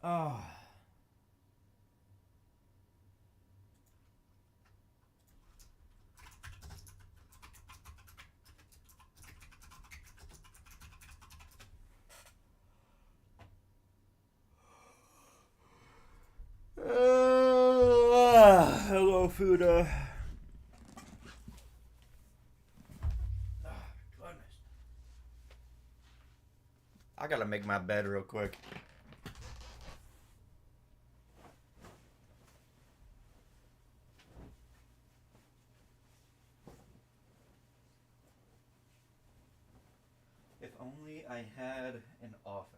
Oh. Hello, Fuda. Goodness. I gotta make my bed real quick. If only I had an office.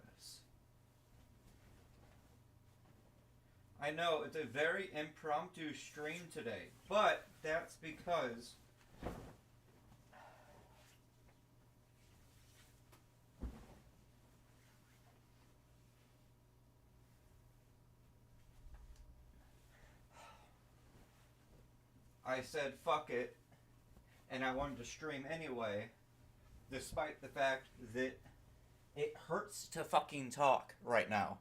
I know, it's a very impromptu stream today, but that's because I said fuck it, and I wanted to stream anyway, despite the fact that it hurts to fucking talk right now.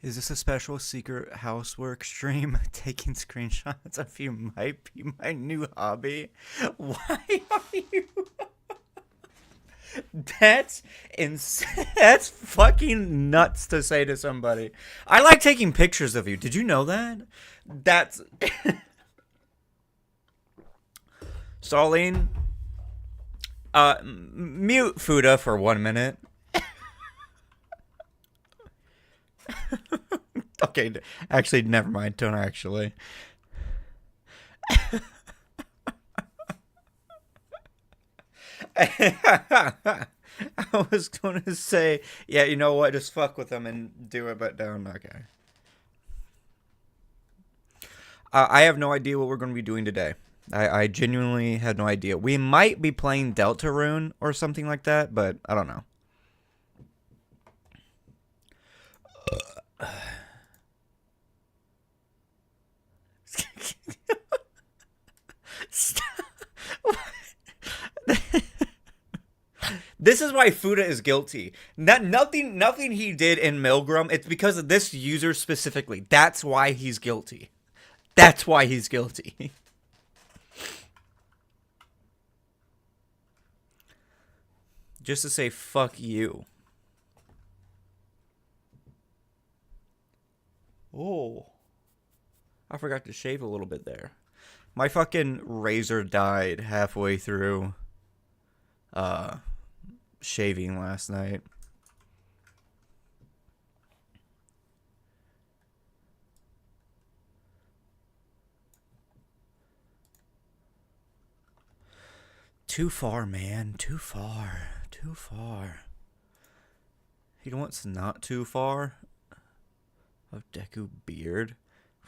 Is this a special secret housework stream? Taking screenshots of you might be my new hobby. Why are you? That's That's fucking nuts to say to somebody. I like taking pictures of you. Did you know that? That's Starlene. Mute Fuda for 1 minute. Okay, actually, never mind. Don't actually. I was going to say, yeah, you know what? Just fuck with them and do it, but don't. Okay. I have no idea what we're going to be doing today. I genuinely had no idea. We might be playing Deltarune or something like that, but I don't know. This is why Fuda is guilty. Nothing he did in Milgram. It's because of this user specifically. That's why he's guilty. That's why he's guilty. Just to say fuck you. Oh. I forgot to shave a little bit there. My fucking razor died halfway through shaving last night. Too far, man. Too far. Too far. You know what's not too far? Of Deku Beard.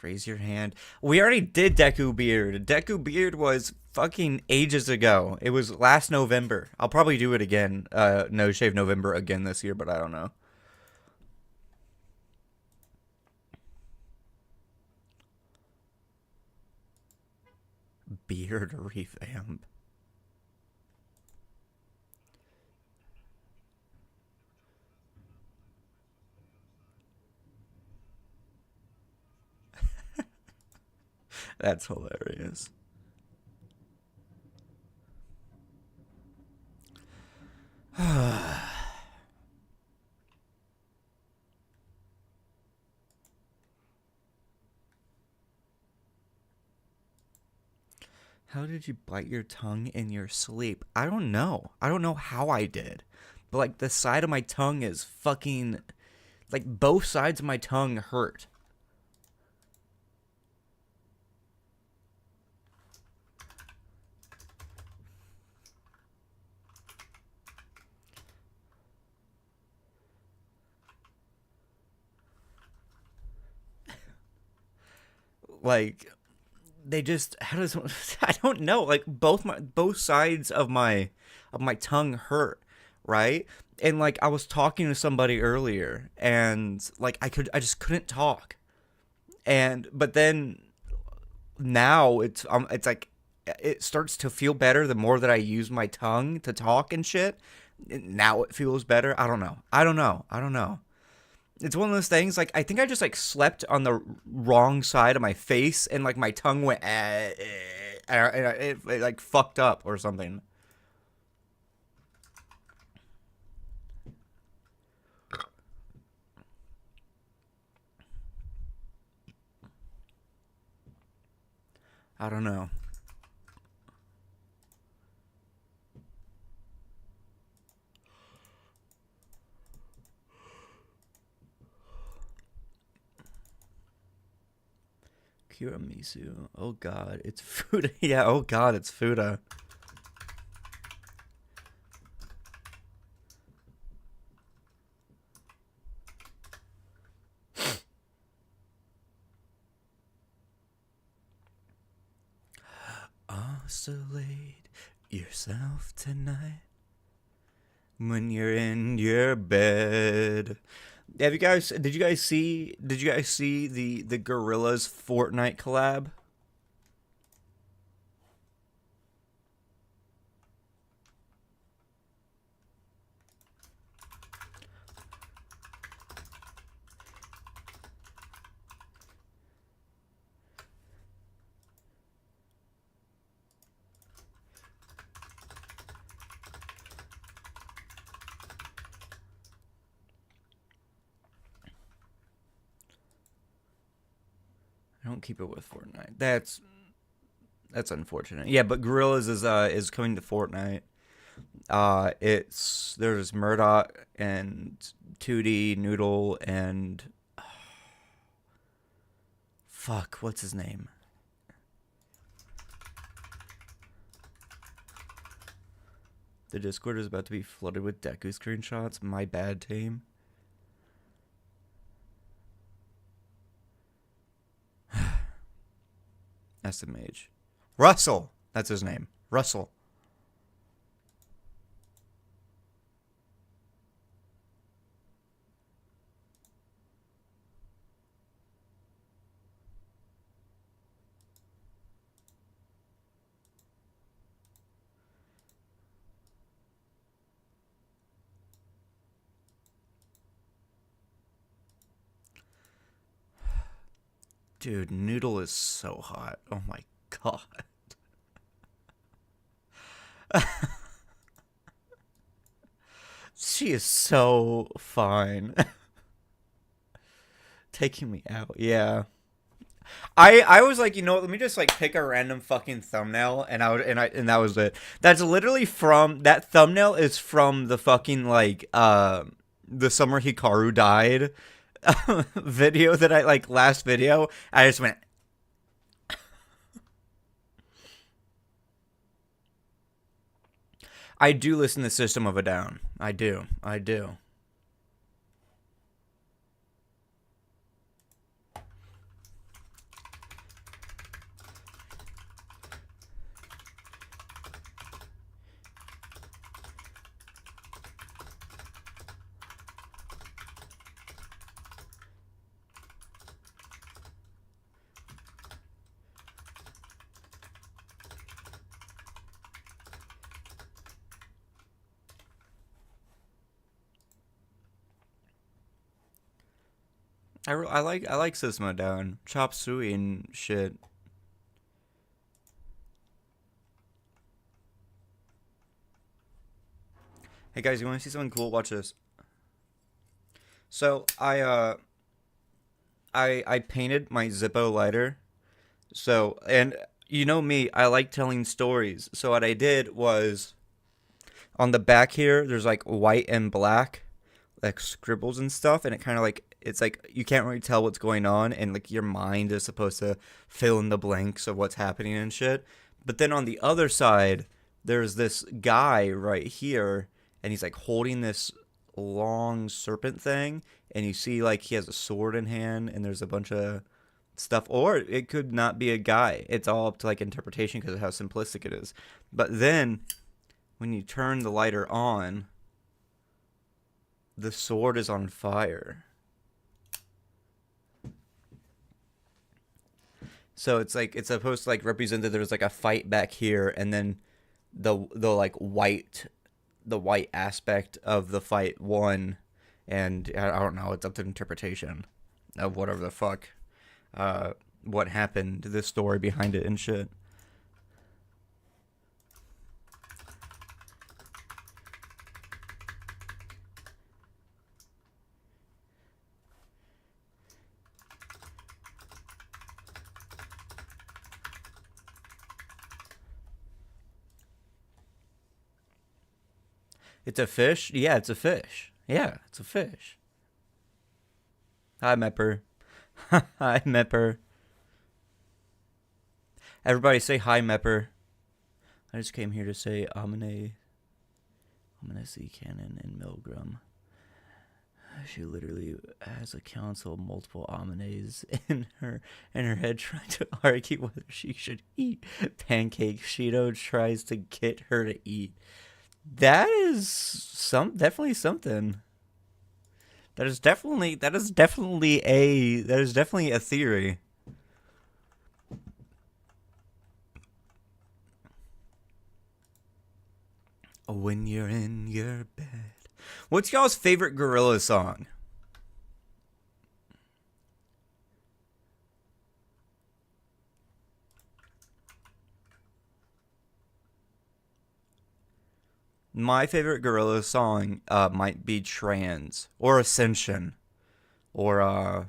Raise your hand. We already did Deku Beard. Deku Beard was fucking ages ago. It was last November. I'll probably do it again. No Shave November again this year, but I don't know. Beard revamp. That's hilarious. How did you bite your tongue in your sleep? I don't know. I don't know how I did. But, like, the side of my tongue is fucking... Like, both sides of my tongue hurt. Like... They just, how does, I don't know, like both sides of my tongue hurt, right? And like I was talking to somebody earlier and like I just couldn't talk. But then now it's like it starts to feel better the more that I use my tongue to talk and shit. Now it feels better. I don't know. It's one of those things, like, I think I just, like, slept on the wrong side of my face, and, like, my tongue went, and it, like, fucked up or something. I don't know. Kiramisu. Oh god, it's Fuda. Yeah, oh god, it's Fuda. Isolate yourself tonight when you're in your bed. Did you guys see the Gorillas Fortnite collab? I don't keep it with Fortnite. That's unfortunate. Yeah, but Gorillas is coming to Fortnite. There's Murdoch and 2D Noodle and fuck, what's his name? The Discord is about to be flooded with Deku screenshots. My bad, team. SMH. Russell! That's his name. Russell. Dude, Noodle is so hot. Oh my god. She is so fine. Taking me out, yeah. I was like, you know what, let me just like pick a random fucking thumbnail and that was it. That's literally that thumbnail is from the fucking like the summer Hikaru died video that I like last video. I just went I do listen to System of a Down. I do. I do. I like System of a Down. Chop Suey and shit. Hey guys, you want to see something cool? Watch this. So I painted my Zippo lighter. So, and you know me, I like telling stories. So what I did was on the back here, there's like white and black, like scribbles and stuff, and it kind of like it's like you can't really tell what's going on, and like your mind is supposed to fill in the blanks of what's happening and shit. But then on the other side, there's this guy right here, and he's like holding this long serpent thing, and you see like he has a sword in hand, and there's a bunch of stuff, or it could not be a guy. It's all up to like interpretation because of how simplistic it is. But then when you turn the lighter on, the sword is on fire. So it's like it's supposed to like represent that there's like a fight back here, and then the like the white aspect of the fight won, and I don't know. It's up to interpretation of whatever the fuck, what happened, the story behind it and shit. It's a fish? Yeah, it's a fish. Yeah, it's a fish. Hi, Mepper. Hi, Mepper. Everybody say hi, Mepper. I just came here to say Amine C. Cannon and Milgram. She literally has a council of multiple Amines in her head trying to argue whether she should eat pancake. Shido tries to get her to eat. That is definitely something. That is definitely a theory. When you're in your bed. What's y'all's favorite gorilla song? My favorite gorilla song might be Trans or Ascension or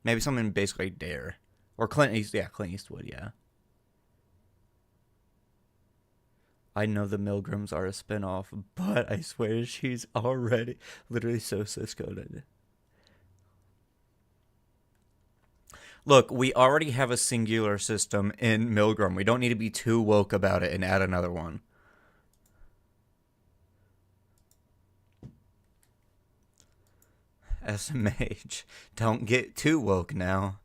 maybe something basically Dare or Clint Eastwood. Yeah, Clint Eastwood. Yeah. I know the Milgrams are a spinoff, but I swear she's already literally so cis-coded. Look, we already have a singular system in Milgram. We don't need to be too woke about it and add another one. SMH. Don't get too woke now.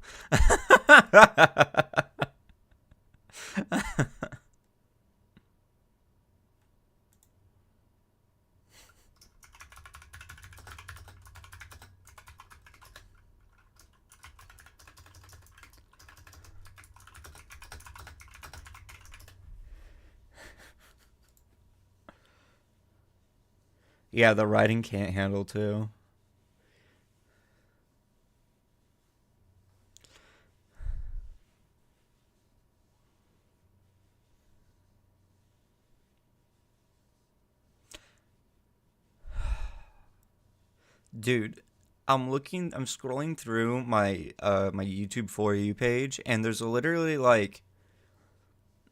Yeah, the writing can't handle too. Dude, I'm scrolling through my YouTube For You page, and there's literally like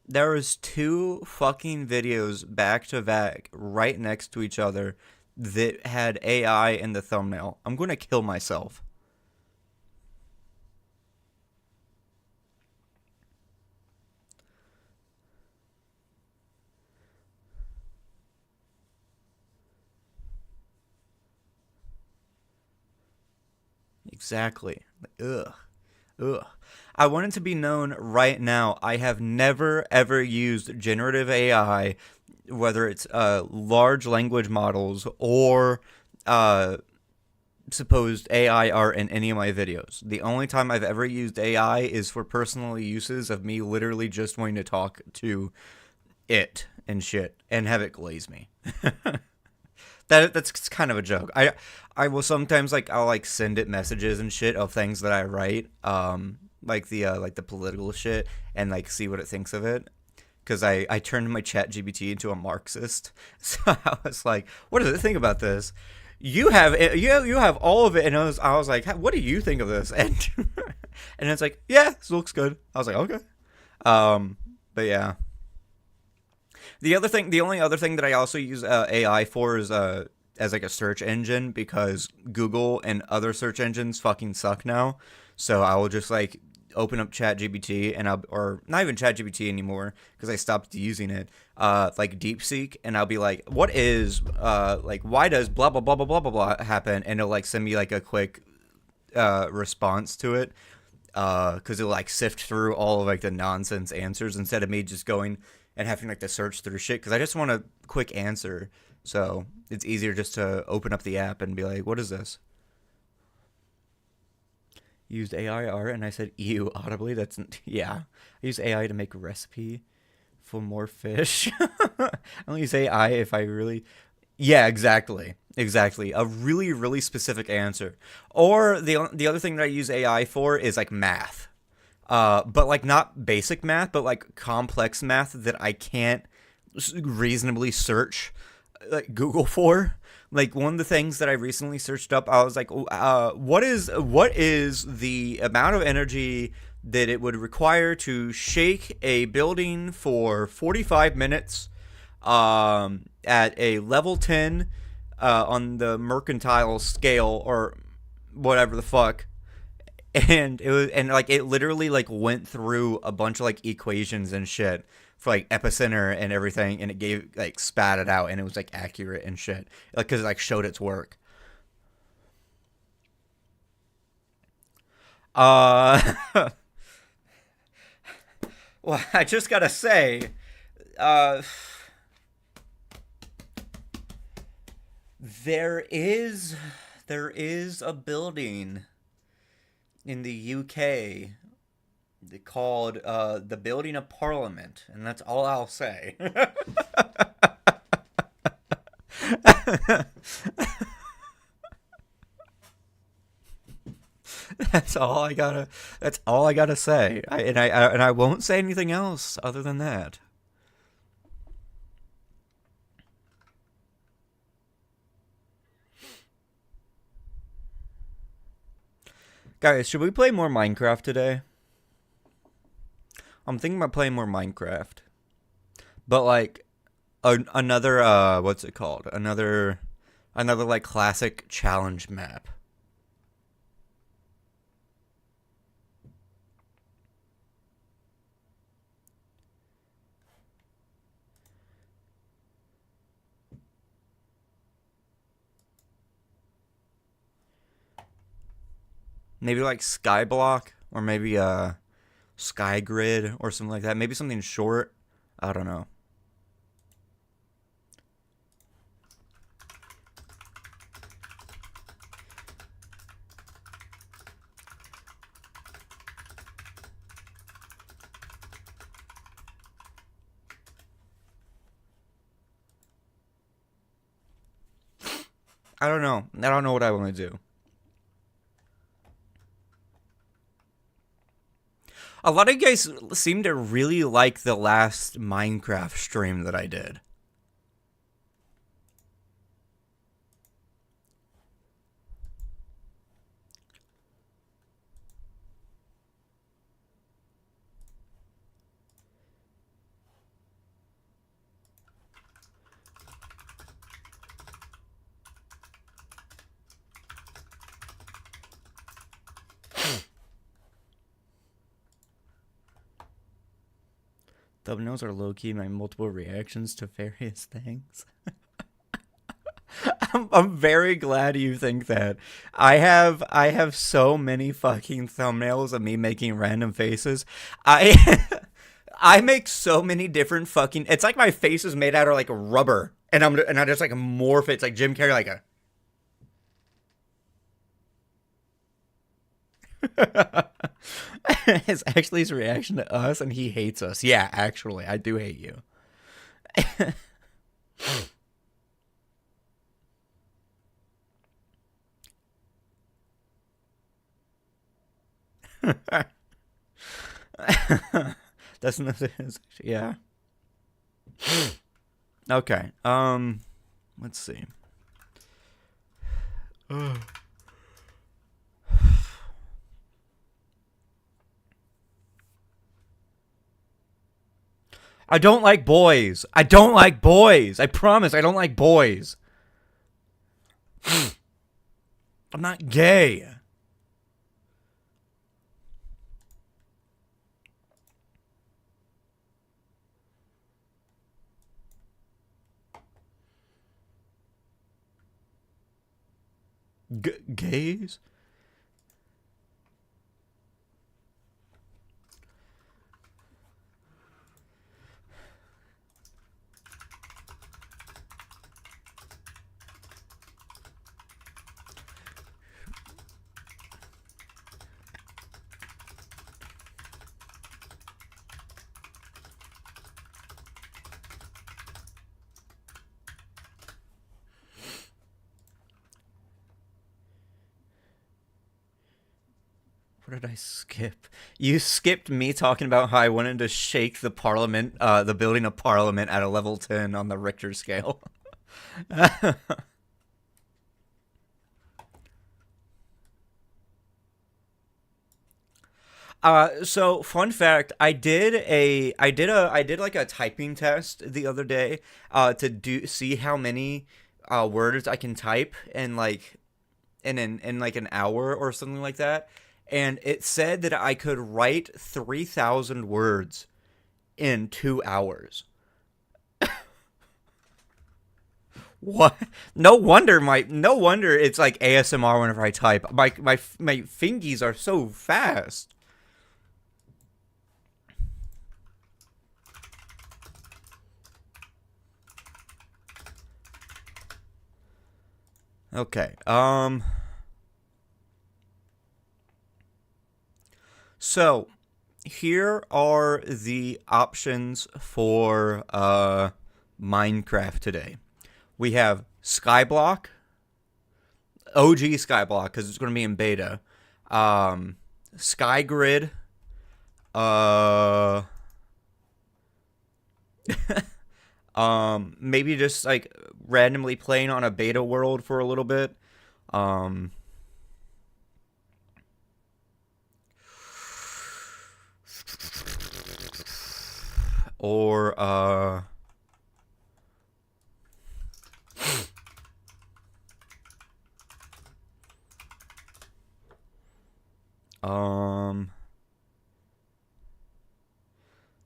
there was two fucking videos back to back right next to each other that had AI in the thumbnail. I'm gonna kill myself. Exactly. Ugh. Ugh. I want it to be known right now. I have never ever used generative AI, whether it's large language models or uh, supposed AI art in any of my videos. The only time I've ever used AI is for personal uses of me literally just wanting to talk to it and shit and have it glaze me. That's kind of a joke. I will sometimes I'll send it messages and shit of things that I write, like the political shit, and see what it thinks of it. Because I turned my chat GBT into a Marxist, so I was like, what does it think about this? You have all of it, and I was like, what do you think of this? And and it's like, yeah, this looks good. I was like, okay. But yeah. The only other thing that I also use AI for is as a search engine, because Google and other search engines fucking suck now. So I will just open up ChatGPT or not even ChatGPT anymore because I stopped using it. DeepSeek, and I'll be like, what is why does blah blah blah blah blah blah blah happen? And it'll send me a quick response to it. Because it'll sift through all of the nonsense answers instead of me just going and having to search through shit, because I just want a quick answer. So it's easier just to open up the app and be like, what is this? Used AI art, and I said ew audibly. Yeah. I use AI to make a recipe for more fish. I only use AI if I really... Yeah, exactly. Exactly. A really, really specific answer. Or the other thing that I use AI for is math. But not basic math, but complex math that I can't reasonably search Google for. One of the things that I recently searched up, I was like, what is the amount of energy that it would require to shake a building for 45 minutes at a level 10 on the mercantile scale or whatever the fuck. And it literally went through a bunch of equations and shit for epicenter and everything, and it gave spat it out, and it was accurate and shit, because it showed its work. Well, I just gotta say, there is a building in the UK called the Building of Parliament, and that's all I'll say. That's all I gotta say. I won't say anything else other than that. Guys, should we play more Minecraft today? I'm thinking about playing more Minecraft. But another what's it called? Another classic challenge map. Maybe Skyblock, or maybe Sky Grid or something like that. Maybe something short. I don't know. I don't know. I don't know what I want to do. A lot of you guys seem to really like the last Minecraft stream that I did. Thumbnails are low-key my multiple reactions to various things. I'm very glad you think that. I have so many fucking thumbnails of me making random faces. I I make so many different fucking. It's like my face is made out of like rubber, and I just like morph it. It's like Jim Carrey, like a. It's actually his reaction to us, and he hates us. Yeah, actually, I do hate you. That's not. Yeah. Okay. Let's see. I don't like boys. I don't like boys. I promise I don't like boys. I'm not gay. Gays? What did I skip? You skipped me talking about how I wanted to shake the parliament, the building of parliament at a level 10 on the Richter scale. So fun fact, I did like a typing test the other day, to see how many words I can type in like in like an hour or something like that, and it said that I could write 3,000 words in 2 hours. What? No wonder it's like ASMR whenever I type. My fingies are so fast. Okay. So here are the options for Minecraft today. We have Skyblock, OG Skyblock because it's going to be in beta. Skygrid, uh maybe just like randomly playing on a beta world for a little bit. Um or um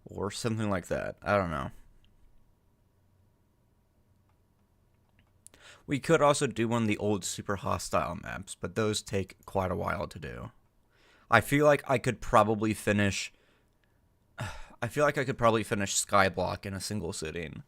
or something like that. I don't know. We could also do one of the old super hostile maps, but those take quite a while to do. I feel like I could probably finish I feel like I could probably finish Skyblock in a single sitting.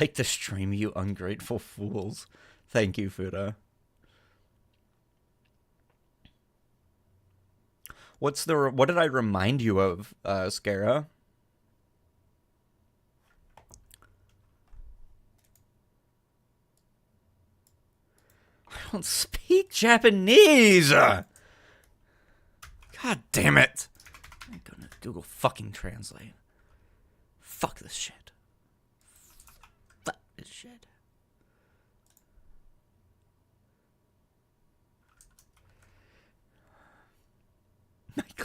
Like the stream, you ungrateful fools. Thank you, Fuda. What did I remind you of, Scara? I don't speak Japanese! God damn it! I'm gonna Google fucking Translate. Fuck this shit. Fuck this shit.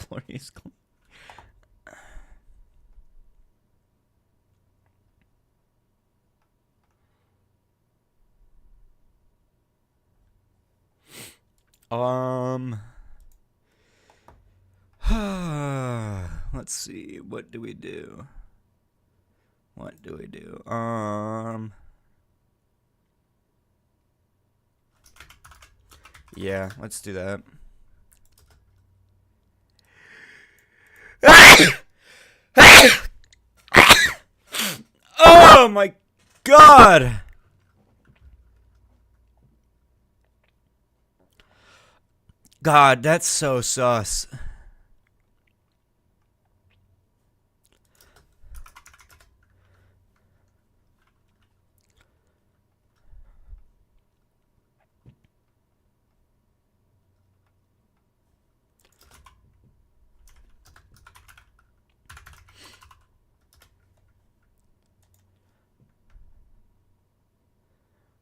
glorious clean. Let's see. What do we do? What do we do? Yeah, let's do that. Oh my god! God, that's so sus.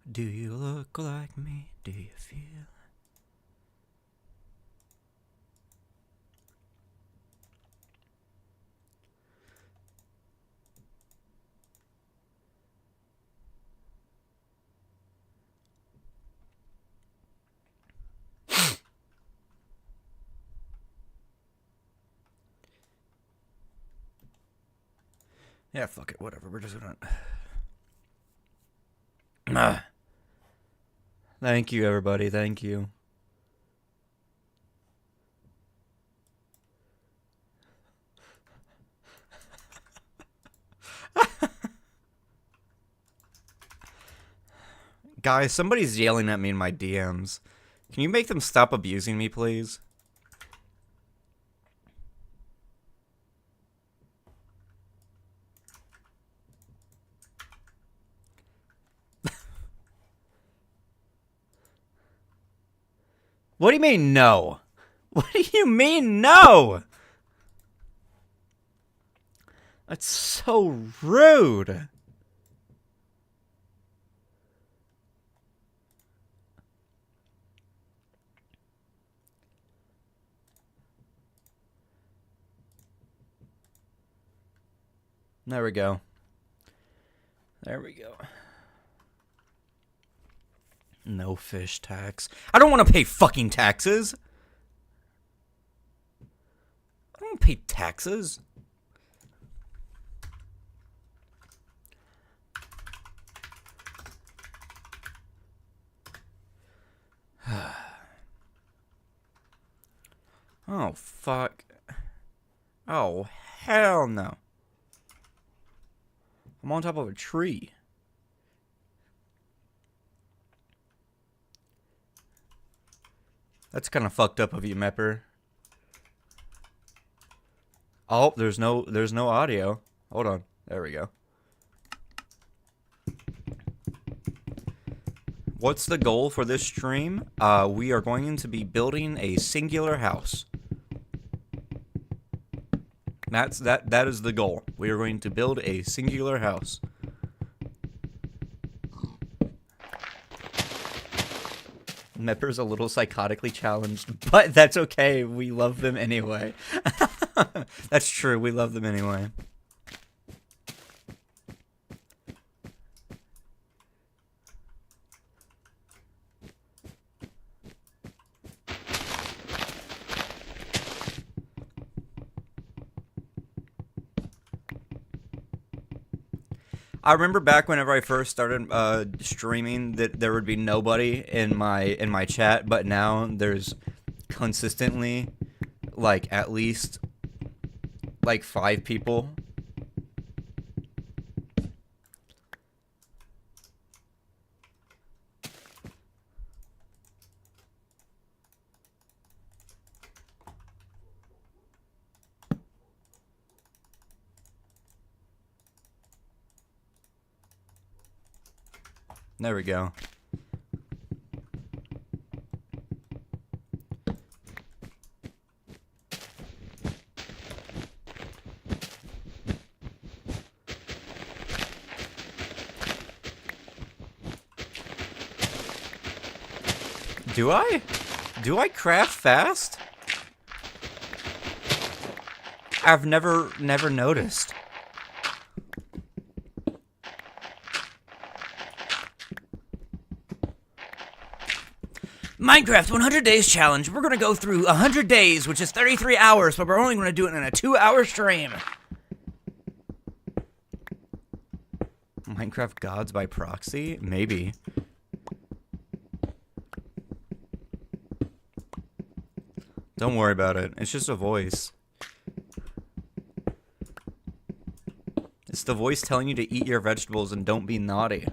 Do you look like me? Do you feel? Yeah, fuck it, whatever. We're just gonna. Thank you, everybody. Thank you. Guys, somebody's yelling at me in my DMs. Can you make them stop abusing me, please? What do you mean, no? What do you mean, no? That's so rude. There we go. There we go. No fish tax. I don't want to pay fucking taxes. I don't pay taxes. Oh, fuck. Oh, hell no. I'm on top of a tree. That's kind of fucked up of you, Mepper. Oh, there's no audio. Hold on. There we go. What's the goal for this stream? We are going to be building a singular house. That is the goal. We are going to build a singular house. Mepper's a little psychotically challenged, but that's okay. We love them anyway. That's true. We love them anyway. I remember back whenever I first started streaming that there would be nobody in my chat, but now there's consistently like at least like 5 people. There we go. Do I craft fast? I've never noticed. Minecraft 100 Days Challenge. We're going to go through 100 days, which is 33 hours, but we're only going to do it in a 2-hour stream. Minecraft gods by proxy? Maybe. Don't worry about it. It's just a voice. It's the voice telling you to eat your vegetables and don't be naughty.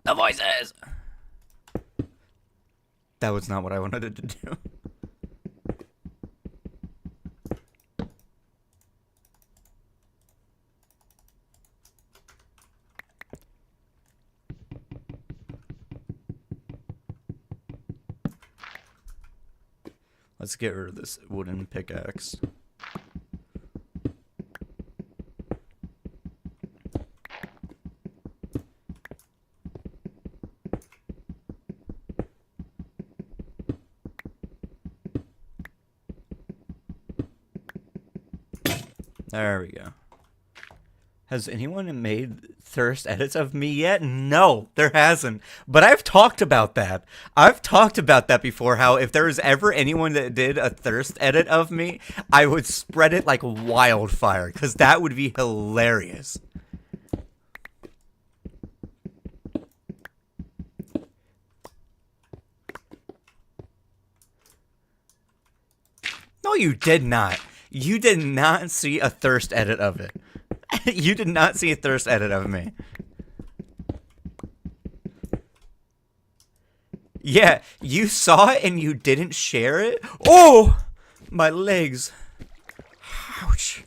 The voices! That was not what I wanted it to do. Let's get rid of this wooden pickaxe. There we go. Has anyone made thirst edits of me yet? No, there hasn't. But I've talked about that. I've talked about that before, how if there was ever anyone that did a thirst edit of me, I would spread it like wildfire, because that would be hilarious. No, you did not. You did not see a thirst edit of it. You did not see a thirst edit of me. Yeah, you saw it and you didn't share it? Oh! My legs. Ouch.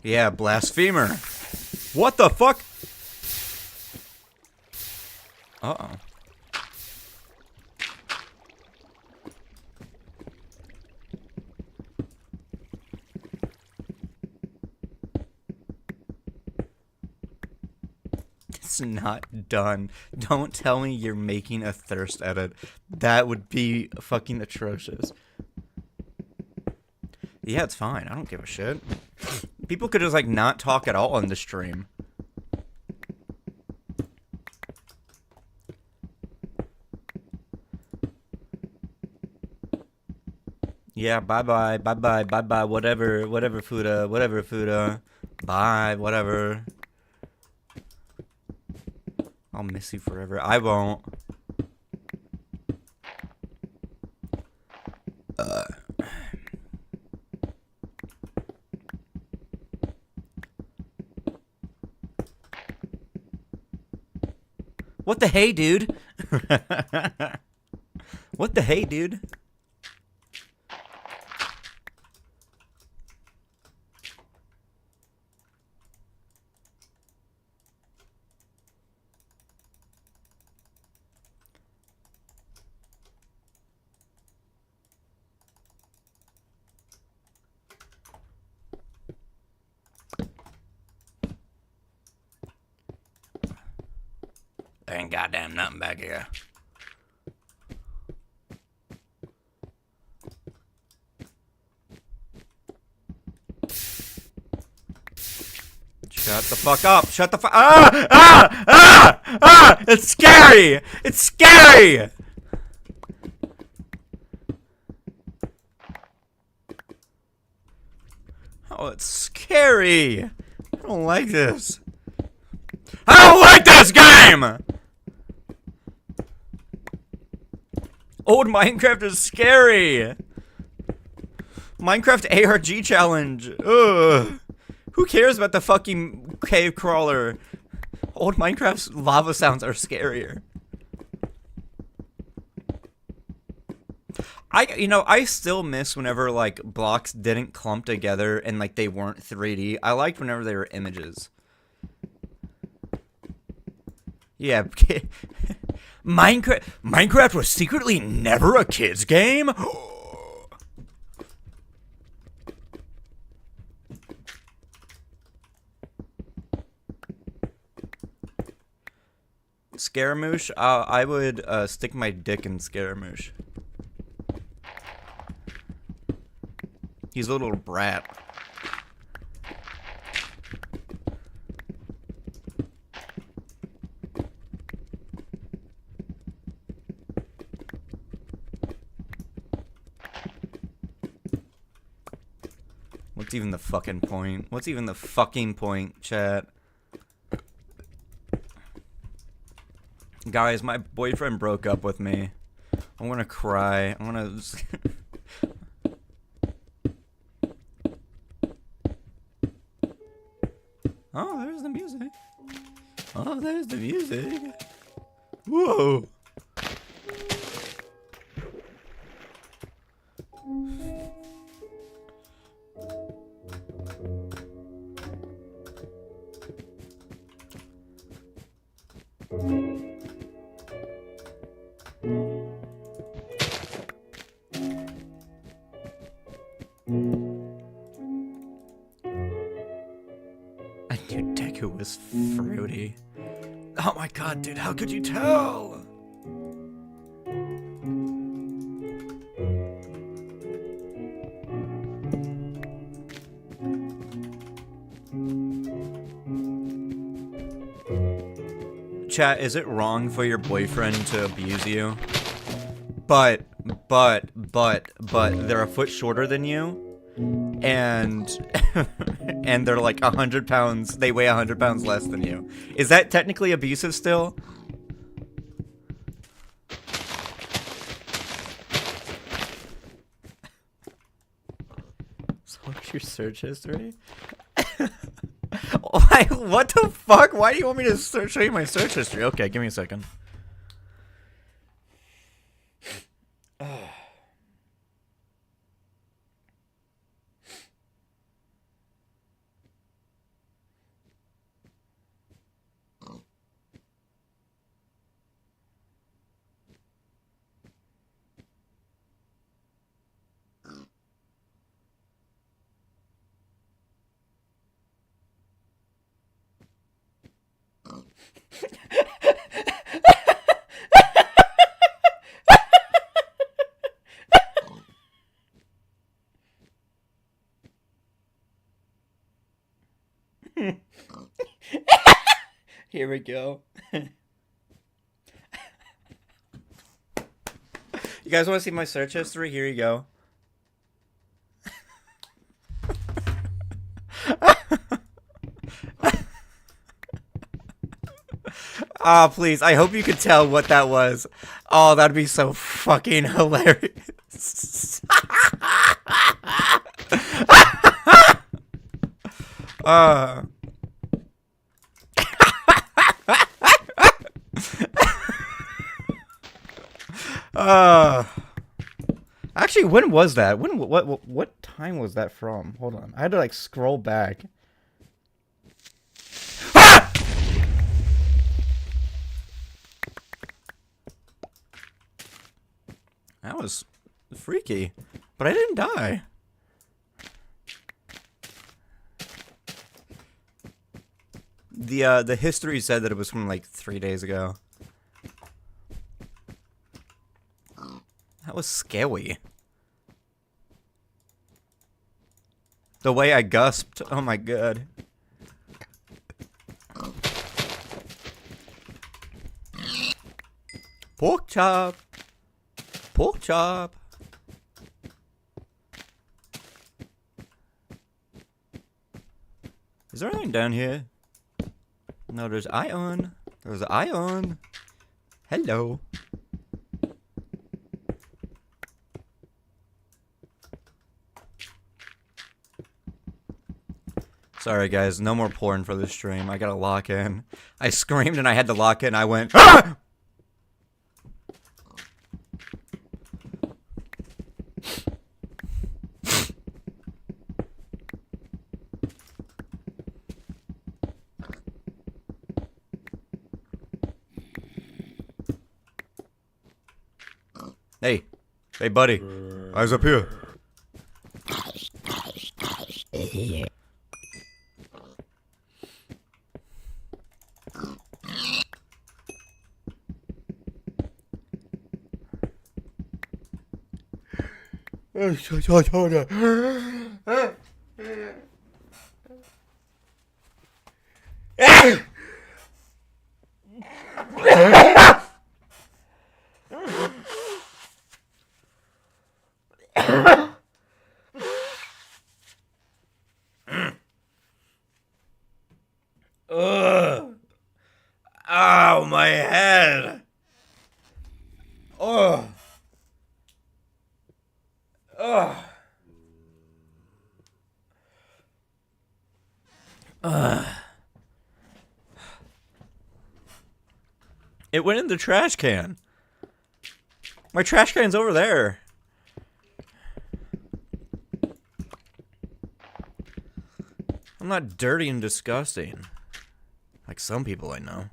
Yeah, blasphemer. What the fuck? Uh-oh. It's not done. Don't tell me you're making a thirst edit. That would be fucking atrocious. Yeah, it's fine. I don't give a shit. People could just, like, not talk at all on the stream. Yeah, bye-bye, bye-bye, bye-bye, whatever, Fuda. Bye, whatever. I'll miss you forever. I won't. What the hey, dude? What the hey, dude? There ain't goddamn nothing back here. Shut the fuck up. Shut the fuck. Ah! Ah! Ah! Ah! It's scary! It's scary! Oh, it's scary. I don't like this. I don't like this game! Old Minecraft is scary. Minecraft ARG challenge. Ugh. Who cares about the fucking cave crawler? Old Minecraft's lava sounds are scarier. I still miss whenever, like, blocks didn't clump together and, like, they weren't 3D. I liked whenever they were images. Yeah. Minecraft was secretly never a kid's game? Scaramouche, I would stick my dick in Scaramouche. He's a little brat. What's even the fucking point? What's even the fucking point, chat? Guys, my boyfriend broke up with me. I'm gonna cry. I'm gonna... Oh, there's the music. Oh, there's the music. Whoa. I knew Deku was fruity. Oh my god, dude, how could you tell? Chat, is it wrong for your boyfriend to abuse you? But they're a foot shorter than you, and and they're like 100 pounds, they weigh 100 pounds less than you. Is that technically abusive still? So what's your search history? What the fuck? Why do you want me to show you my search history? Okay, give me a second. Here we go. You guys want to see my search history? Here you go. Ah, please. I hope you could tell what that was. Oh, that'd be so fucking hilarious. Actually, when was that? What time was that from? Hold on. I had to like scroll back. Ah! That was freaky, but I didn't die. The history said that it was from like 3 days ago. That was scary. The way I gasped. Oh my god. Pork chop. Pork chop. Is there anything down here? No, there's iron. There's iron. Hello. Sorry guys, no more porn for this stream. I gotta lock in. I screamed and I had to lock in. I went, ah! Hey. Hey buddy. Eyes up here. Ugh. Ow, my head. Ugh. Ugh. Ugh. It went in the trash can. My trash can's over there. I'm not dirty and disgusting. Like some people I know.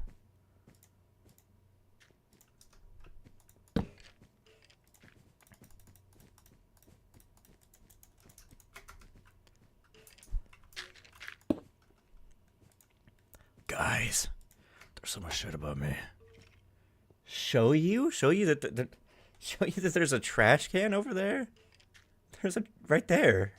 Guys, there's so much shit about me. Show you that show you that there's a trash can over there? There's a right there.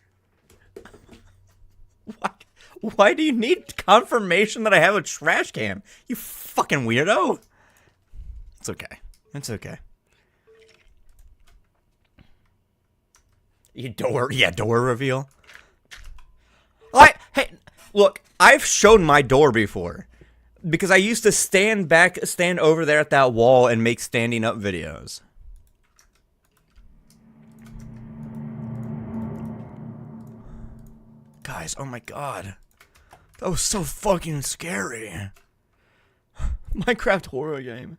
Why do you need confirmation that I have a trash can? You fucking weirdo. It's okay. It's okay. Door reveal. Hey, look, I've shown my door before. Because I used to stand over there at that wall and make standing up videos. Guys, oh my god. That was so fucking scary. Minecraft horror game.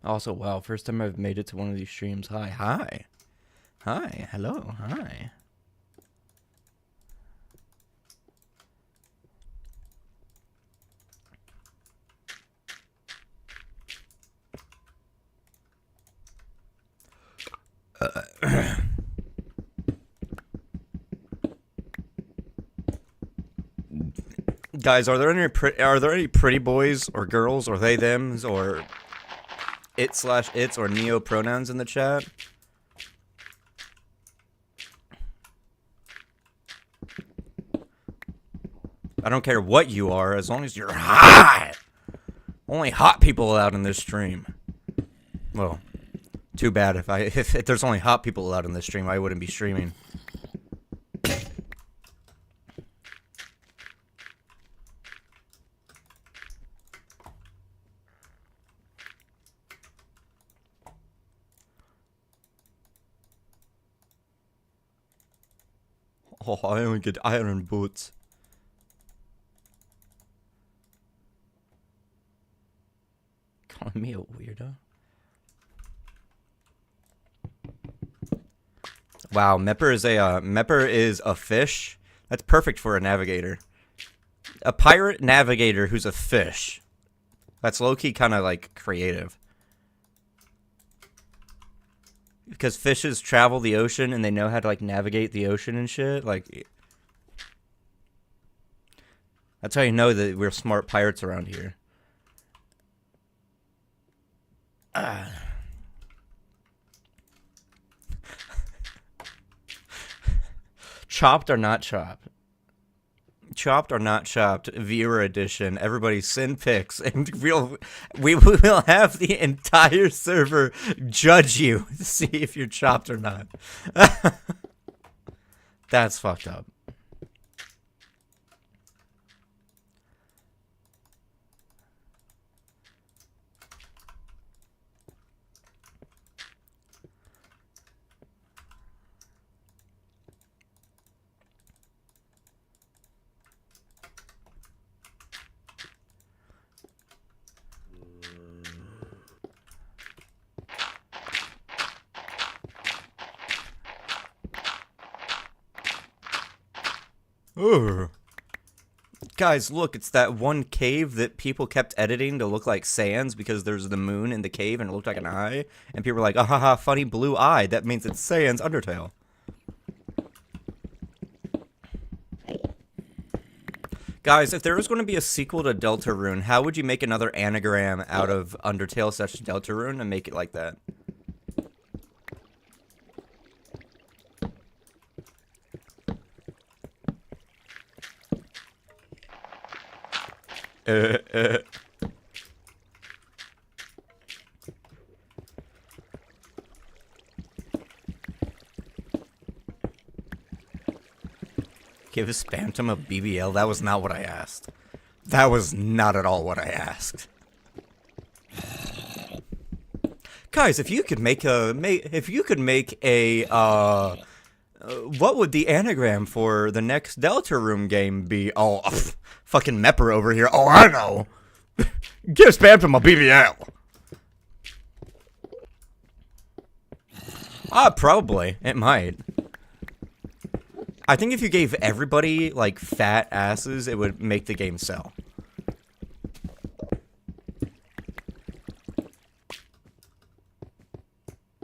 Also, wow, first time I've made it to one of these streams. Hi. Hello, hi. Guys, are there any pretty boys or girls or they thems or it/its or neo pronouns in the chat? I don't care what you are, as long as you're hot. Only hot people allowed in this stream. Well, too bad if there's only hot people allowed in this stream, I wouldn't be streaming. Oh, I only get iron boots. Calling me a weirdo? Wow, Mepper is a fish. That's perfect for a navigator. A pirate navigator who's a fish. That's low-key kind of like creative. Because fishes travel the ocean and they know how to like navigate the ocean and shit. Like, that's how you know that we're smart pirates around here. Chopped or not chopped? Chopped or not chopped? Viewer edition. Everybody send pics, and we will have the entire server judge you to see if you're chopped or not. That's fucked up. Ooh. Guys, look, it's that one cave that people kept editing to look like Sans because there's the moon in the cave and it looked like an eye. And people were like, ah ha ha, funny blue eye. That means it's Sans Undertale. Guys, if there was going to be a sequel to Deltarune, how would you make another anagram out of Undertale such Deltarune and make it like that? Give Spamtum a BBL? That was not what I asked. That was not at all what I asked. Guys, if you could make a what would the anagram for the next Deltarune game be? Oh, fucking Mepper over here. Oh, I know. Give Spamtum a BBL. Probably. It might. I think if you gave everybody, like, fat asses, it would make the game sell.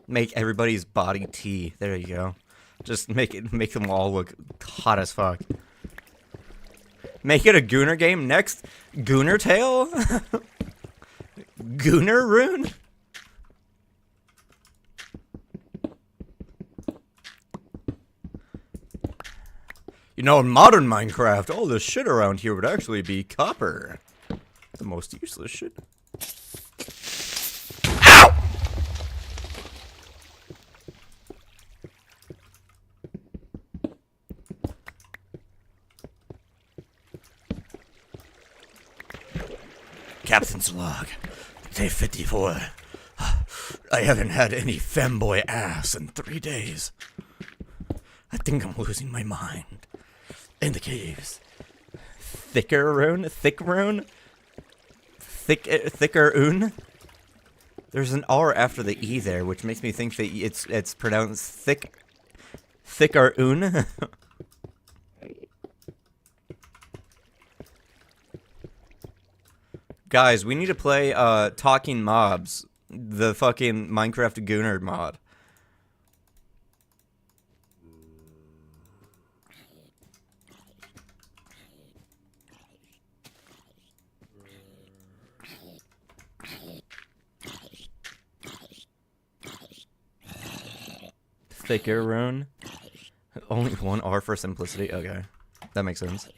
Make everybody's body tea. There you go. Just make them all look hot as fuck. Make it a Gooner game next. Gooner Tale? Gooner Rune? You know, in modern Minecraft, all this shit around here would actually be copper. The most useless shit. Ow! Captain's log, day 54. I haven't had any femboy ass in 3 days. I think I'm losing my mind. In the caves. Thicker rune? Thick rune? Thicker un? There's an R after the E there, which makes me think that it's pronounced thicker un. Guys, we need to play Talking Mobs, the fucking Minecraft Gooner mod. Thicker rune. Only one R for simplicity. Okay, that makes sense.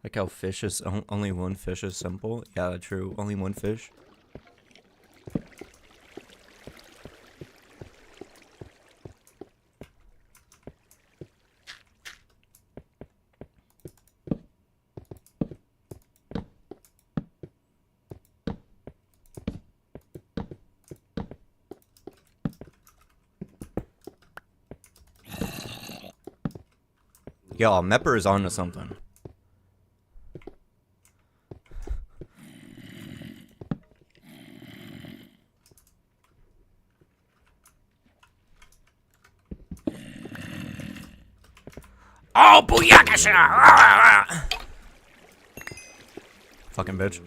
Like how fish is only one fish is simple. Yeah, true. Only one fish. Yo, Mepper is on to something. Oh, booyakasha! Fucking bitch.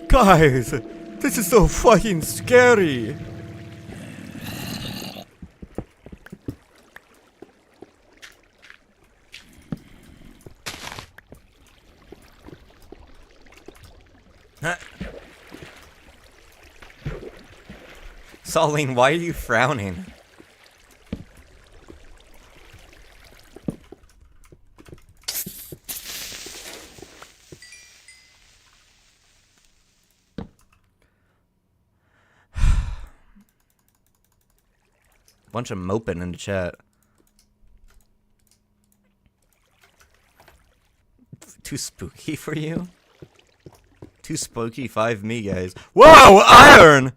Guys, this is so fucking scary. Saline, why are you frowning? Bunch of moping in the chat. Too spooky for you? Too spooky 5 me, guys. Whoa! Iron!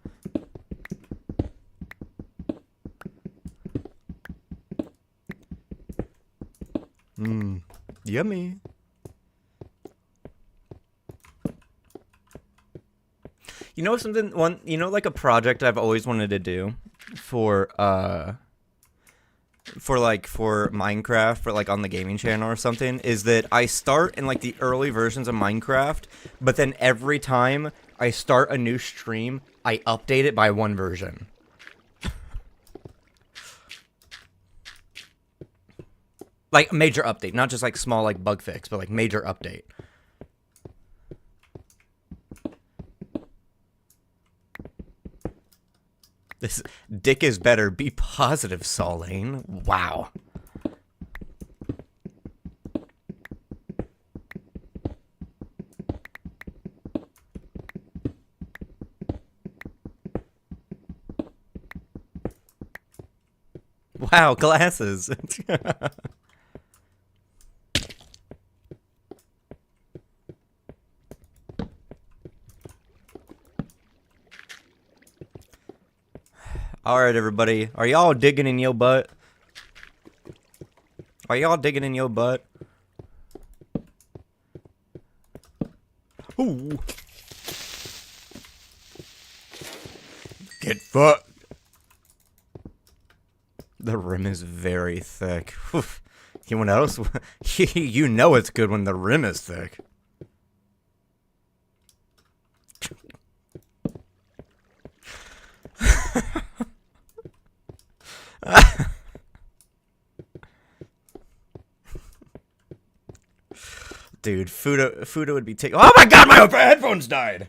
Mmm. Yummy. You know something? Like a project I've always wanted to do for for Minecraft, for like on the gaming channel or something, is that I start in like the early versions of Minecraft, but then every time I start a new stream, I update it by one version. Like major update, not just like small like bug fix, but like major update. This dick is better. Be positive, Saulane. Wow. Wow, glasses. Alright, everybody. Are y'all digging in your butt? Are y'all digging in your butt? Ooh. Get fucked. The rim is very thick. Anyone else? You know it's good when the rim is thick. Dude, Fuda would be taking. Oh my god, my headphones died!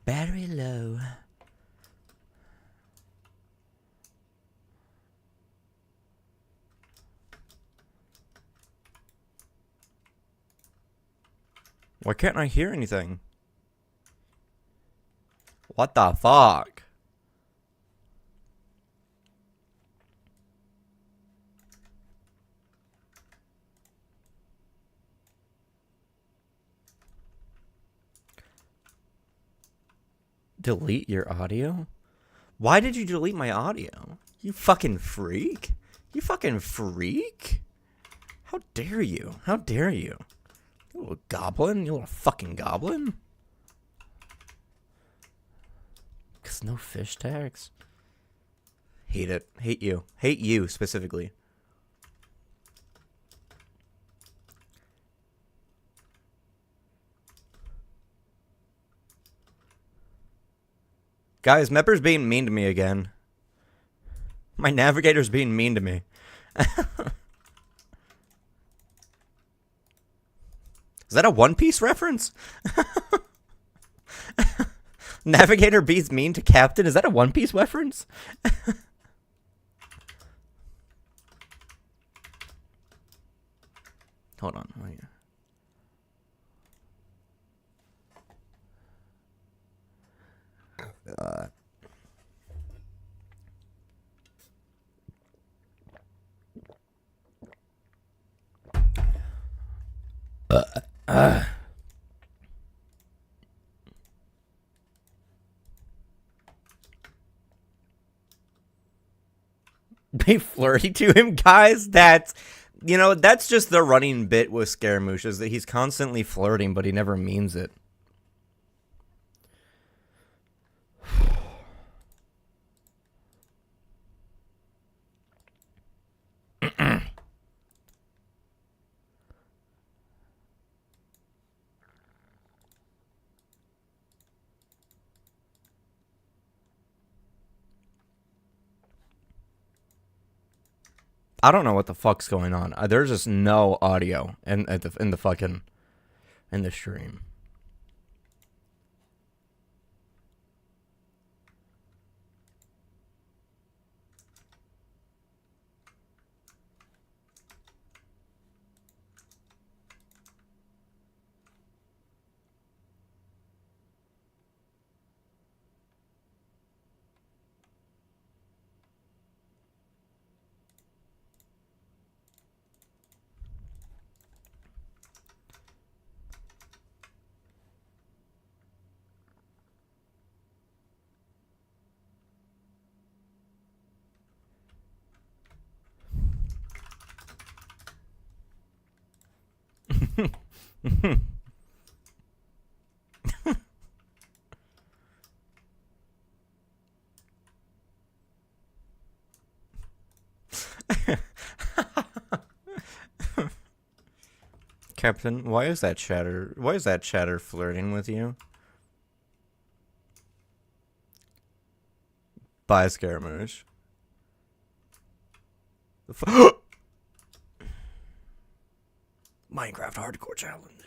Battery low. Why can't I hear anything? What the fuck? Delete your audio? Why did you delete my audio? You fucking freak? You fucking freak? How dare you? How dare you? You little goblin? You little fucking goblin? Cause no fish tags. Hate it. Hate you. Hate you specifically. Guys, Mepper's being mean to me again. My navigator's being mean to me. Is that a One Piece reference? Navigator bees mean to Captain? Is that a One Piece reference? Hold on. Wait. Be flirty to him, guys. That's, that's just the running bit with Scaramouche, is that he's constantly flirting, but he never means it. I don't know what the fuck's going on. There's just no audio in the stream. Captain, why is that chatter flirting with you? Bye, Scaramouche. Minecraft Hardcore Challenge.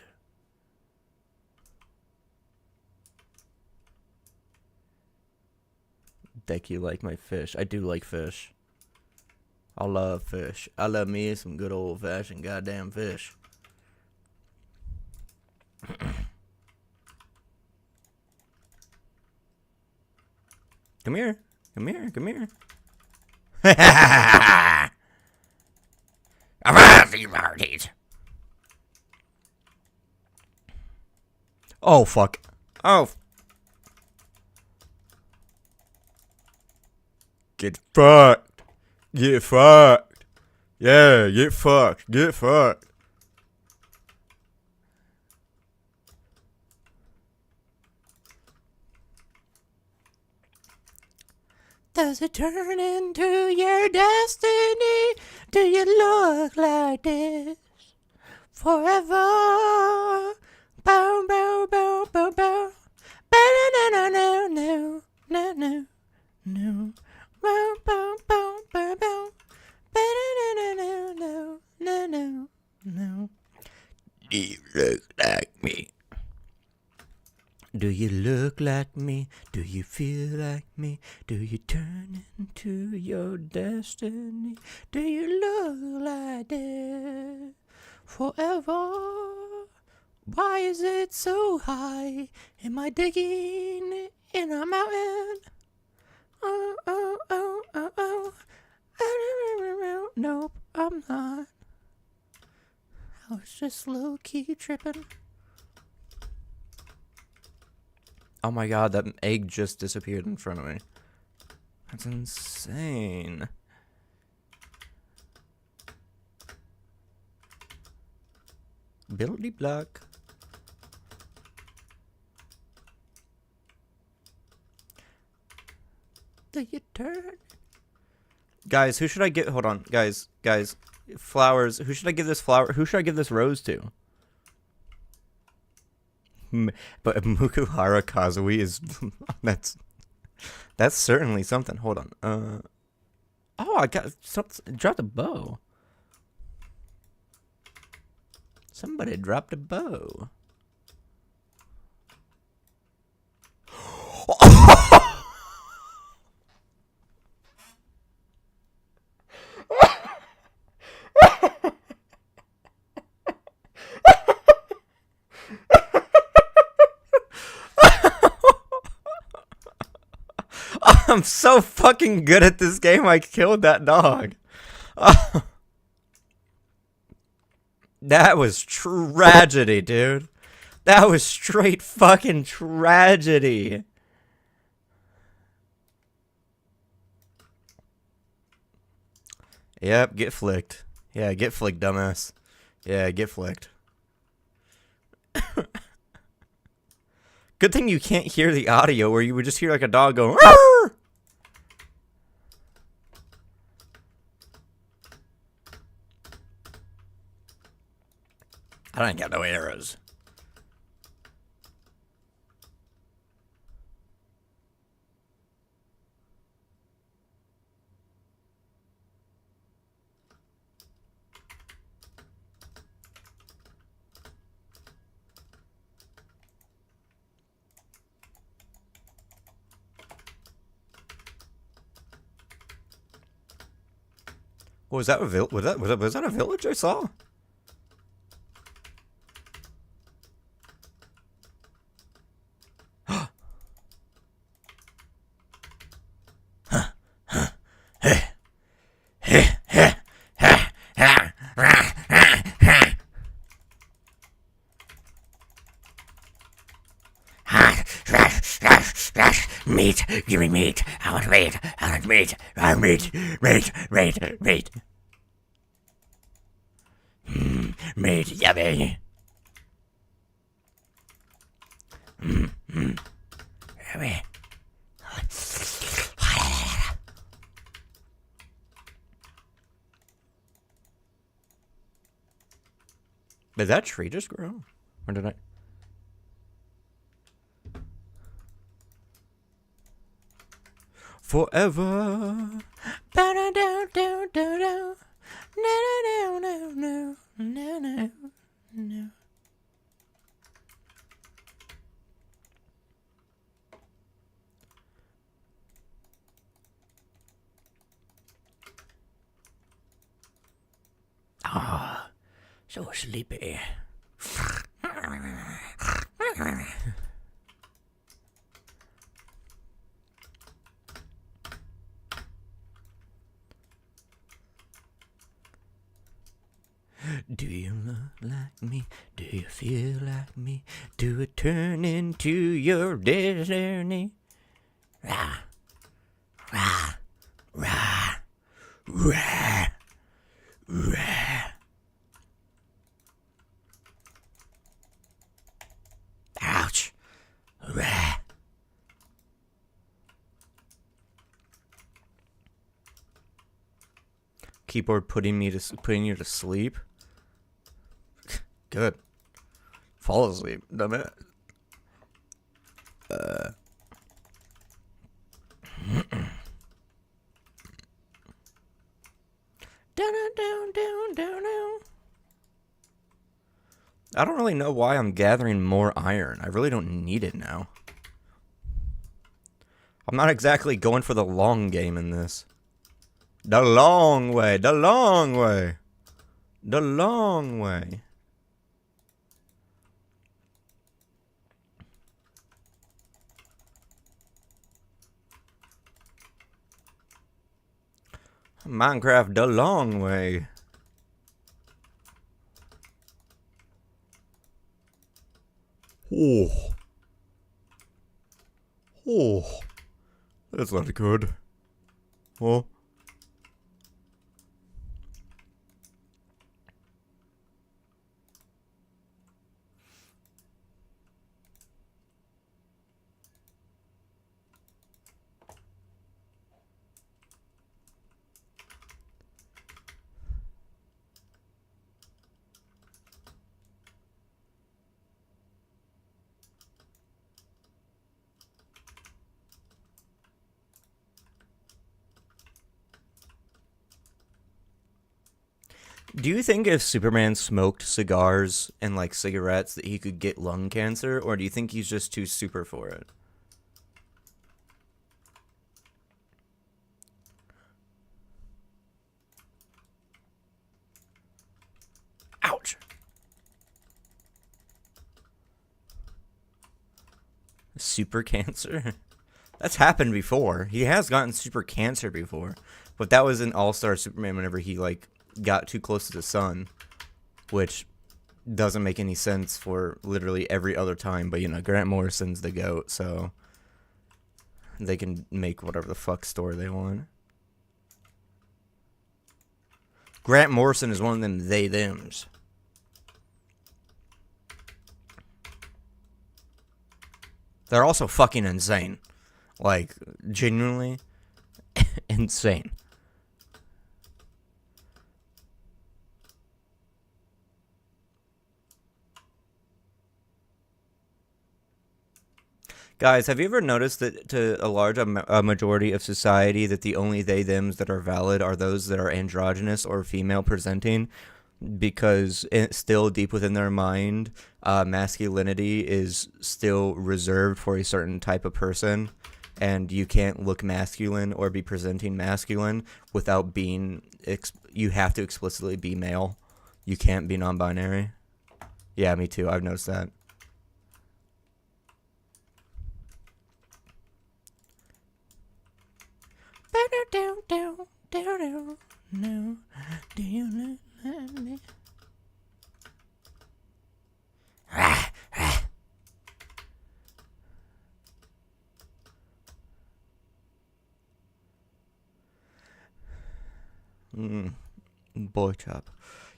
Deku, you like my fish? I do like fish. I love fish. I love me some good old fashioned goddamn fish. Come here. Come here. Come here. Oh, fuck. Oh. Get fucked. Get fucked. Yeah, get fucked. Get fucked. Does it turn into your destiny? Do you look like this forever? Bow, bow, bow, bow, bow. No, no, no, no, no, no, no, no. Bow, bow, bow, bow, bow. No, no, no, no, no, no, no. Do you look like me? Do you look like me? Do you feel like me? Do you turn into your destiny? Do you look like this forever? Why is it so high? Am I digging in a mountain? Oh, oh, oh, oh, oh. Nope, I'm not. I was just low-key tripping. Oh my god, that egg just disappeared in front of me. That's insane. Ability block. Do you turn? Guys, who should I get? Hold on, guys. Flowers. Who should I give this flower? Who should I give this rose to? But Mukuhara Kazui is that's certainly something. Hold on. Oh, I got something. Dropped a bow. Somebody dropped a bow. I'm so fucking good at this game, I killed that dog. That was tragedy, dude. That was straight fucking tragedy. Yep, get flicked. Yeah, get flicked, dumbass. Yeah, get flicked. Good thing you can't hear the audio where you would just hear like a dog go. Rawr! I don't got no arrows. Was that a was that a village I saw? Meat, give me meat. I want meat. I want meat. I want meat. Meat, yummy. Did that tree just grow? Or did I? Forever. No. Ah, so sleepy. Do you look like me? Do you feel like me? Do it turn into your destiny? Rah, rah, rah, rah, rah. Ouch. Rah. Keyboard putting you to sleep. Good. Fall asleep, dumb it. I don't really know why I'm gathering more iron. I really don't need it now. I'm not exactly going for the long game in this. The long way. The long way. The long way. Minecraft the long way. Oh. Oh. That's not good. Oh. Do you think if Superman smoked cigars and like cigarettes that he could get lung cancer, or do you think he's just too super for it? Ouch. Super cancer? That's happened before. He has gotten super cancer before. But that was in All-Star Superman whenever he like got too close to the sun, which doesn't make any sense for literally every other time. But you know, Grant Morrison's the GOAT, so they can make whatever the fuck story they want. Grant Morrison is one of them they-thems. They're also fucking insane. Like, genuinely insane. Guys, have you ever noticed that to a large majority of society that the only they-thems that are valid are those that are androgynous or female presenting? Because it's still deep within their mind, masculinity is still reserved for a certain type of person, and you can't look masculine or be presenting masculine without being, you have to explicitly be male. You can't be non-binary. Yeah, me too. I've noticed that. No, do you know? Boy chop.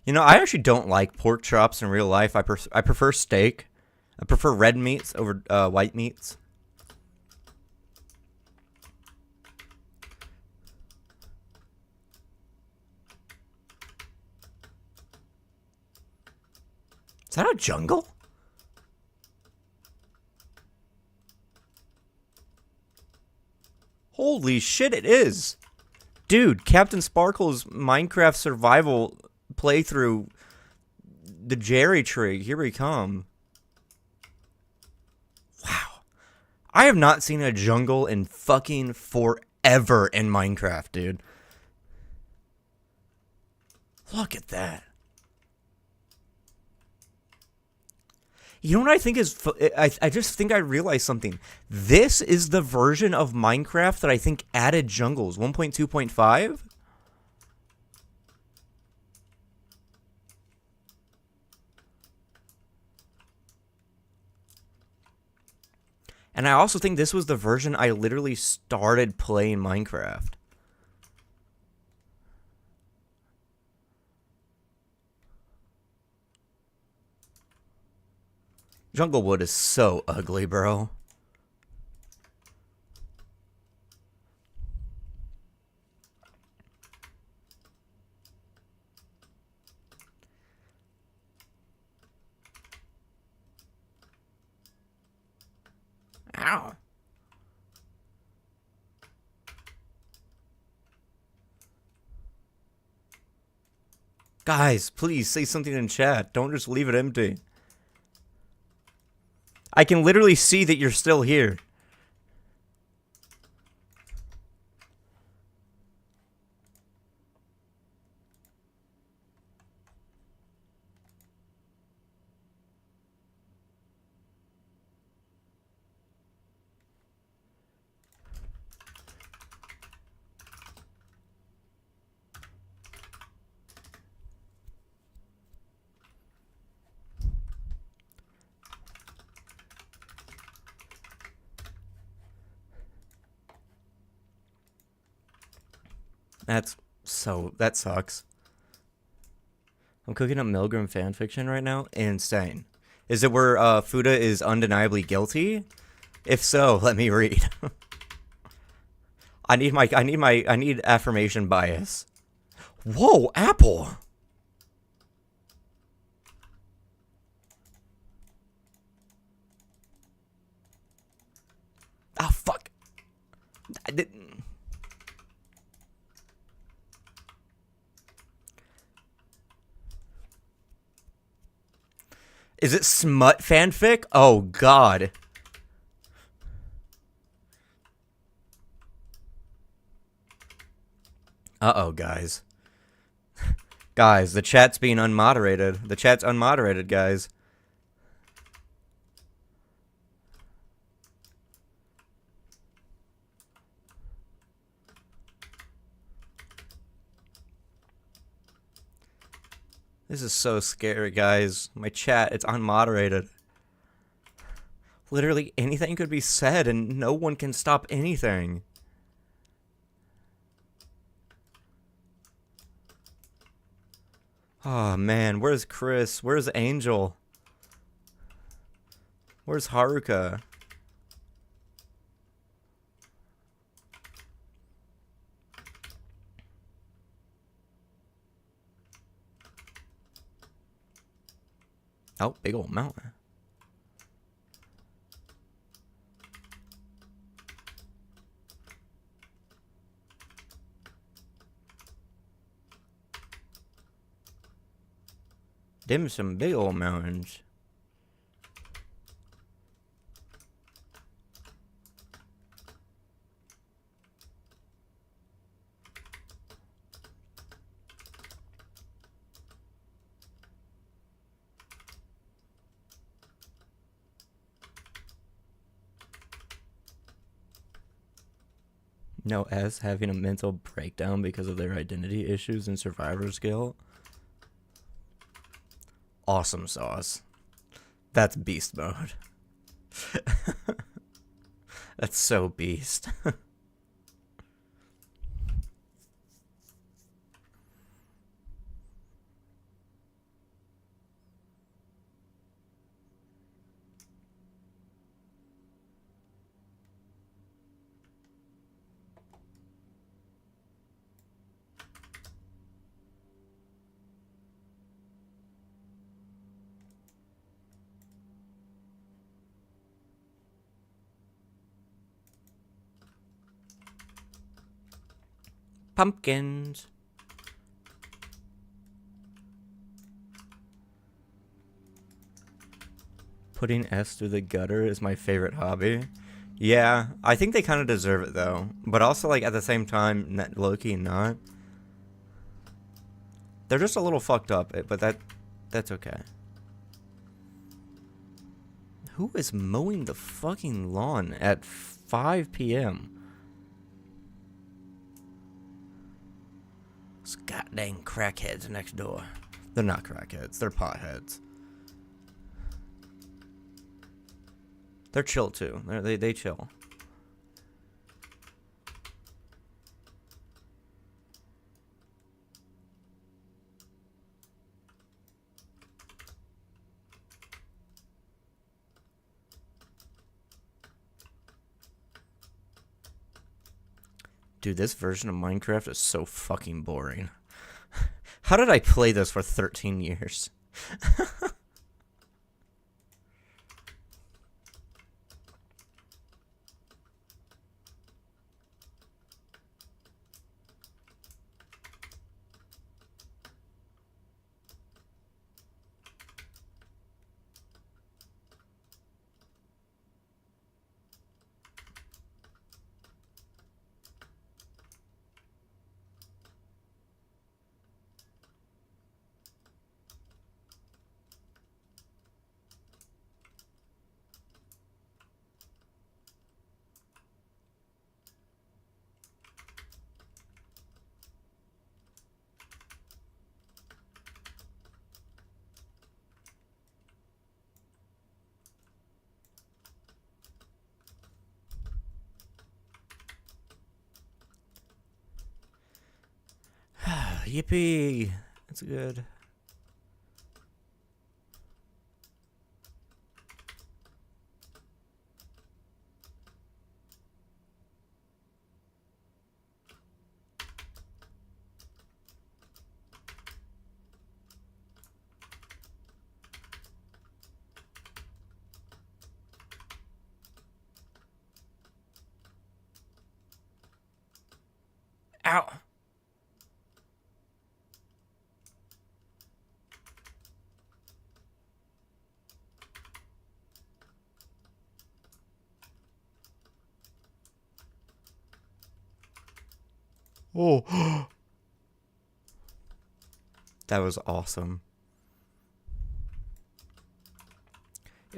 You know, I actually don't like pork chops in real life. I prefer steak. I prefer red meats over white meats. Is that a jungle? Holy shit, it is. Dude, Captain Sparkle's Minecraft survival playthrough, the Jerry tree, here we come. Wow. I have not seen a jungle in fucking forever in Minecraft, dude. Look at that. You know what I think is... I just think I realized something. This is the version of Minecraft that I think added jungles. 1.2.5? And I also think this was the version I literally started playing Minecraft. Junglewood is so ugly, bro. Ow. Guys, please say something in chat. Don't just leave it empty. I can literally see that you're still here. That sucks. I'm cooking up Milgram fanfiction right now. Insane. Is it where Fuda is undeniably guilty? If so, let me read. I need affirmation bias. Whoa, Apple. Oh fuck. I didn't. Is it smut fanfic? Oh, God. Uh-oh, guys. Guys, the chat's being unmoderated. The chat's unmoderated, guys. This is so scary, guys. My chat, it's unmoderated. Literally anything could be said and no one can stop anything. Oh, man. Where's Chris? Where's Angel? Where's Haruka? Oh, big old mountain. Them some big old mountains. No S having a mental breakdown because of their identity issues and survivor's guilt. Awesome sauce. That's beast mode. That's so beast. pumpkins. Putting S through the gutter is my favorite hobby. Yeah, I think they kind of deserve it though, but also like at the same time, low-key not. They're just a little fucked up, but that's okay. Who is mowing the fucking lawn at 5 p.m.? Those goddamn crackheads next door. They're not crackheads, they're potheads. They're chill too. They chill. Dude, this version of Minecraft is so fucking boring. How did I play this for 13 years? Yippee! That's good. Ow! Oh, that was awesome.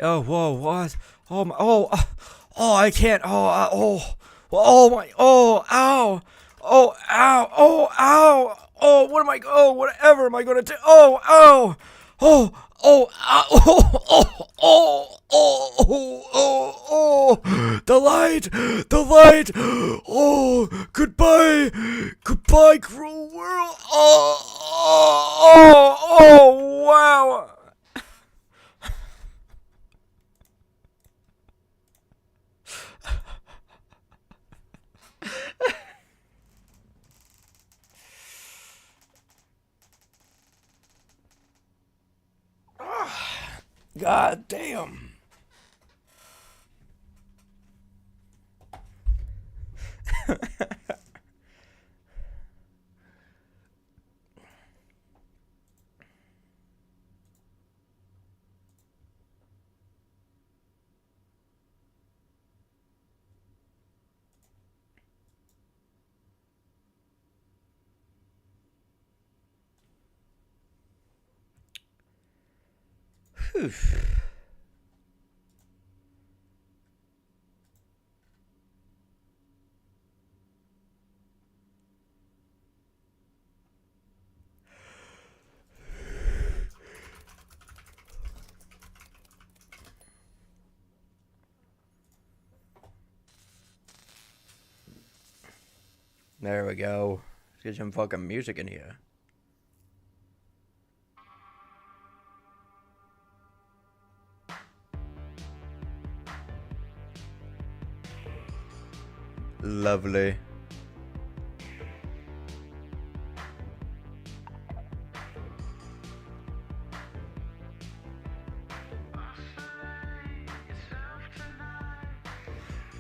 Oh, whoa, what? Oh my, oh, I can't. Oh my, oh, ow, oh, ow, oh, ow, oh, what am I? Oh, whatever am I gonna do? Oh, ow, oh, oh, ow, oh, the light, oh, goodbye, cruel world, oh, wow. God damn. Whew. There we go. Let's get some fucking music in here. Lovely.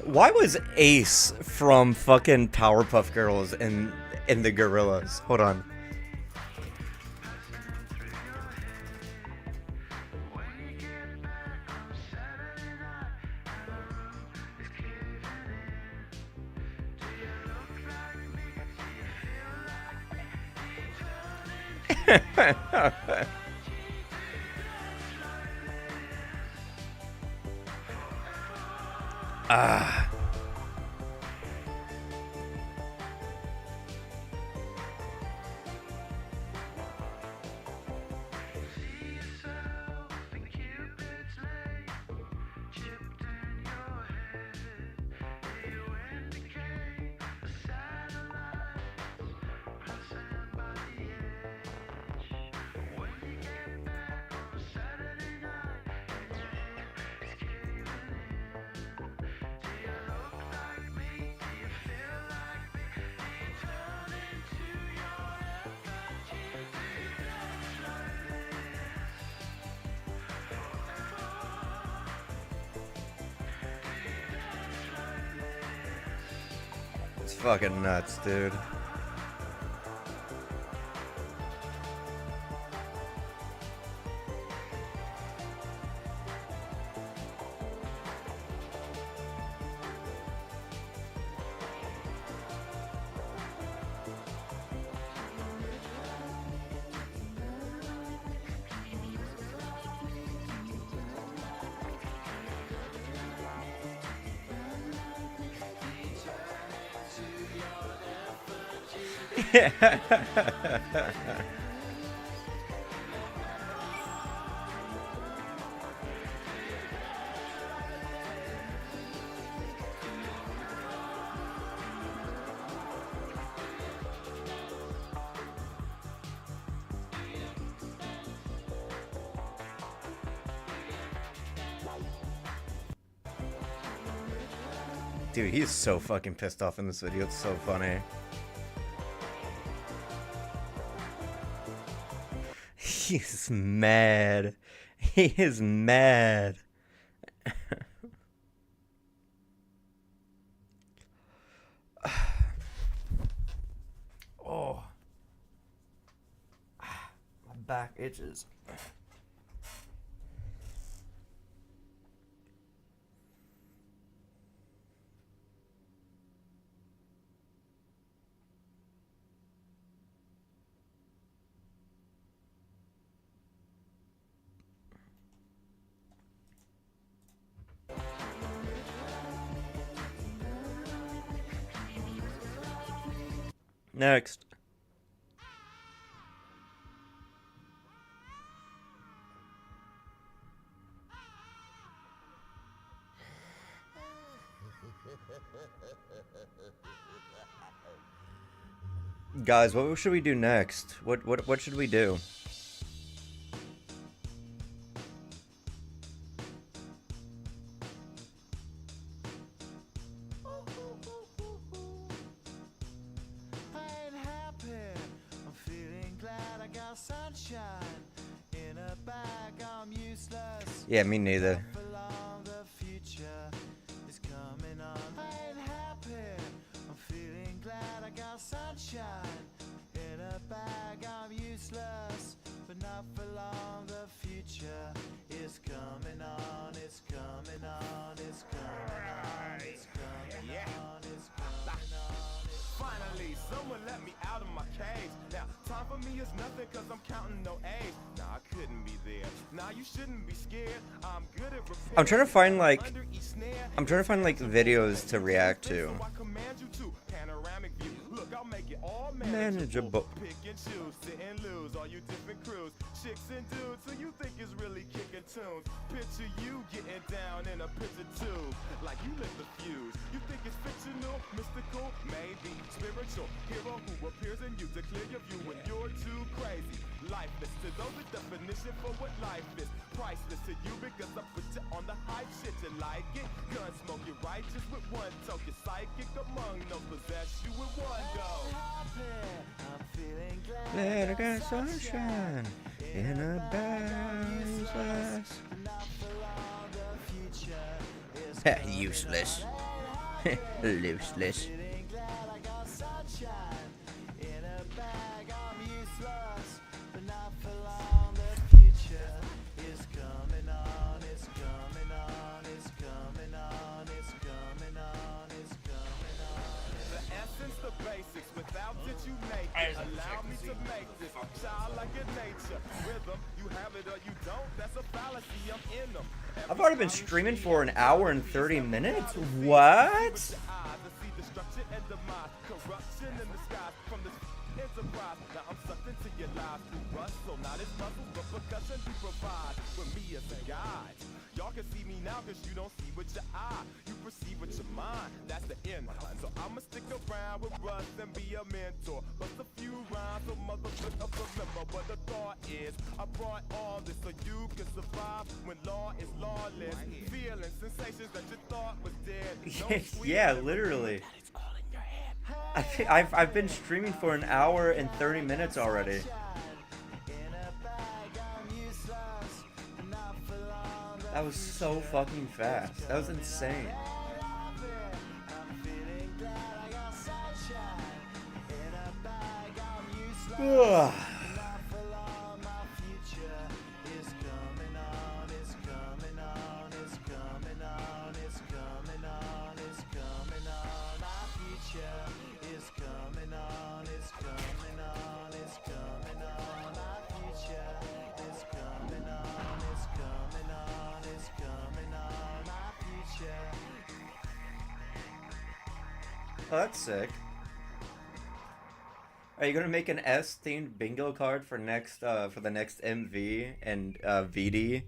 Why was Ace from fucking Powerpuff Girls and the Gorillas. Hold on. Ah. It's fucking nuts, dude. Dude, he's so fucking pissed off in this video. It's so funny. He's mad. He is mad. Oh. My back itches. Next. Guys, what should we do next? What should we do? Yeah, me neither. Someone let me out of my cage. Now, time for me is nothing cause I'm counting no A's. Nah, I couldn't be there. Nah, you shouldn't be scared. I'm good at repair. I'm trying to find like videos to react to. Look, I'll make it all Manageable. Pick and choose, sit and lose, all you different crews. Chicks and dudes who you think is really kicking tunes. Picture you getting down in a picture tube. Like you lit the fuse. You think it's fictional, mystical, maybe spiritual. Hero who appears in you to clear your view when you're too crazy. Lifeless to those, the definition for what life is. Priceless to you because I put you on the hype shit. You like it? Gun smoke, you're righteous with one toke. You're psychic among no possess you with one go. Let I got sunshine in a boundless. Useless. Useless. The basics, without it you make it. Allow me to make this child like your nature. Rhythm, you have it or you don't. That's a fallacy. I'm in them. I've already been streaming for an hour and 30 minutes. What? Corruption in the sky from this enterprise. Now I'm sucked into your lives through rust, so not as muscles, but percussion you provide with me as a guide. Y'all can see me now cause you don't see with your eye. You perceive with your mind, that's the end line. So I'ma stick around with Russ and be a mentor. Bust a few rhymes so motherfuckers remember what the thought is. I brought all this so you can survive when law is lawless. Feeling sensations that you thought was dead. Yeah, literally. I've been streaming for an hour and 30 minutes already. That was so fucking fast. That was insane. Ugh. Oh, that's sick. Are you gonna make an S-themed bingo card for next for the next MV and VD?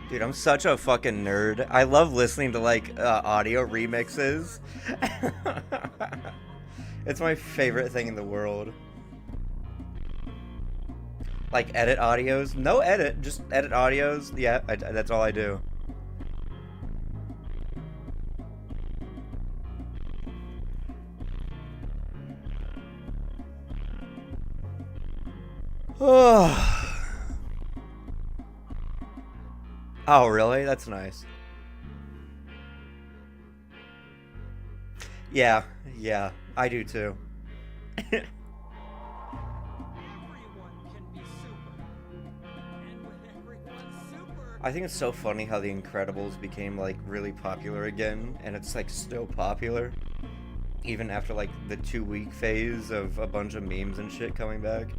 Dude, I'm such a fucking nerd. I love listening to, like, audio remixes. It's my favorite thing in the world. Like, edit audios. No edit, just edit audios. Yeah, that's all I do. Oh, really? That's nice. Yeah, I do too. I think it's so funny how The Incredibles became, like, really popular again, and it's, like, still popular. Even after, like, the 2-week phase of a bunch of memes and shit coming back.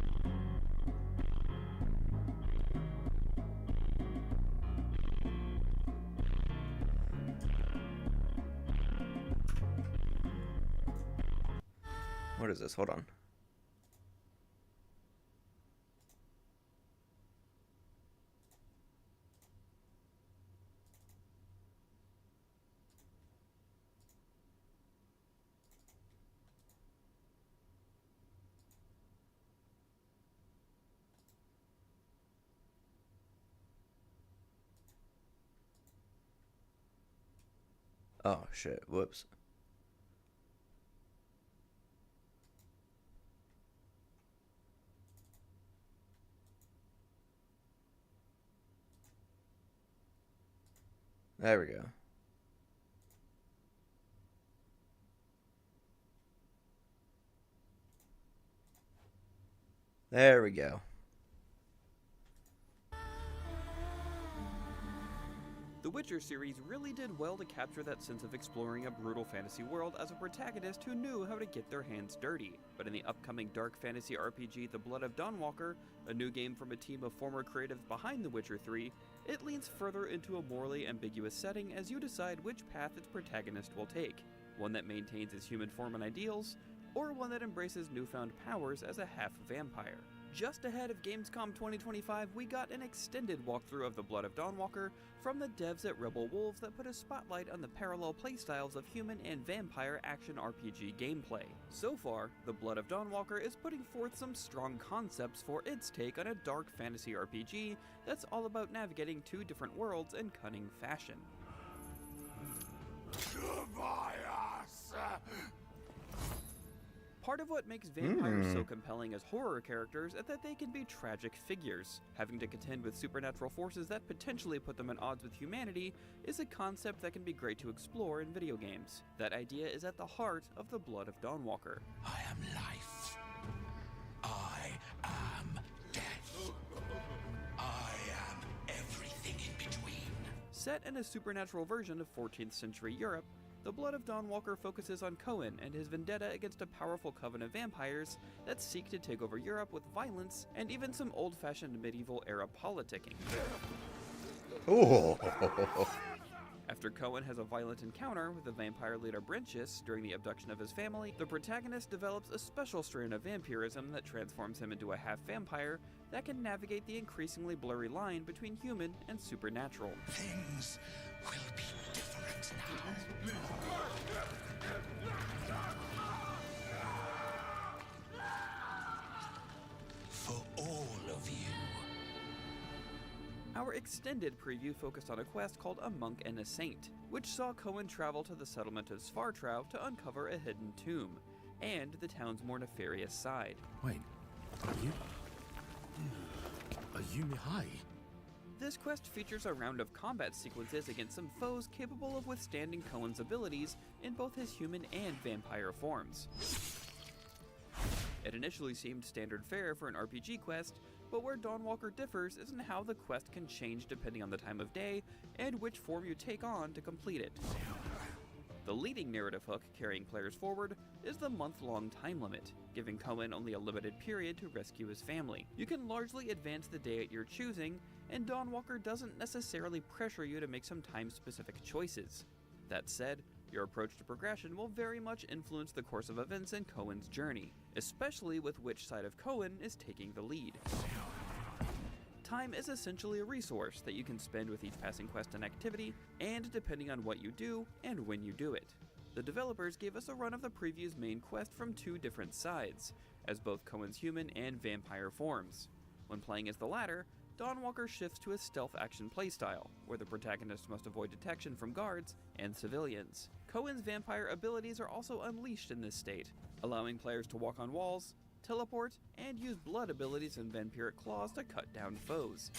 What is this? Hold on. Oh shit, whoops. There we go. There we go. The Witcher series really did well to capture that sense of exploring a brutal fantasy world as a protagonist who knew how to get their hands dirty. But in the upcoming dark fantasy RPG The Blood of Dawnwalker, a new game from a team of former creatives behind The Witcher 3, it leans further into a morally ambiguous setting as you decide which path its protagonist will take. one that maintains his human form and ideals, or one that embraces newfound powers as a half-vampire. Just ahead of Gamescom 2025, we got an extended walkthrough of The Blood of Dawnwalker from the devs at Rebel Wolves that put a spotlight on the parallel playstyles of human and vampire action RPG gameplay. So far, The Blood of Dawnwalker is putting forth some strong concepts for its take on a dark fantasy RPG that's all about navigating two different worlds in cunning fashion. Part of what makes vampires so compelling as horror characters is that they can be tragic figures. Having to contend with supernatural forces that potentially put them at odds with humanity is a concept that can be great to explore in video games. That idea is at the heart of The Blood of Dawnwalker. I am life. I am death. I am everything in between. Set in a supernatural version of 14th century Europe, The Blood of Dawnwalker focuses on Cohen and his vendetta against a powerful coven of vampires that seek to take over Europe with violence and even some old-fashioned medieval-era politicking. Oh. After Cohen has a violent encounter with the vampire leader Brentius during the abduction of his family, the protagonist develops a special strain of vampirism that transforms him into a half-vampire that can navigate the increasingly blurry line between human and supernatural. Things will be different now. For all of you. Our extended preview focused on a quest called A Monk and a Saint, which saw Cohen travel to the settlement of Svartrau to uncover a hidden tomb, and the town's more nefarious side. Wait, are you Mihai? This quest features a round of combat sequences against some foes capable of withstanding Cohen's abilities in both his human and vampire forms. It initially seemed standard fare for an RPG quest, but where Dawnwalker differs is in how the quest can change depending on the time of day and which form you take on to complete it. The leading narrative hook carrying players forward is the month-long time limit, giving Cohen only a limited period to rescue his family. You can largely advance the day at your choosing, and Dawnwalker doesn't necessarily pressure you to make some time-specific choices. That said, your approach to progression will very much influence the course of events in Cohen's journey, especially with which side of Cohen is taking the lead. Time is essentially a resource that you can spend with each passing quest and activity, and depending on what you do and when you do it. The developers gave us a run of the preview's main quest from two different sides, as both Cohen's human and vampire forms. When playing as the latter, Dawnwalker shifts to a stealth action playstyle, where the protagonist must avoid detection from guards and civilians. Cohen's vampire abilities are also unleashed in this state, allowing players to walk on walls, teleport, and use blood abilities and vampiric claws to cut down foes.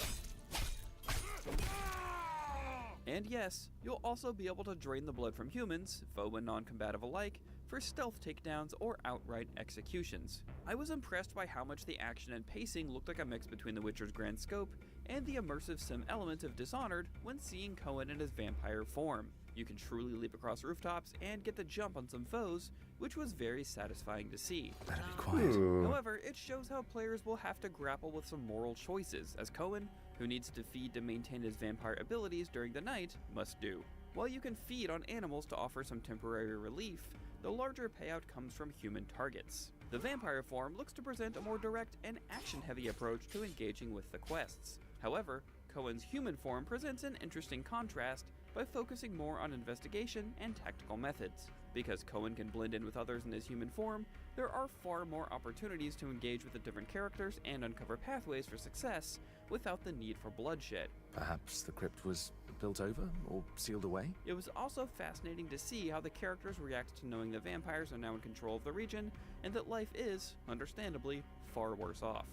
And yes, you'll also be able to drain the blood from humans, foe and non-combative alike, for stealth takedowns or outright executions. I was impressed by how much the action and pacing looked like a mix between The Witcher's grand scope and the immersive sim element of Dishonored when seeing Cohen in his vampire form. You can truly leap across rooftops and get the jump on some foes, which was very satisfying to see. Better be quiet. However, it shows how players will have to grapple with some moral choices, as Cohen, who needs to feed to maintain his vampire abilities during the night, must do. While you can feed on animals to offer some temporary relief, the larger payout comes from human targets. The vampire form looks to present a more direct and action-heavy approach to engaging with the quests. However, Cohen's human form presents an interesting contrast by focusing more on investigation and tactical methods. Because Cohen can blend in with others in his human form, there are far more opportunities to engage with the different characters and uncover pathways for success without the need for bloodshed. Perhaps the crypt was built over or sealed away? It was also fascinating to see how the characters react to knowing the vampires are now in control of the region and that life is, understandably, far worse off.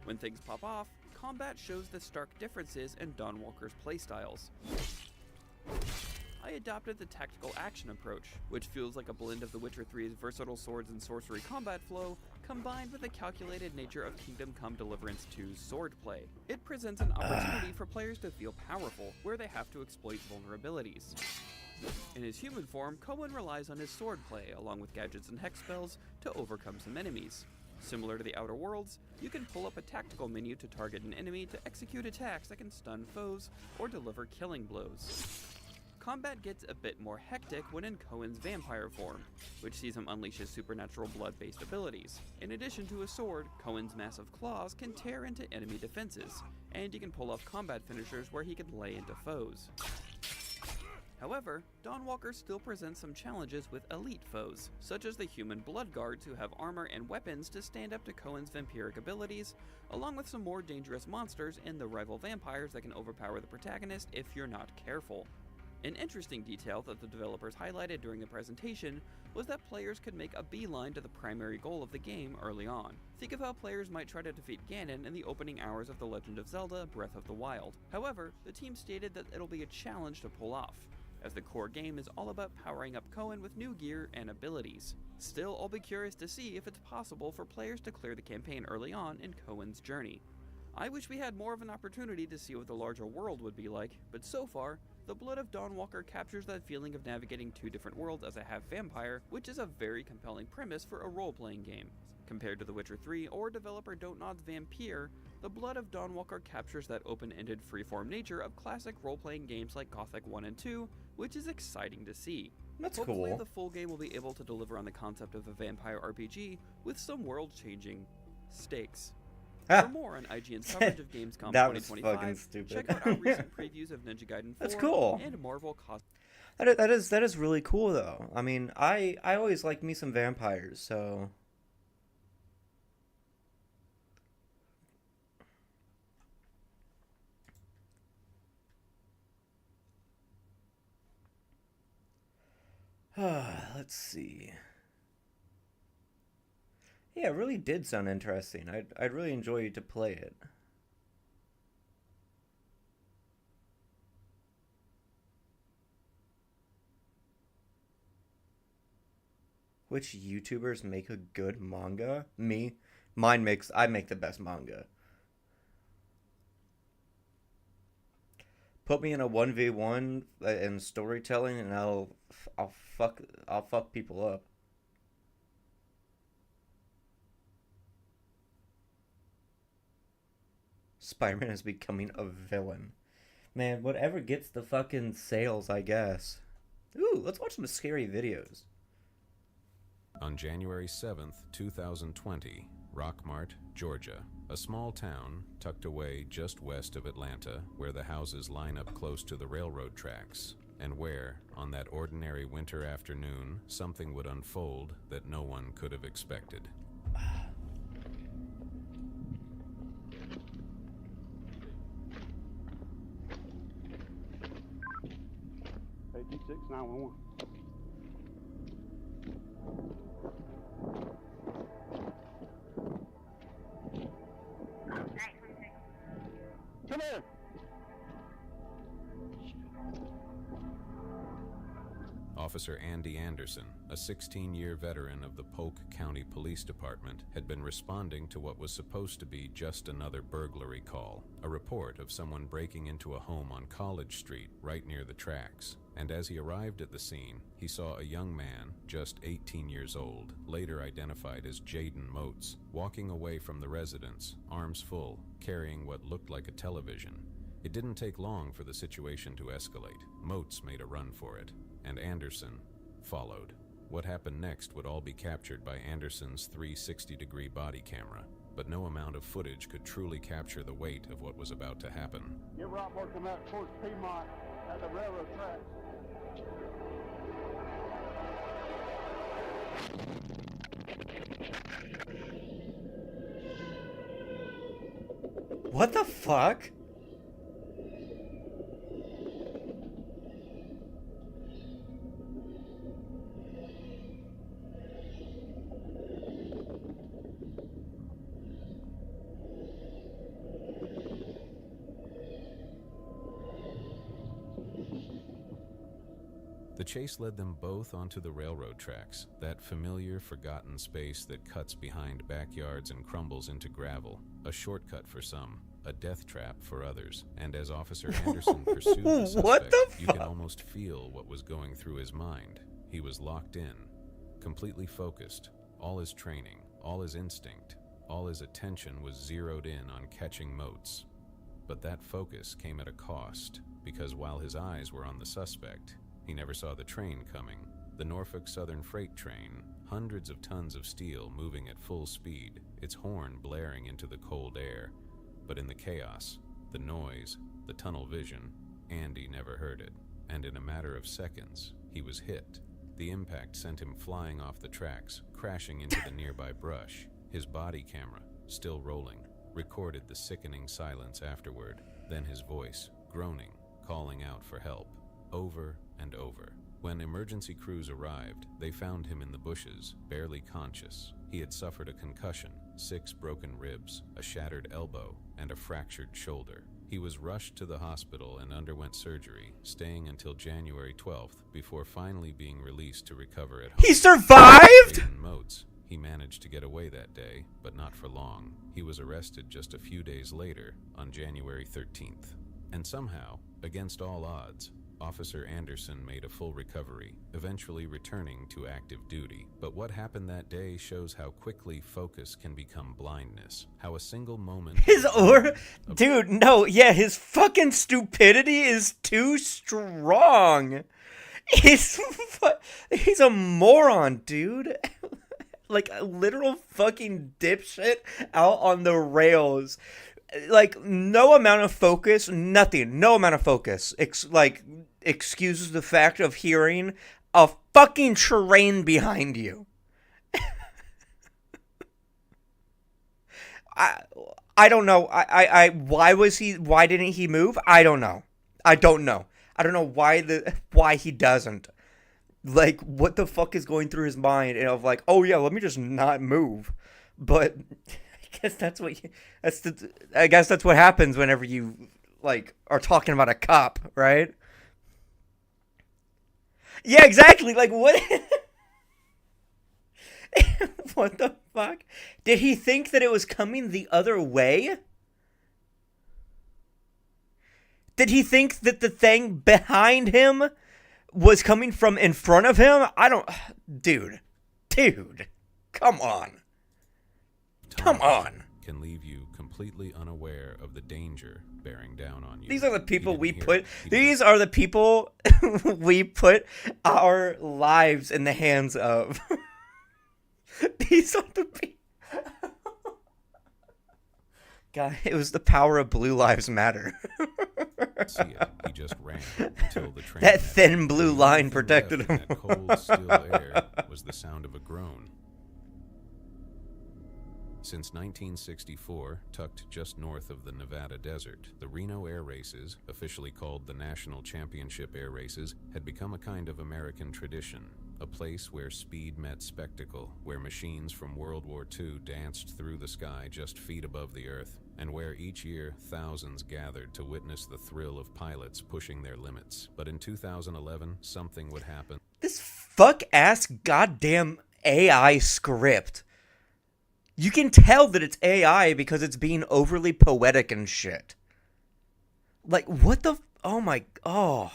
When things pop off, combat shows the stark differences in Dawnwalker's playstyles. I adopted the tactical action approach, which feels like a blend of The Witcher 3's versatile swords and sorcery combat flow, combined with the calculated nature of Kingdom Come Deliverance 2's swordplay. It presents an opportunity for players to feel powerful, where they have to exploit vulnerabilities. In his human form, Cohen relies on his swordplay, along with gadgets and hex spells, to overcome some enemies. Similar to the Outer Worlds, you can pull up a tactical menu to target an enemy to execute attacks that can stun foes or deliver killing blows. Combat gets a bit more hectic when in Cohen's vampire form, which sees him unleash his supernatural blood-based abilities. In addition to his sword, Cohen's massive claws can tear into enemy defenses, and he can pull off combat finishers where he can lay into foes. However, Dawnwalker still presents some challenges with elite foes, such as the human blood guards who have armor and weapons to stand up to Cohen's vampiric abilities, along with some more dangerous monsters and the rival vampires that can overpower the protagonist if you're not careful. An interesting detail that the developers highlighted during the presentation was that players could make a beeline to the primary goal of the game early on. Think of how players might try to defeat Ganon in the opening hours of The Legend of Zelda: Breath of the Wild. However, the team stated that it'll be a challenge to pull off, as the core game is all about powering up Cohen with new gear and abilities. Still, I'll be curious to see if it's possible for players to clear the campaign early on in Cohen's journey. I wish we had more of an opportunity to see what the larger world would be like, but so far, The Blood of Dawnwalker captures that feeling of navigating two different worlds as a half-vampire, which is a very compelling premise for a role-playing game. Compared to The Witcher 3 or developer Dontnod's Vampire, The Blood of Dawnwalker captures that open-ended freeform nature of classic role-playing games like Gothic 1 and 2, which is exciting to see. That's Hopefully cool. the full game will be able to deliver on the concept of a vampire RPG with some world-changing stakes. For more on IGN's coverage of Gamescom That was fucking 2025, stupid. check out our recent previews of Ninja Gaiden 4 That's cool. and Marvel That is really cool though. I mean, I always like me some vampires, so let's see. Yeah, it really did sound interesting. I'd really enjoy to play it. Which YouTubers make a good manga? Me. I make the best manga. Put me in a 1v1 in storytelling and I'll fuck people up. Spider-Man is becoming a villain. Man, whatever gets the fucking sales, I guess. Ooh, let's watch some scary videos. On January 7th, 2020, Rockmart, Georgia, a small town tucked away just west of Atlanta, where the houses line up close to the railroad tracks, and where, on that ordinary winter afternoon, something would unfold that no one could have expected. 911. Come here. Officer Andy Anderson, a 16-year veteran of the Polk County Police Department, had been responding to what was supposed to be just another burglary call, a report of someone breaking into a home on College Street right near the tracks. And as he arrived at the scene, he saw a young man, just 18 years old, later identified as Jaden Moats, walking away from the residence, arms full, carrying what looked like a television. It didn't take long for the situation to escalate. Moats made a run for it, and Anderson followed. What happened next would all be captured by Anderson's 360-degree body camera, but no amount of footage could truly capture the weight of what was about to happen. You're right working out towards Piedmont at the railroad tracks. What the fuck? The chase led them both onto the railroad tracks, that familiar, forgotten space that cuts behind backyards and crumbles into gravel, a shortcut for some, a death trap for others. And as Officer Anderson pursued the suspect, What the you can almost feel what was going through his mind. He was locked in, completely focused. All his training, all his instinct, all his attention was zeroed in on catching Moats. But that focus came at a cost, because while his eyes were on the suspect, he never saw the train coming. The Norfolk Southern freight train, hundreds of tons of steel moving at full speed, its horn blaring into the cold air. But in the chaos, the noise, the tunnel vision, Andy never heard it. And in a matter of seconds, he was hit. The impact sent him flying off the tracks, crashing into the nearby brush. His body camera, still rolling, recorded the sickening silence afterward, then his voice, groaning, calling out for help, over and over. When emergency crews arrived, they found him in the bushes, barely conscious. He had suffered a concussion, 6 broken ribs, a shattered elbow, and a fractured shoulder. He was rushed to the hospital and underwent surgery, staying until January 12th before finally being released to recover at home. He survived? In Moats, he managed to get away that day, but not for long. He was arrested just a few days later, on January 13th. And somehow, against all odds, Officer Anderson made a full recovery, eventually returning to active duty. But what happened that day shows how quickly focus can become blindness. How a single moment... Dude, no, yeah, his fucking stupidity is too strong. He's a moron, dude. Like a literal fucking dipshit out on the rails. Like, no amount of focus, nothing, no amount of focus, excuses the fact of hearing a fucking train behind you. I don't know, why didn't he move? I don't know. I don't know why he doesn't. Like, what the fuck is going through his mind, and of like, oh yeah, let me just not move. But... I guess that's what happens whenever you, like, are talking about a cop, right? Yeah, exactly. Like, what? What the fuck? Did he think that it was coming the other way? Did he think that the thing behind him was coming from in front of him? Dude, come on. Come on. Can leave you completely unaware of the danger bearing down on you. These are the people we put our lives in the hands of. These are the people. God, it was the power of Blue Lives Matter. See it. He just ran until the train. That thin blue line protected him. That cold, still air was the sound of a groan. Since 1964, tucked just north of the Nevada desert, the Reno Air Races, officially called the National Championship Air Races, had become a kind of American tradition, a place where speed met spectacle, where machines from World War II danced through the sky just feet above the earth, and where each year thousands gathered to witness the thrill of pilots pushing their limits. But in 2011, something would happen. This fuck-ass goddamn AI script. You can tell that it's AI because it's being overly poetic and shit. Like, what the... Oh my... Oh.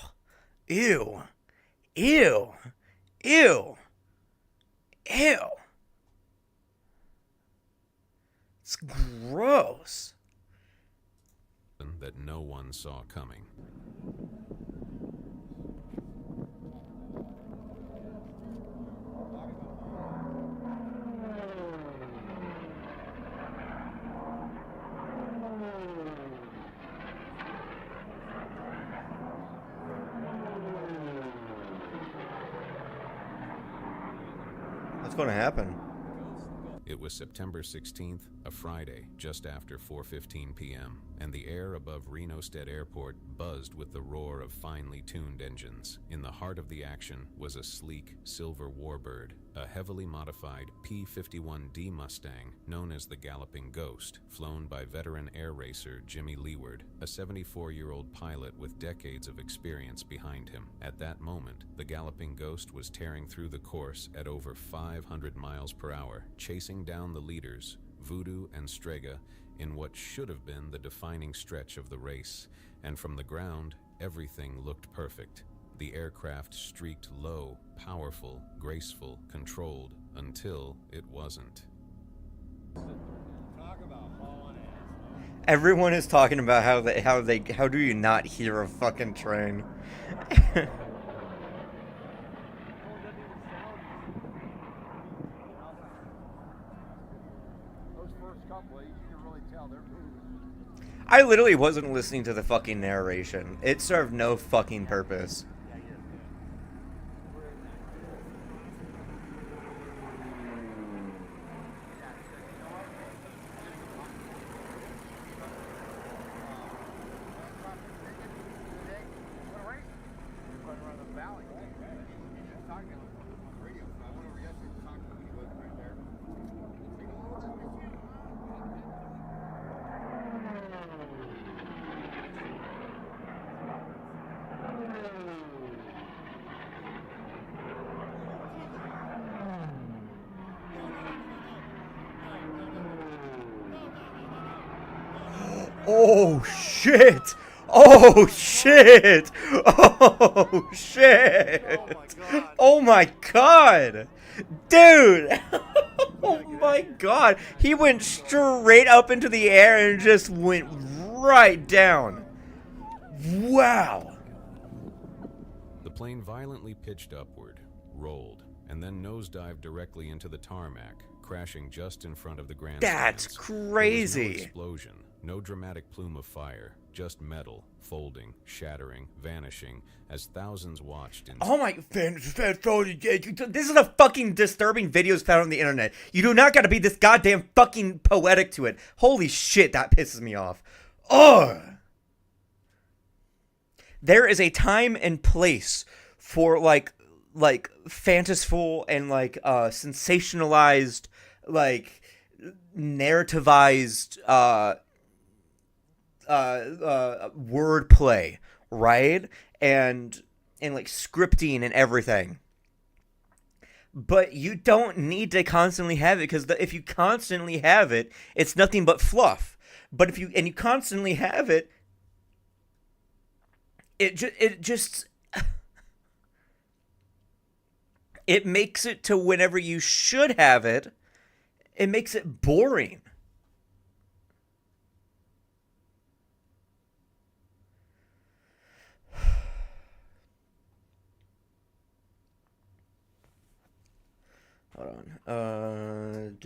Ew. Ew. Ew. Ew. It's gross. That no one saw coming. What's going to happen? It was September 16th, a Friday, just after 4:15 p.m., and the air above Reno State Airport buzzed with the roar of finely tuned engines. In the heart of the action was a sleek, silver warbird, a heavily modified P-51D Mustang known as the Galloping Ghost, flown by veteran air racer Jimmy Leeward, a 74-year-old pilot with decades of experience behind him. At that moment, the Galloping Ghost was tearing through the course at over 500 miles per hour, chasing down the leaders, Voodoo and Strega, in what should have been the defining stretch of the race. And from the ground, everything looked perfect. The aircraft streaked low, powerful, graceful, controlled, until it wasn't. Everyone is talking about how do you not hear a fucking train? Those first couple, you can really tell they're moving. I literally wasn't listening to the fucking narration. It served no fucking purpose. Oh shit! Oh shit! Oh shit! Oh my god! Dude! Oh my god! He went straight up into the air and just went right down. Wow! The plane violently pitched upward, rolled, and then nosedived directly into the tarmac, crashing just in front of the grandstands. That's crazy. There was no explosion, no dramatic plume of fire, just metal, folding, shattering, vanishing, as thousands watched in... Oh my... This is a fucking disturbing videos found on the internet. You do not gotta be this goddamn fucking poetic to it. Holy shit, that pisses me off. Ugh! There is a time and place for, like fantasiful and, sensationalized, narrativized, wordplay, right? And scripting and everything. But you don't need to constantly have it, because if you constantly have it, it's nothing but fluff. But if you constantly have it, it just it makes it to whenever you should have it, it makes it boring. Hold on.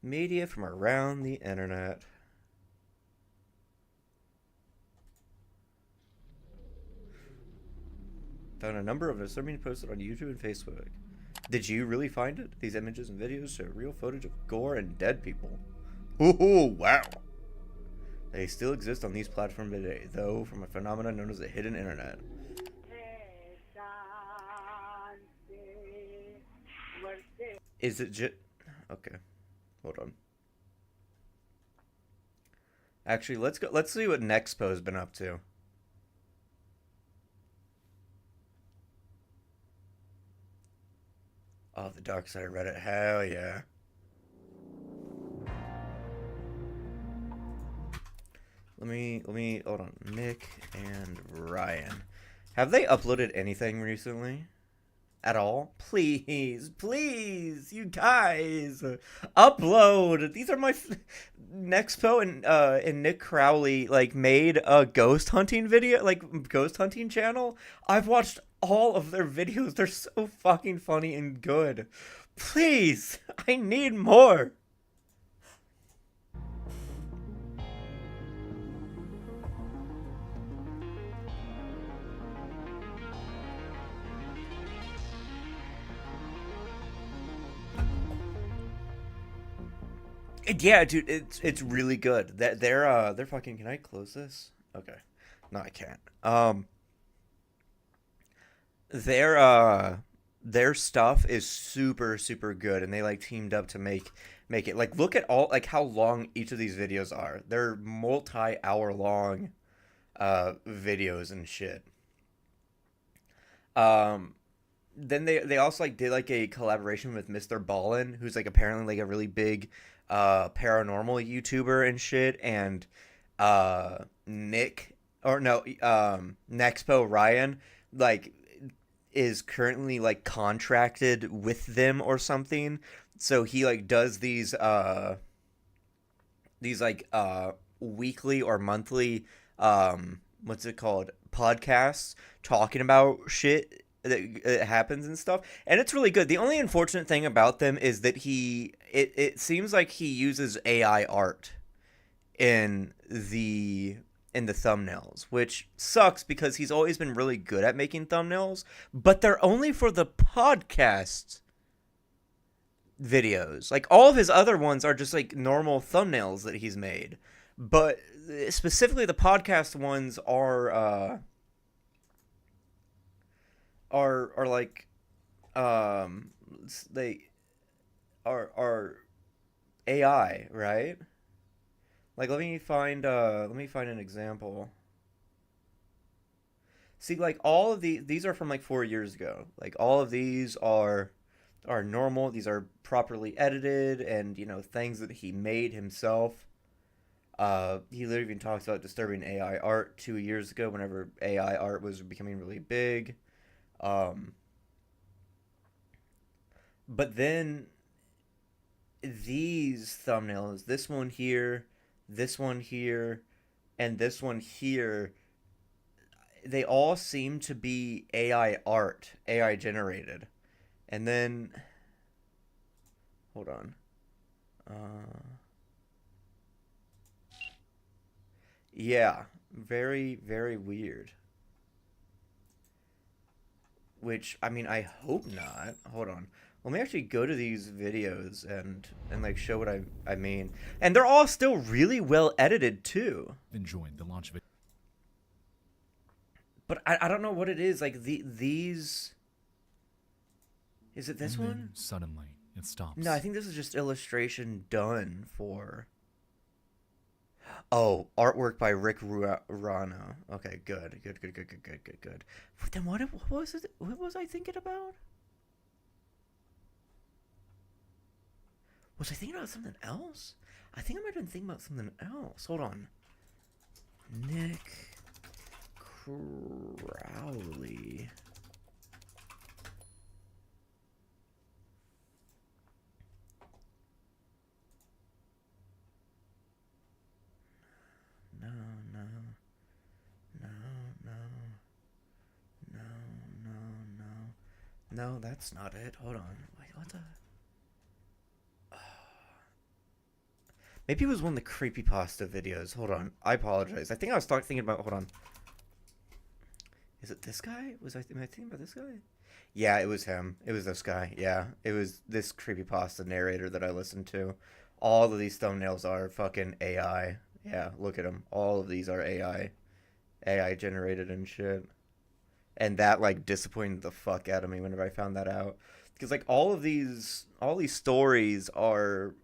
Media from around the internet. Found a number of disturbing posted on YouTube and Facebook. Did you really find it? These images and videos show real footage of gore and dead people. Ooh, wow. They still exist on these platforms today, though, from a phenomenon known as the hidden internet. Is it just... Okay. Hold on. Actually, let's see what Nexpo's been up to. Oh, the dark side of Reddit. Hell yeah. Let me hold on. Nick and Ryan. Have they uploaded anything recently? At all? Please, you guys, upload. These are my Nexpo and Nick Crowley made a ghost hunting video, ghost hunting channel. I've watched all of their videos. They're so fucking funny and good. Please, I need more. Yeah, dude, it's really good. That they're fucking. Can I close this? Okay, no, I can't. Their stuff is super good, and they teamed up to make it. Look at all how long each of these videos are. They're multi-hour long videos and shit. Then they also did a collaboration with Mr. Ballin, who's apparently a really big paranormal YouTuber and shit, and Nexpo Ryan, is currently like contracted with them or something. So he like does these like weekly or monthly what's it called, podcasts talking about shit that happens and stuff, and it's really good. The only unfortunate thing about them is that it seems like he uses AI art in the thumbnails, which sucks because he's always been really good at making thumbnails, but they're only for the podcast videos. Like all of his other ones are just like normal thumbnails that he's made, but specifically the podcast ones are like they are AI, right? Like let me find an example. See, like all of these are from like 4 years ago. Like all of these are normal. These are properly edited and, you know, things that he made himself. He literally even talks about disturbing AI art 2 years ago whenever AI art was becoming really big. But then these thumbnails, this one here, and this one here, they all seem to be AI art, AI generated. And then, hold on. Yeah, very, very weird. Which, I mean, I hope not. Hold on. Let me actually go to these videos and like show what I mean. And they're all still really well edited too. Enjoyed the launch of it. But I don't know what it is. Like these. Is it this And then one? suddenly it stops. No, I think this is just illustration done for. Oh, artwork by Rick Rano. Okay, good. But then what was it? What was I thinking about? Was I thinking about something else? I think I might have been thinking about something else. Hold on. Nick Crowley. No, that's not it. Hold on. Wait, what the? Maybe it was one of the creepypasta videos. Hold on. I apologize. I think I was thinking about... Hold on. Is it this guy? Am I thinking about this guy? Yeah, it was him. It was this guy. Yeah, it was this creepypasta narrator that I listened to. All of these thumbnails are fucking AI. Yeah, look at them. All of these are AI. AI generated and shit. And that, like, disappointed the fuck out of me whenever I found that out. Because, like, all these stories are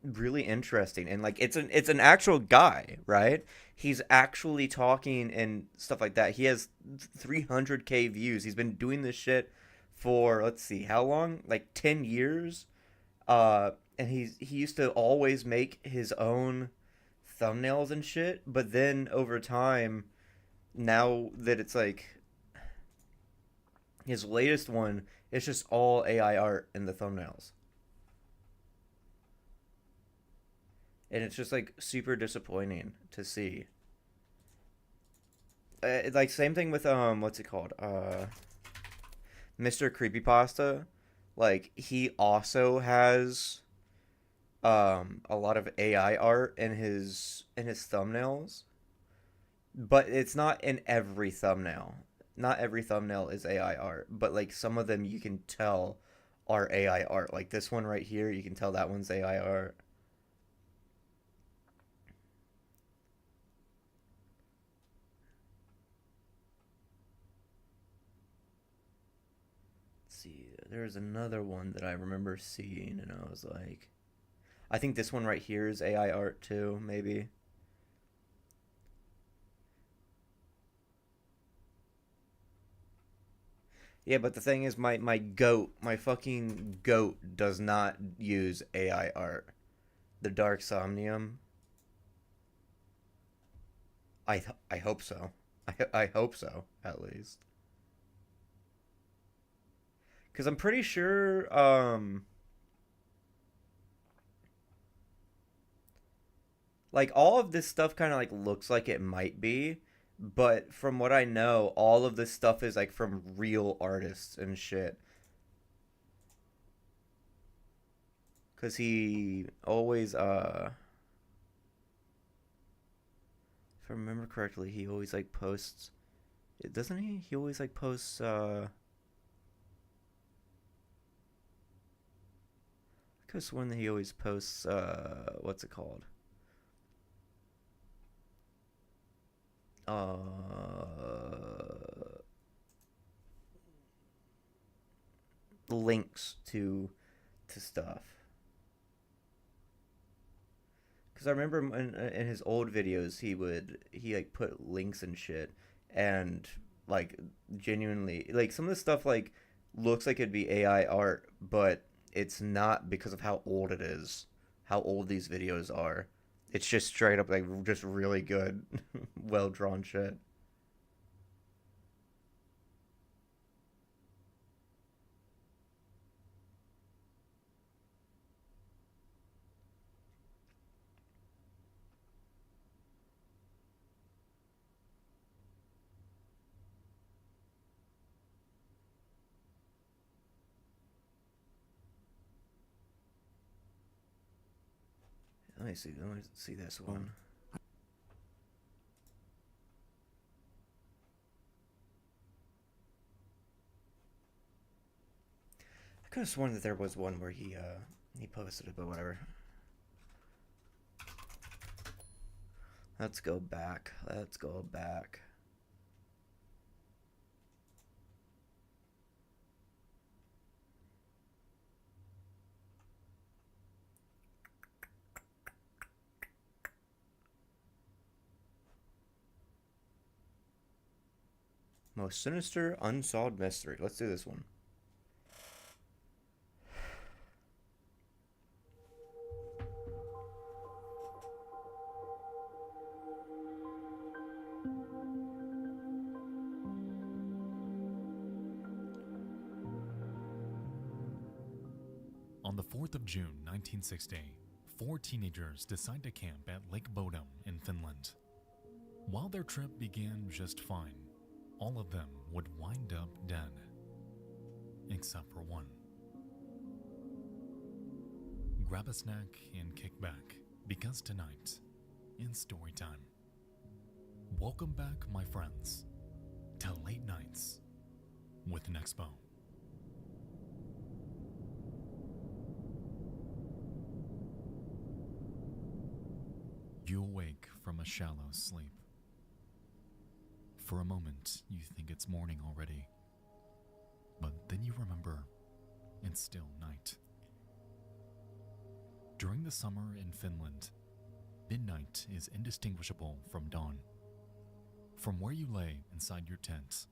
really interesting. And, like, it's an actual guy, right? He's actually talking and stuff like that. He has 300K views. He's been doing this shit for, let's see, how long? Like, 10 years? And he used to always make his own thumbnails and shit. But then, over time... Now that it's like his latest one, it's just all AI art in the thumbnails. And it's just like super disappointing to see. Like same thing with what's it called? Mr. Creepypasta. Like he also has a lot of AI art in his thumbnails. But it's not in every thumbnail. Not every thumbnail is AI art. But, like, some of them you can tell are AI art. Like, this one right here, you can tell that one's AI art. Let's see. There's another one that I remember seeing, and I was like... I think this one right here is AI art, too, maybe. Yeah, but the thing is, my fucking goat does not use AI art. The Dark Somnium. I hope so. I hope so, at least. Because I'm pretty sure, like, all of this stuff kind of, like, looks like it might be. But from what I know, all of this stuff is, like, from real artists and shit. Because he always, if I remember correctly, he always, like, posts, doesn't he? He always, like, posts, I could have sworn that he always posts, what's it called? Links to stuff. Because I remember in his old videos, he like put links and shit, and like genuinely, like some of the stuff like looks like it'd be AI art, but it's not because of how old it is, how old these videos are. It's just straight up like just really good, well drawn shit. Let me see this one. I could have sworn that there was one where he posted it, but whatever. Let's go back. Let's go back. Most sinister unsolved mystery. Let's do this one. On the 4th of June, 1960, 4 teenagers decide to camp at Lake Bodom in Finland. While their trip began just fine, all of them would wind up dead, except for one. Grab a snack and kick back, because tonight, in story time. Welcome back, my friends, to Late Nights with Nexpo. You awake from a shallow sleep. For a moment, you think it's morning already, but then you remember it's still night. During the summer in Finland, midnight is indistinguishable from dawn. From where you lay inside your tent,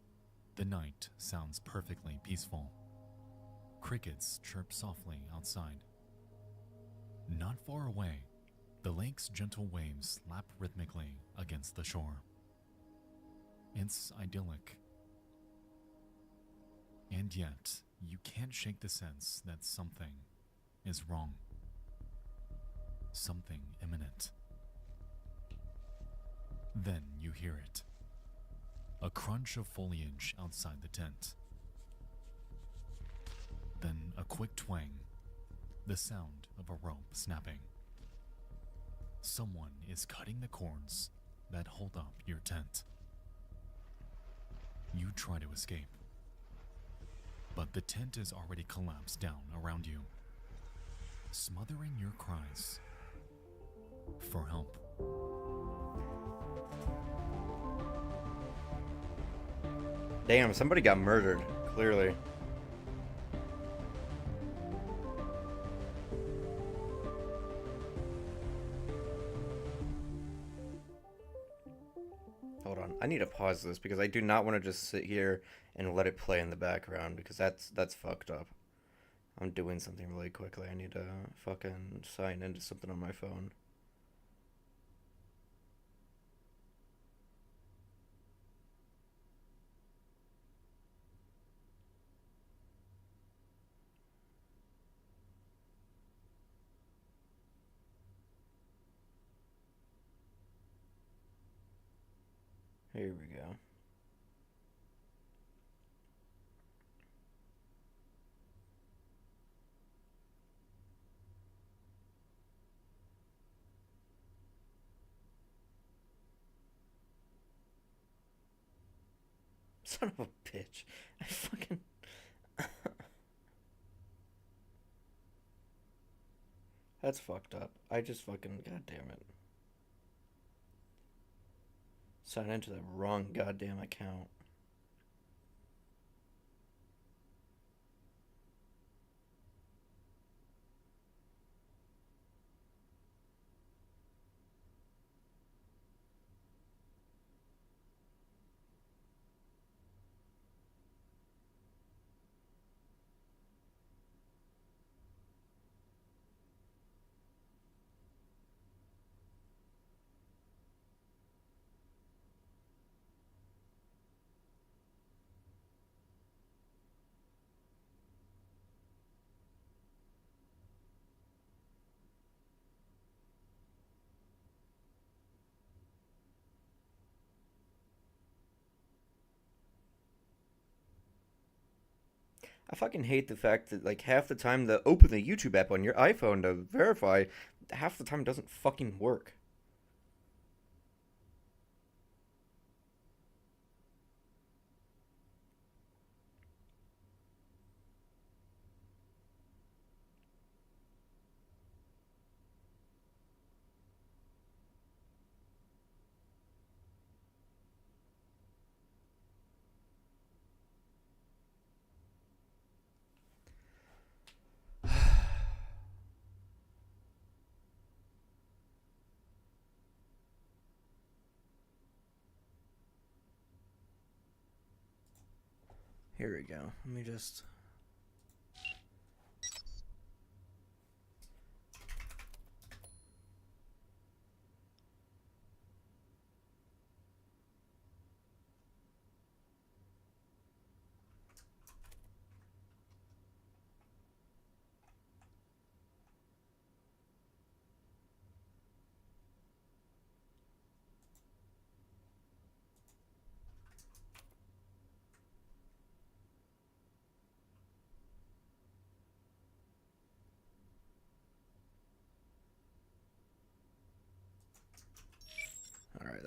the night sounds perfectly peaceful. Crickets chirp softly outside. Not far away, the lake's gentle waves lap rhythmically against the shore. It's idyllic. And yet, you can't shake the sense that something is wrong. Something imminent. Then you hear it. A crunch of foliage outside the tent. Then a quick twang. The sound of a rope snapping. Someone is cutting the cords that hold up your tent. You try to escape, but the tent is already collapsed down around you, smothering your cries for help. Damn, somebody got murdered, clearly. Hold on, I need to pause this because I do not want to just sit here and let it play in the background because that's fucked up. I'm doing something really quickly. I need to fucking sign into something on my phone. Here we go. Son of a bitch. I fucking... That's fucked up. I just fucking... God damn it. Signed into the wrong goddamn account. I fucking hate the fact that, like, half the time the open the YouTube app on your iPhone to verify, half the time it doesn't fucking work. Here we go. Let me just...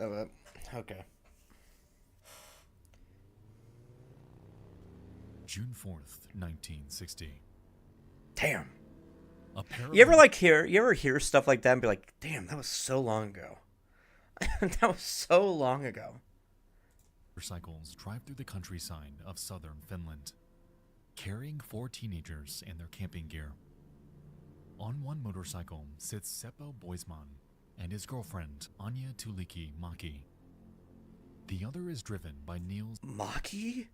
Alright, okay. June 4th, 1960. Damn. A pair You ever of hear stuff like that and be like, damn, that was so long ago. That was so long ago. motorcycles drive through the countryside of southern Finland, carrying 4 teenagers and their camping gear. On one motorcycle sits Seppo Boisman and his girlfriend, Anya Tuliki Maki. The other is driven by Niels Maki?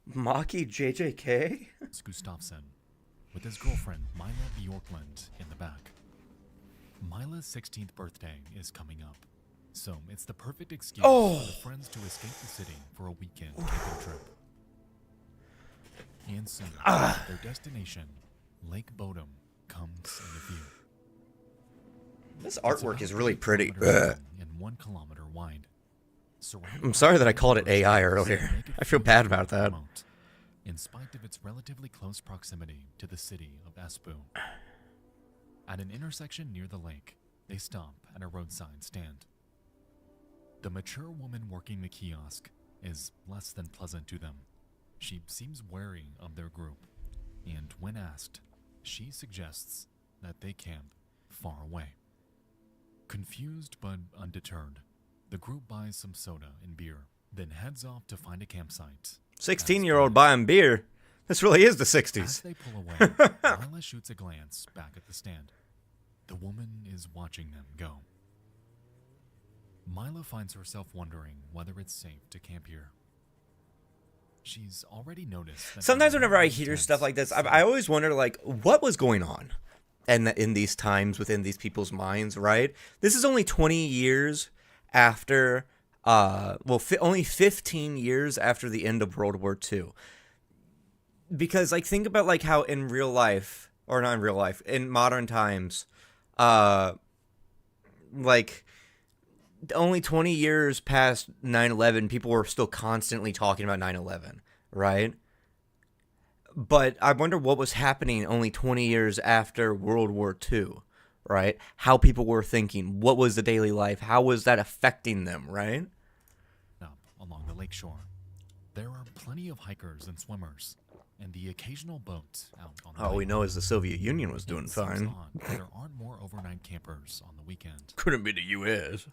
Maki JJK? Gustafsson, with his girlfriend Mila Bjorklund in the back. Mila's 16th birthday is coming up, so it's the perfect excuse for the friends to escape the city for a weekend camping trip. And soon, their destination, Lake Bodom, comes into view. This artwork is really pretty. And 1 kilometer wide. I'm sorry that I called it AI earlier. I feel bad about that. In spite of its relatively close proximity to the city of Espoo. At an intersection near the lake, they stop at a roadside stand. The mature woman working the kiosk is less than pleasant to them. She seems wary of their group, and when asked, she suggests that they camp far away. Confused but undeterred, the group buys some soda and beer, then heads off to find a campsite. 16-year-old buying beer. This really is the 60s. As they pull away, Lila shoots a glance back at the stand. The woman is watching them go. Mila finds herself wondering whether it's safe to camp here. She's already noticed that Sometimes whenever I hear stuff like this, I always wonder, like, what was going on in these times within these people's minds, right? This is only 20 years after, only 15 years after the end of World War II. Because, like, think about, like, how in real life, or not in real life, in modern times, like, only 20 years past 9/11, people were still constantly talking about 9/11, right? But I wonder what was happening only 20 years after World War II, right? How people were thinking, what was the daily life? How was that affecting them, right? Up along the lakeshore, there are plenty of hikers and swimmers, and the occasional boat out on the All we lake. know is the Soviet Union was doing It seems fine. odd that there aren't more overnight campers on the weekend. Couldn't be the U.S.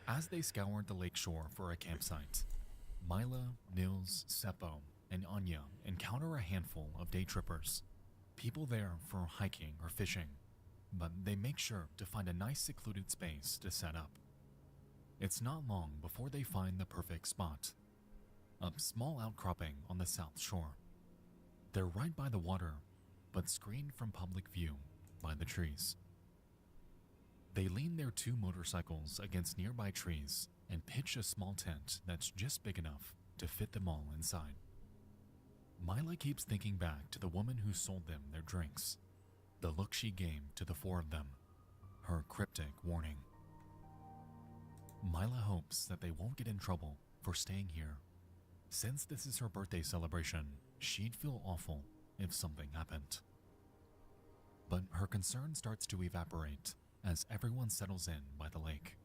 As they scoured the lakeshore for a campsite, Mila, Nils, Seppo, and Anya encounter a handful of day trippers, people there for hiking or fishing, but they make sure to find a nice secluded space to set up. It's not long before they find the perfect spot, a small outcropping on the south shore. They're right by the water, but screened from public view by the trees. They lean their 2 motorcycles against nearby trees and pitch a small tent that's just big enough to fit them all inside. Mila keeps thinking back to the woman who sold them their drinks, the look she gave to the 4 of them, her cryptic warning. Mila hopes that they won't get in trouble for staying here. Since this is her birthday celebration, she'd feel awful if something happened. But her concern starts to evaporate as everyone settles in by the lake.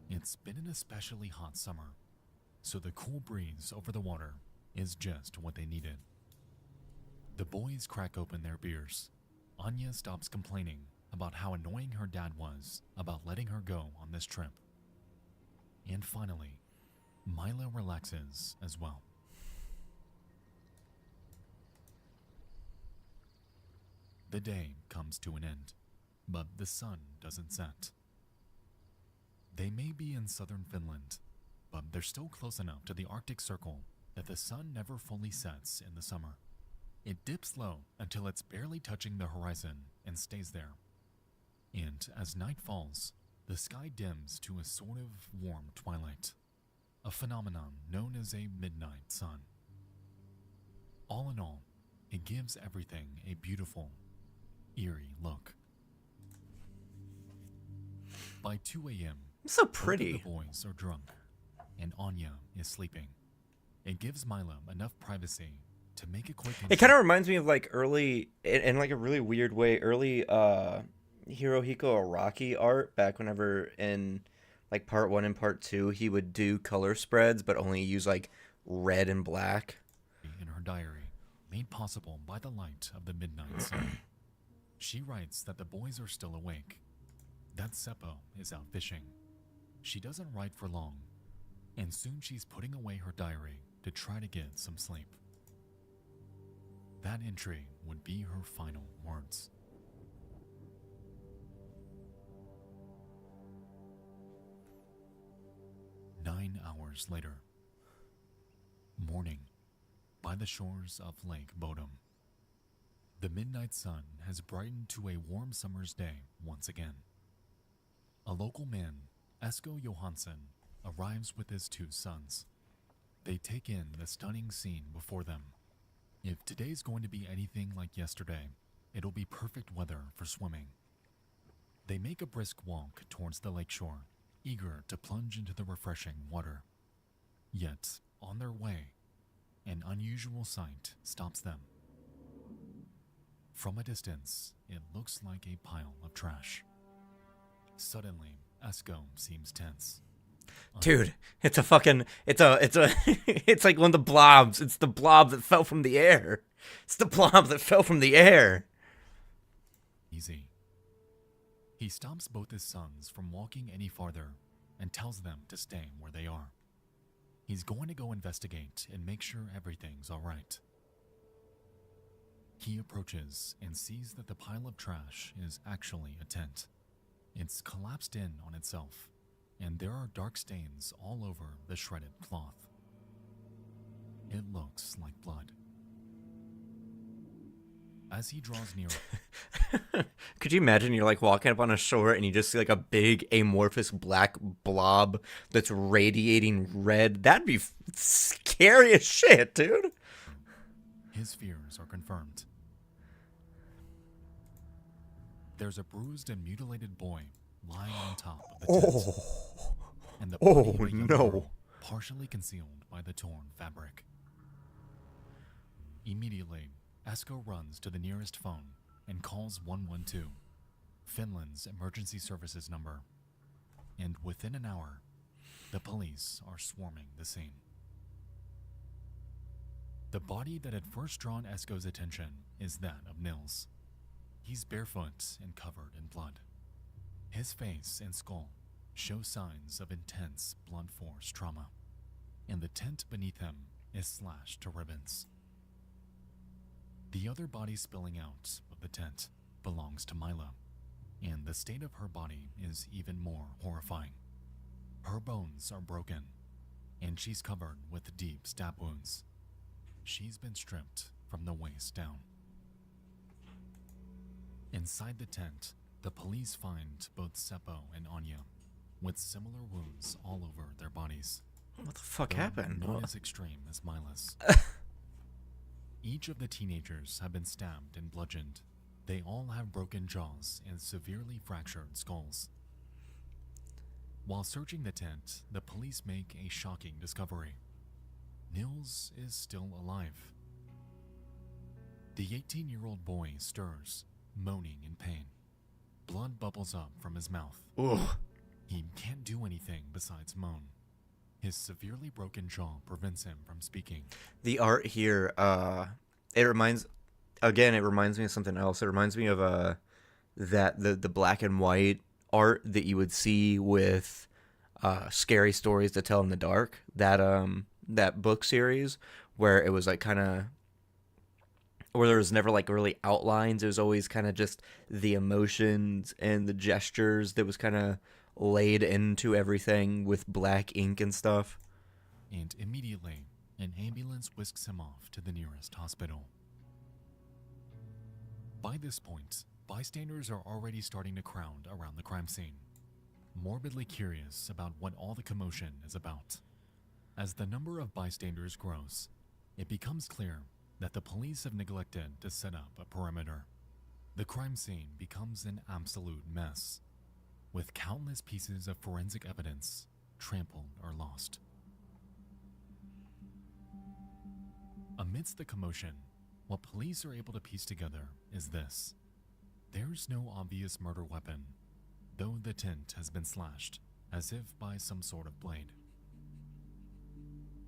It's been an especially hot summer, so the cool breeze over the water is just what they needed. The boys crack open their beers. Anya stops complaining about how annoying her dad was about letting her go on this trip. And finally, Mila relaxes as well. The day comes to an end, but the sun doesn't set. They may be in southern Finland, but they're still close enough to the Arctic Circle that the sun never fully sets in the summer. It dips low until it's barely touching the horizon and stays there. And as night falls, the sky dims to a sort of warm twilight, a phenomenon known as a midnight sun. All in all, it gives everything a beautiful, eerie look. By 2 a.m., It's so both pretty. of the boys are drunk, and Anya is sleeping. It gives Mila enough privacy to make a quick. It kind of reminds me of like early, in like a really weird way, early Hirohiko Araki art back whenever in like part 1 and part 2 he would do color spreads but only use like red and black. In her diary, made possible by the light of the midnight sun. She writes that the boys are still awake, that Seppo is out fishing. She doesn't write for long, and soon she's putting away her diary to try to get some sleep. That entry would be her final words. Nine hours later. Morning, by the shores of Lake Bodom. The midnight sun has brightened to a warm summer's day once again. A local man, Esko Johansson, arrives with his 2 sons. They take in the stunning scene before them. If today's going to be anything like yesterday, it'll be perfect weather for swimming. They make a brisk walk towards the lakeshore, eager to plunge into the refreshing water. Yet, on their way, an unusual sight stops them. From a distance, it looks like a pile of trash. Suddenly, Esko seems tense. Dude, it's it's like one of the blobs. It's the blob that fell from the air. It's the blob that fell from the air. Easy. He stops both his sons from walking any farther and tells them to stay where they are. He's going to go investigate and make sure everything's all right. He approaches and sees that the pile of trash is actually a tent. It's collapsed in on itself, and there are dark stains all over the shredded cloth. It looks like blood. As he draws near, Could you imagine you're like walking up on a shore and you just see like a big amorphous black blob that's radiating red? That'd be scary as shit, dude. his fears are confirmed. There's a bruised and mutilated boy lying on top of the tent. and the Oh, body of a young no. girl partially concealed by the torn fabric. Immediately, Esko runs to the nearest phone and calls 112, Finland's emergency services number. And within an hour, the police are swarming the scene. The body that had first drawn Esko's attention is that of Nils. He's barefoot and covered in blood. His face and skull show signs of intense blunt force trauma, and the tent beneath him is slashed to ribbons. The other body spilling out of the tent belongs to Mila, and the state of her body is even more horrifying. Her bones are broken, and she's covered with deep stab wounds. She's been stripped from the waist down. Inside the tent, the police find both Seppo and Anya with similar wounds all over their bodies. What the fuck though happened? Not as extreme as Mila's. Each of the teenagers have been stabbed and bludgeoned. They all have broken jaws and severely fractured skulls. While searching the tent, the police make a shocking discovery. Nils is still alive. The 18-year-old boy stirs, moaning in pain. Blood bubbles up from his mouth. Ooh. He can't do anything besides moan. His severely broken jaw prevents him from speaking. The art here, it reminds me of something else. It reminds me of the black and white art that you would see with Scary Stories to Tell in the Dark. That book series where it was like kind of, where there was never like really outlines. It was always kind of just the emotions and the gestures that was kind of laid into everything with black ink and stuff. And immediately, an ambulance whisks him off to the nearest hospital. By this point, bystanders are already starting to crowd around the crime scene, morbidly curious about what all the commotion is about. As the number of bystanders grows, it becomes clear that the police have neglected to set up a perimeter. The crime scene becomes an absolute mess, with countless pieces of forensic evidence trampled or lost. Amidst the commotion, what police are able to piece together is this. There's no obvious murder weapon, though the tent has been slashed, as if by some sort of blade.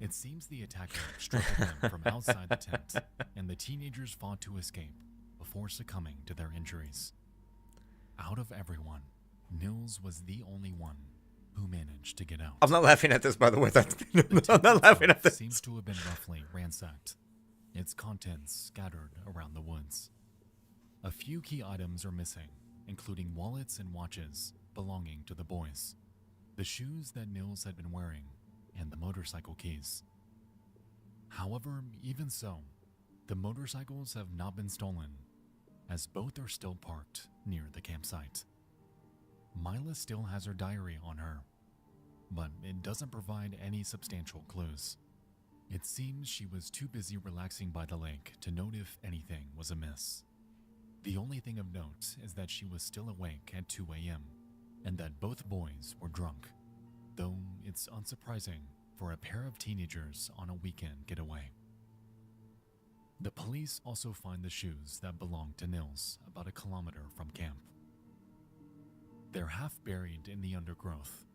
It seems the attacker struck at them from outside the tent, and the teenagers fought to escape before succumbing to their injuries. Out of everyone, Nils was the only one who managed to get out. I'm not laughing at this, by the way. The I'm tent not laughing at itself this. seems to have been roughly ransacked, its contents scattered around the woods. A few key items are missing, including wallets and watches belonging to the boys, the shoes that Nils had been wearing, and the motorcycle keys. However, even so, the motorcycles have not been stolen, as both are still parked near the campsite. Mila still has her diary on her, but it doesn't provide any substantial clues. It seems she was too busy relaxing by the lake to note if anything was amiss. The only thing of note is that she was still awake at 2 a.m., and that both boys were drunk, though it's unsurprising for a pair of teenagers on a weekend getaway. The police also find the shoes that belonged to Nils about 1 kilometer from camp. They're half buried in the undergrowth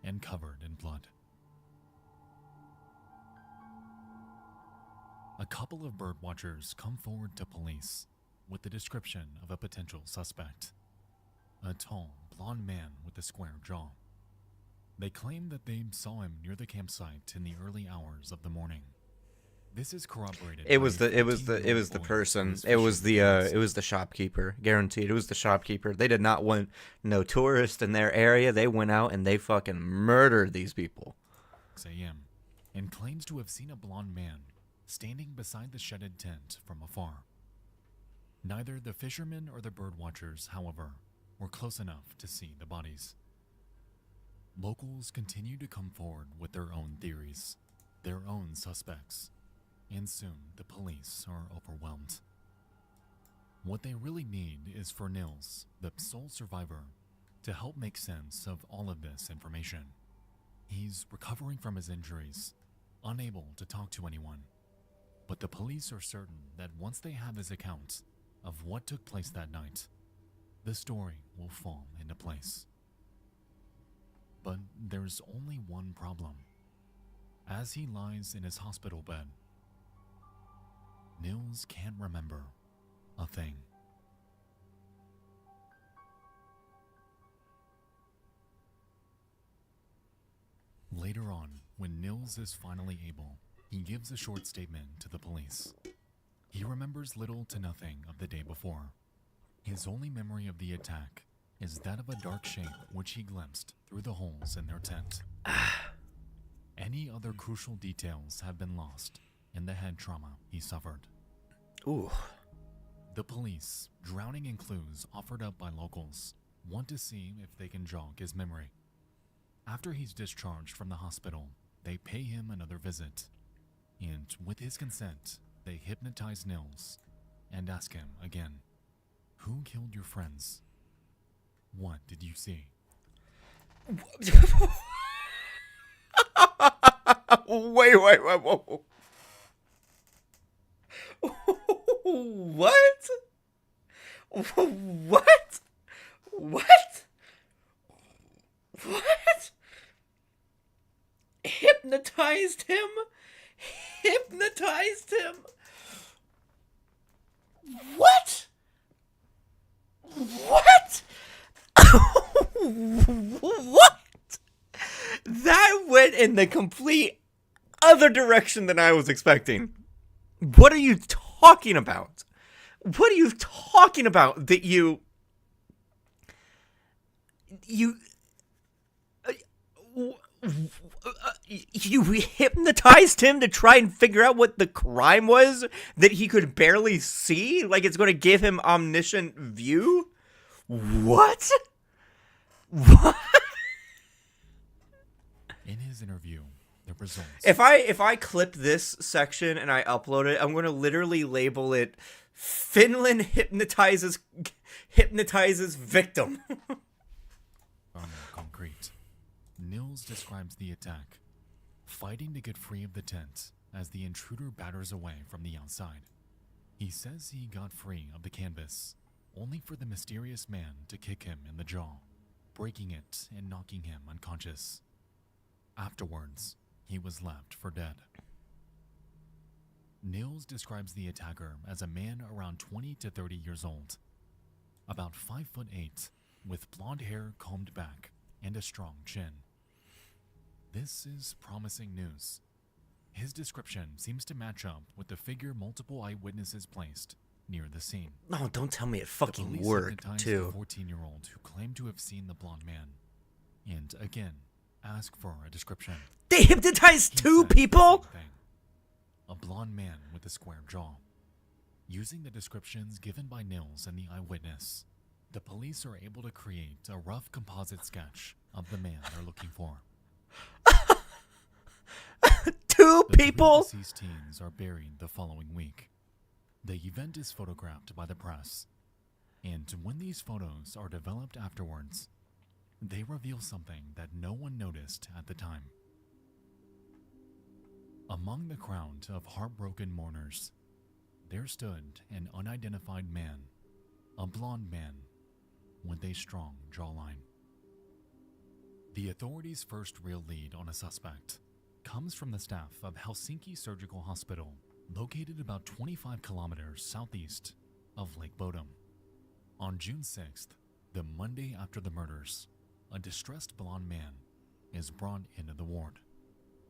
and covered in blood. A couple of birdwatchers come forward to police with the description of a potential suspect, a tall, blond man with a square jaw. They claim that they saw him near the campsite in the early hours of the morning. This is corroborated. It was the person. It was the shopkeeper. Guaranteed. It was the shopkeeper. They did not want no tourists in their area. They went out and they fucking murdered these people. 6 a.m. and claims to have seen a blond man standing beside the shedded tent from afar. Neither the fishermen or the birdwatchers, however, were close enough to see the bodies. Locals continue to come forward with their own theories, their own suspects, and soon the police are overwhelmed. What they really need is for Nils, the sole survivor, to help make sense of all of this information. He's recovering from his injuries, unable to talk to anyone. But the police are certain that once they have his account of what took place that night, the story will fall into place. But there's only one problem. As he lies in his hospital bed, Nils can't remember a thing. Later on, when Nils is finally able, he gives a short statement to the police. He remembers little to nothing of the day before. His only memory of the attack is that of a dark shape which he glimpsed through the holes in their tent. Any other crucial details have been lost in the head trauma he suffered. Ooh. The police, drowning in clues offered up by locals, want to see if they can jog his memory. After he's discharged from the hospital, they pay him another visit. And with his consent, they hypnotize Nils and ask him again, "Who killed your friends? What did you see?" Wait. Whoa. What? What? Hypnotized him? What? What? That went in the complete other direction than I was expecting. What are you talking about? That you hypnotized him to try and figure out what the crime was that he could barely see? Like it's going to give him omniscient view? What? In his interview, the results. If I clip this section and I upload it, I'm going to literally label it Finland hypnotizes victim. Are more concrete. Nils describes the attack, fighting to get free of the tent as the intruder batters away from the outside. He says he got free of the canvas, only for the mysterious man to kick him in the jaw, breaking it and knocking him unconscious. Afterwards, he was left for dead. Nils describes the attacker as a man around 20 to 30 years old, about 5'8", with blonde hair combed back and a strong chin. This is promising news. His description seems to match up with the figure multiple eyewitnesses placed near the scene. No, don't tell me it The fucking police worked, hypnotized too. the 14-year-old who claimed to have seen the blonde man, and again ask for a description. They hypnotized He two said the people? same thing. A blonde man with a square jaw. Using the descriptions given by Nils and the eyewitness, the police are able to create a rough composite sketch of the man they're looking for. Two The three people? deceased teens are buried the following week. The event is photographed by the press, and when these photos are developed afterwards, they reveal something that no one noticed at the time. Among the crowd of heartbroken mourners, there stood an unidentified man, a blonde man with a strong jawline. The authorities' first real lead on a suspect comes from the staff of Helsinki Surgical Hospital, located about 25 kilometers southeast of Lake Bodom. On June 6th, the Monday after the murders, a distressed blonde man is brought into the ward.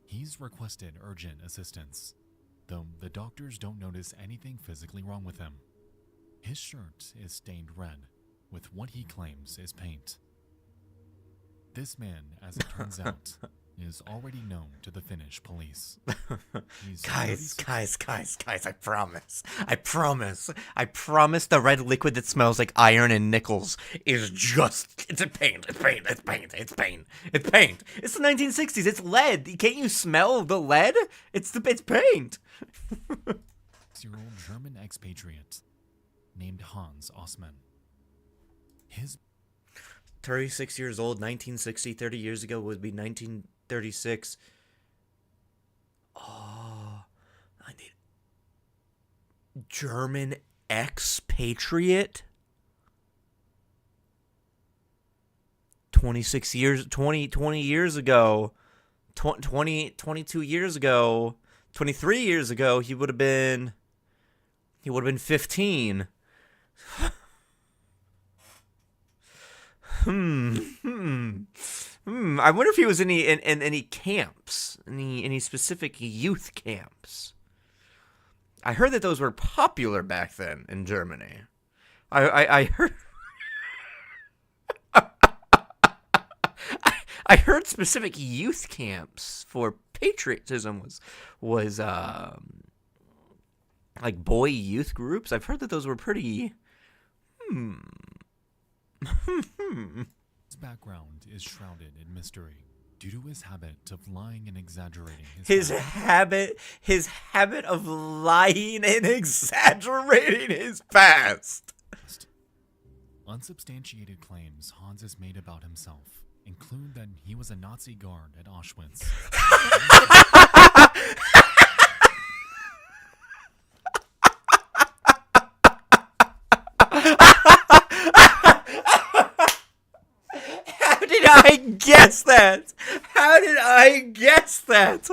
He's requested urgent assistance, though the doctors don't notice anything physically wrong with him. His shirt is stained red with what he claims is paint. This man, as it turns out, is already known to the Finnish police. He's Guys, 36 I promise the red liquid that smells like iron and nickels is just, it's paint. It's the 1960s, it's lead. Can't you smell the lead? It's paint. 6-year-old German expatriate named Hans Osman. His 36 years old, 1960, 30 years ago would be 36. Oh, I need German expatriate. 26 years, 20 years ago, 22 years ago, 23 years ago, he would have been 15. I wonder if he was in any camps, any specific youth camps. I heard that those were popular back then in Germany. I heard. I heard specific youth camps for patriotism was like boy youth groups. I've heard that those were pretty. His background is shrouded in mystery due to his habit of lying and exaggerating His habit of lying and exaggerating his past. Unsubstantiated claims Hans has made about himself include that he was a Nazi guard at Auschwitz. How did I guess that? How did I guess that?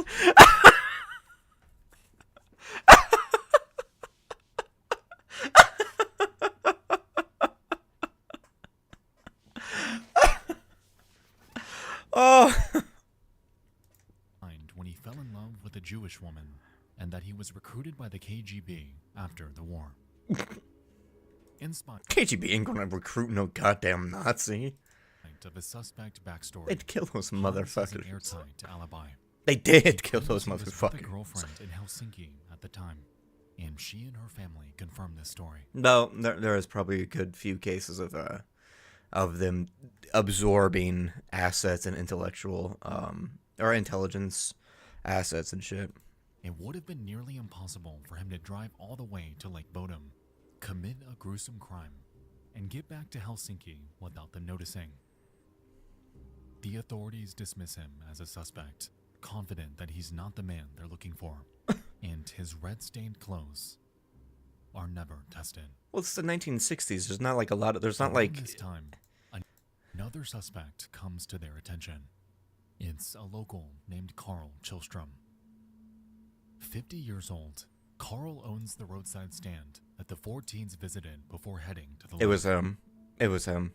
Oh. When he fell in love with a Jewish woman and that he was recruited by the KGB after the war. Inspired KGB ain't gonna recruit no goddamn Nazi. of a suspect backstory. They'd kill those Hans has an motherfuckers. airtight alibi. They did kill those He was with a motherfuckers. girlfriend in Helsinki at the time, and she and her family confirmed this story. No, there is probably a good few cases of them absorbing assets and intellectual or intelligence assets and shit. It would have been nearly impossible for him to drive all the way to Lake Bodom, commit a gruesome crime, and get back to Helsinki without them noticing. The authorities dismiss him as a suspect, confident that he's not the man they're looking for, and his red-stained clothes are never tested. Well, it's the 1960s. There's not like a lot of. There's not Around like. this time, another suspect comes to their attention. It's a local named Carl Chillstrom. 50 years old, Carl owns the roadside stand that the four teens visited before heading to the lake. It was him. It was him.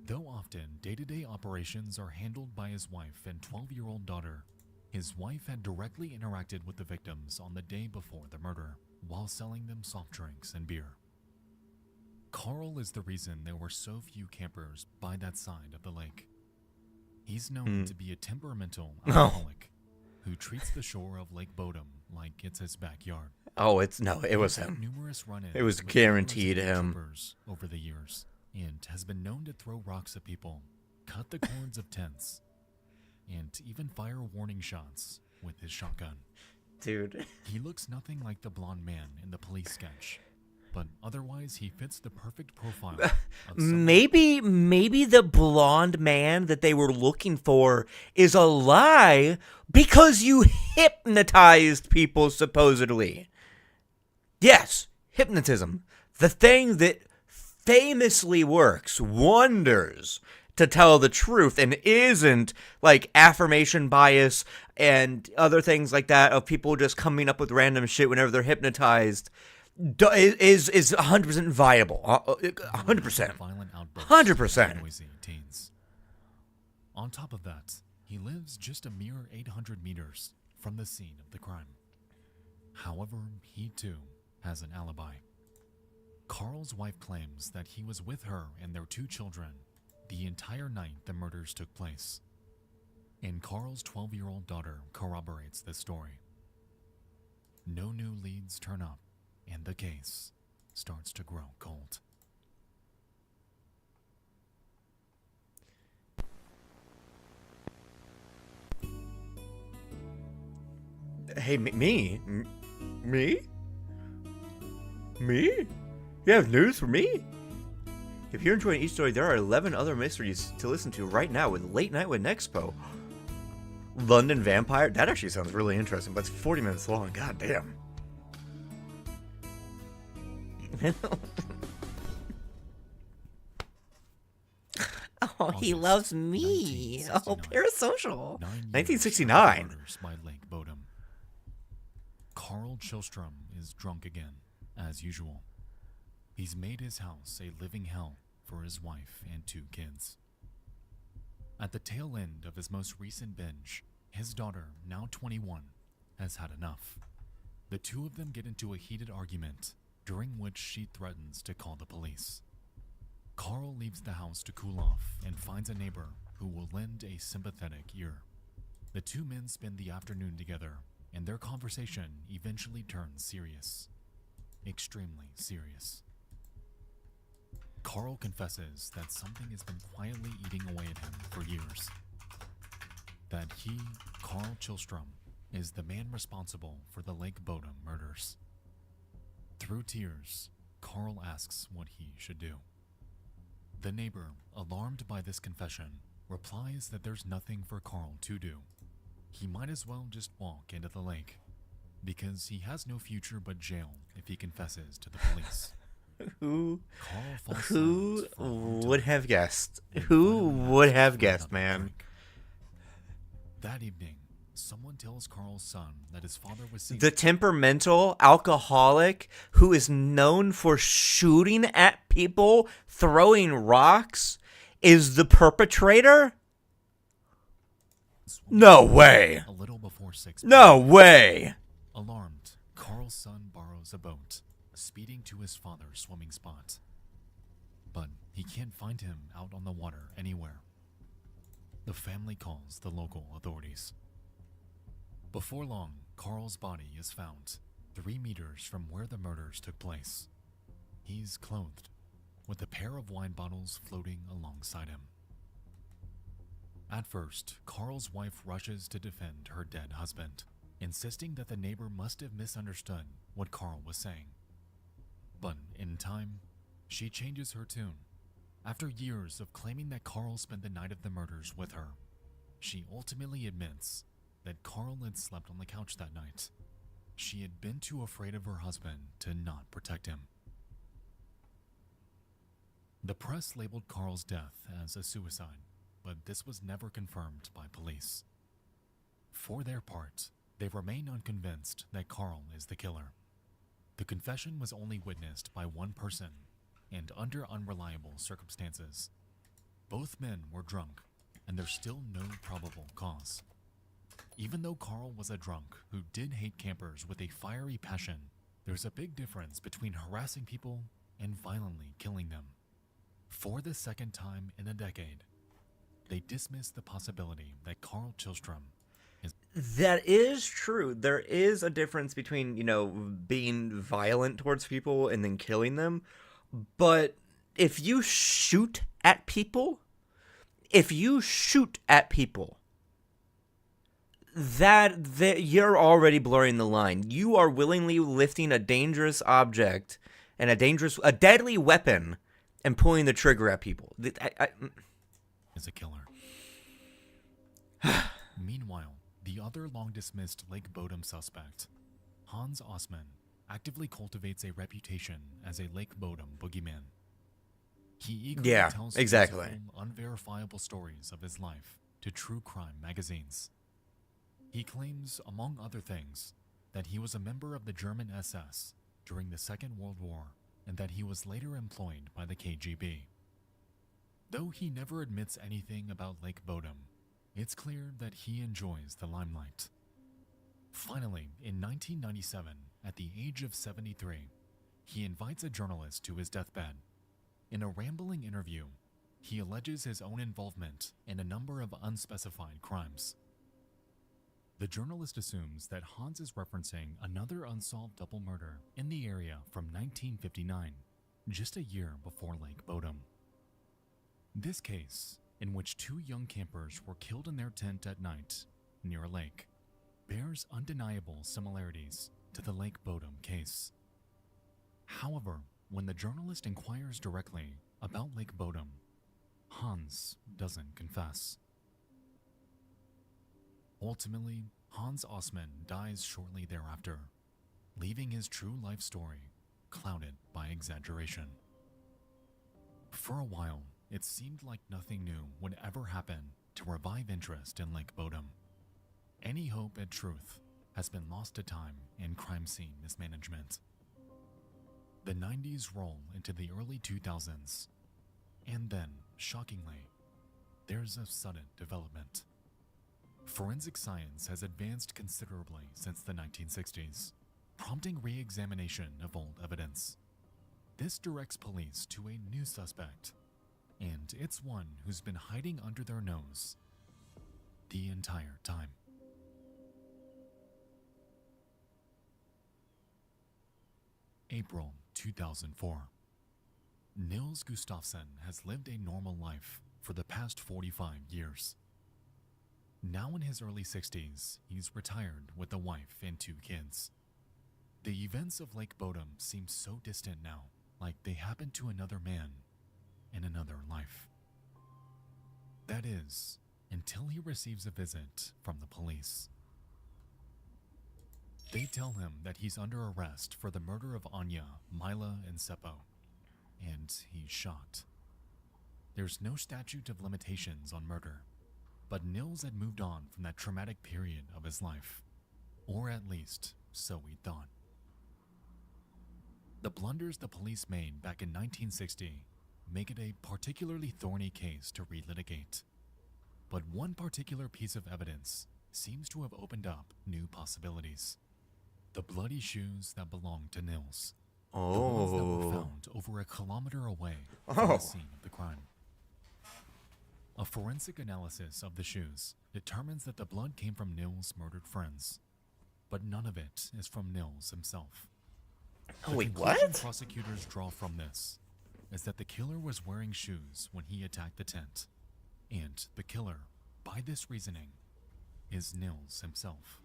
Though often day-to-day operations are handled by his wife and 12-year-old daughter, his wife had directly interacted with the victims on the day before the murder, while selling them soft drinks and beer. Carl is the reason there were so few campers by that side of the lake. He's known to be a temperamental alcoholic who treats the shore of Lake Bodom like it's his backyard. Oh, it was He's had him. numerous run-ins It was with guaranteed numerous him. campers over the years, and has been known to throw rocks at people, cut the cords of tents, and even fire warning shots with his shotgun. Dude. He looks nothing like the blonde man in the police sketch, but otherwise he fits the perfect profile of someone. Maybe the blonde man that they were looking for is a lie because you hypnotized people, supposedly. Yes, hypnotism. The thing that famously works wonders to tell the truth and isn't like affirmation bias and other things like that of people just coming up with random shit whenever they're hypnotized is 100% viable. 100%. Violent outbursts 100%. of noisy teens. On top of that, he lives just a mere 800 meters from the scene of the crime. However, he too has an alibi. Carl's wife claims that he was with her and their two children the entire night the murders took place. And Carl's 12-year-old daughter corroborates this story. No new leads turn up, and the case starts to grow cold. Hey, me? Me? Me? You have news for me? If you're enjoying each story, there are 11 other mysteries to listen to right now with Late Night with Nexpo. London Vampire? That actually sounds really interesting, but it's 40 minutes long. God damn. Oh, he August loves me. Oh, 1969. parasocial. 9 years 1969. after murders by Lake Bodom. Carl Chilstrom is drunk again, as usual. He's made his house a living hell for his wife and 2 kids. At the tail end of his most recent binge, his daughter, now 21, has had enough. The two of them get into a heated argument, during which she threatens to call the police. Carl leaves the house to cool off and finds a neighbor who will lend a sympathetic ear. The 2 men spend the afternoon together, and their conversation eventually turns serious. Extremely serious. Carl confesses that something has been quietly eating away at him for years. That he, Carl Chilstrom, is the man responsible for the Lake Bodom murders. Through tears, Carl asks what he should do. The neighbor, alarmed by this confession, replies that there's nothing for Carl to do. He might as well just walk into the lake, because he has no future but jail if he confesses to the police. Who Carl falls Who silent for a long would time, have guessed? and Who finally would asks have for guessed, another man? drink. That evening, someone tells Carl's son that his father was seen. The temperamental alcoholic who is known for shooting at people, throwing rocks, is the perpetrator? No way. A little before 6 No way. Alarmed, Carl's son borrows a boat, speeding to his father's swimming spot. But he can't find him out on the water anywhere. The family calls the local authorities. Before long, Carl's body is found, 3 meters from where the murders took place. He's clothed, with a pair of wine bottles floating alongside him. At first, Carl's wife rushes to defend her dead husband, insisting that the neighbor must have misunderstood what Carl was saying. But in time, she changes her tune. After years of claiming that Carl spent the night of the murders with her, she ultimately admits that Carl had slept on the couch that night. She had been too afraid of her husband to not protect him. The press labeled Carl's death as a suicide, but this was never confirmed by police. For their part, they remain unconvinced that Carl is the killer. The confession was only witnessed by one person, and under unreliable circumstances. Both men were drunk, and there's still no probable cause. Even though Carl was a drunk who did hate campers with a fiery passion, there's a big difference between harassing people and violently killing them. For the second time in a decade, they dismiss the possibility that Carl Chilstrom is... That is true. There is a difference between, being violent towards people and then killing them. But if you shoot at people, that you're already blurring the line. You are willingly lifting a dangerous object and a deadly weapon and pulling the trigger at people. Is a killer. Meanwhile, the other long-dismissed Lake Bodom suspect, Hans Osman, actively cultivates a reputation as a Lake Bodom boogeyman. He eagerly tells exactly. physical, unverifiable stories of his life to true crime magazines. He claims, among other things, that he was a member of the German SS during the Second World War and that he was later employed by the KGB. Though he never admits anything about Lake Bodom, it's clear that he enjoys the limelight. Finally, in 1997, at the age of 73, he invites a journalist to his deathbed. In a rambling interview, he alleges his own involvement in a number of unspecified crimes. The journalist assumes that Hans is referencing another unsolved double murder in the area from 1959, just a year before Lake Bodom. This case, in which 2 young campers were killed in their tent at night near a lake, bears undeniable similarities to the Lake Bodom case. However, when the journalist inquires directly about Lake Bodom, Hans doesn't confess. Ultimately, Hans Osman dies shortly thereafter, leaving his true life story clouded by exaggeration. For a while, it seemed like nothing new would ever happen to revive interest in Lake Bodom. Any hope at truth has been lost to time and crime scene mismanagement. The 90s roll into the early 2000s, and then, shockingly, there's a sudden development. Forensic science has advanced considerably since the 1960s, prompting re-examination of old evidence. This directs police to a new suspect, and it's one who's been hiding under their nose the entire time. April 2004. Nils Gustafsson has lived a normal life for the past 45 years. Now in his early 60s, he's retired with a wife and 2 kids. The events of Lake Bodom seem so distant now, like they happened to another man in another life. That is, until he receives a visit from the police. They tell him that he's under arrest for the murder of Anya, Mila, and Seppo, and he's shot. There's no statute of limitations on murder, but Nils had moved on from that traumatic period of his life, or at least so he thought. The blunders the police made back in 1960 make it a particularly thorny case to relitigate. But one particular piece of evidence seems to have opened up new possibilities. The bloody shoes that belonged to Nils. The ones that were found over a kilometer away from the scene of the crime. A forensic analysis of the shoes determines that the blood came from Nils' murdered friends, but none of it is from Nils himself. Oh, wait, The conclusion what? prosecutors draw from this is that the killer was wearing shoes when he attacked the tent, and the killer, by this reasoning, is Nils himself.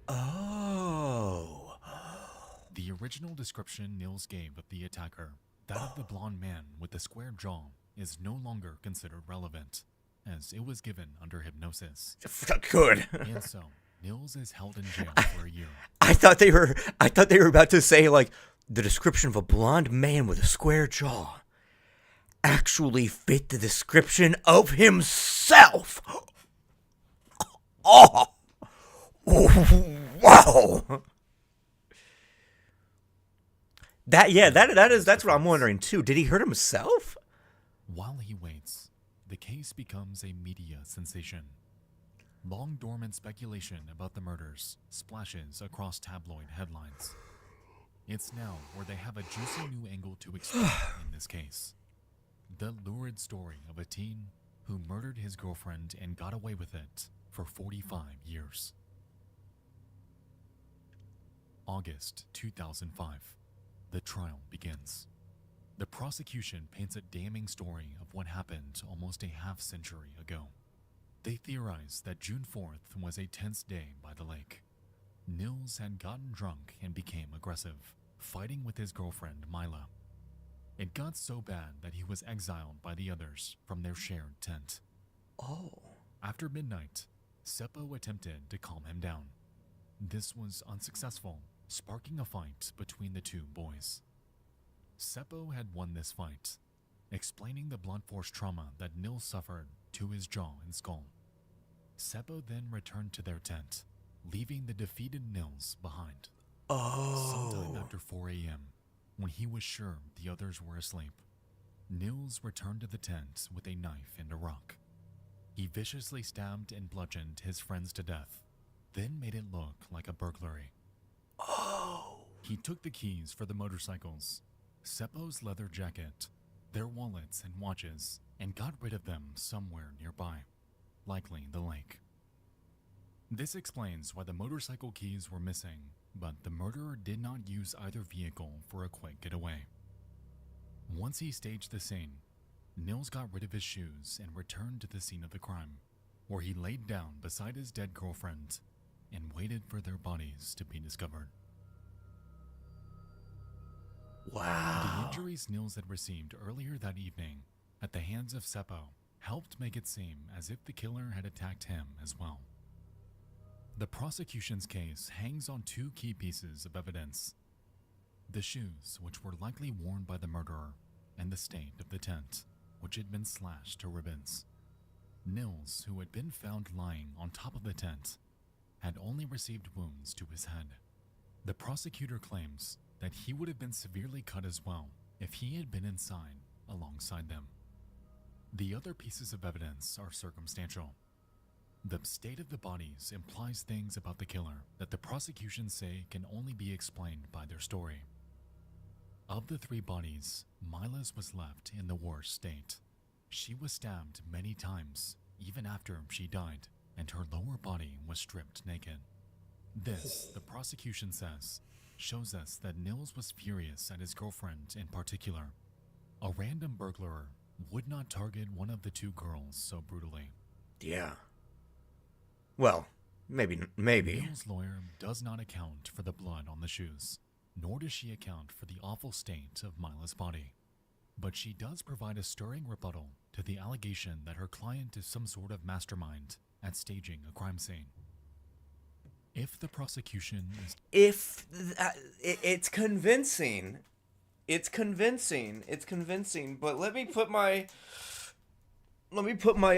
Oh. The original description Nils gave of the attacker, that of the blonde man with the square jaw, is no longer considered relevant, as it was given under hypnosis. Good. And so, Nils is held in jail for a year. I thought they were about to say, like, the description of a blonde man with a square jaw actually fit the description of himself. Oh. Wow. That's what I'm wondering too. Did he hurt himself? While he waits, the case becomes a media sensation. Long dormant speculation about the murders splashes across tabloid headlines. It's now where they have a juicy new angle to explore in this case. The lurid story of a teen who murdered his girlfriend and got away with it for 45 years. August 2005. The trial begins. The prosecution paints a damning story of what happened almost a half-century ago. They theorize that June 4th was a tense day by the lake. Nils had gotten drunk and became aggressive, fighting with his girlfriend Mila. It got so bad that he was exiled by the others from their shared tent. Oh. After midnight, Seppo attempted to calm him down. This was unsuccessful, sparking a fight between the 2 boys. Seppo had won this fight, explaining the blunt force trauma that Nils suffered to his jaw and skull. Seppo then returned to their tent, leaving the defeated Nils behind. Sometime after 4 a.m., when he was sure the others were asleep, Nils returned to the tent with a knife and a rock. He viciously stabbed and bludgeoned his friends to death, then made it look like a burglary. He took the keys for the motorcycles, Seppo's leather jacket, their wallets and watches, and got rid of them somewhere nearby, likely the lake. This explains why the motorcycle keys were missing, but the murderer did not use either vehicle for a quick getaway. Once he staged the scene, Nils got rid of his shoes and returned to the scene of the crime, where he laid down beside his dead girlfriend and waited for their bodies to be discovered. Wow. The injuries Nils had received earlier that evening at the hands of Seppo helped make it seem as if the killer had attacked him as well. The prosecution's case hangs on two key pieces of evidence: the shoes, which were likely worn by the murderer, and the state of the tent, which had been slashed to ribbons. Nils, who had been found lying on top of the tent, had only received wounds to his head. The prosecutor claims that he would have been severely cut as well if he had been inside alongside them. The other pieces of evidence are circumstantial. The state of the bodies implies things about the killer that the prosecution say can only be explained by their story. Of the three bodies, Mila's was left in the worst state. She was stabbed many times, even after she died, and her lower body was stripped naked. This, the prosecution says, shows us that Nils was furious at his girlfriend in particular. A random burglar would not target one of the two girls so brutally. Yeah. Well, maybe. Nils' lawyer does not account for the blood on the shoes, nor does she account for the awful state of Mila's body. But she does provide a stirring rebuttal to the allegation that her client is some sort of mastermind at staging a crime scene. If the prosecution is... It's convincing. It's convincing, but let me put my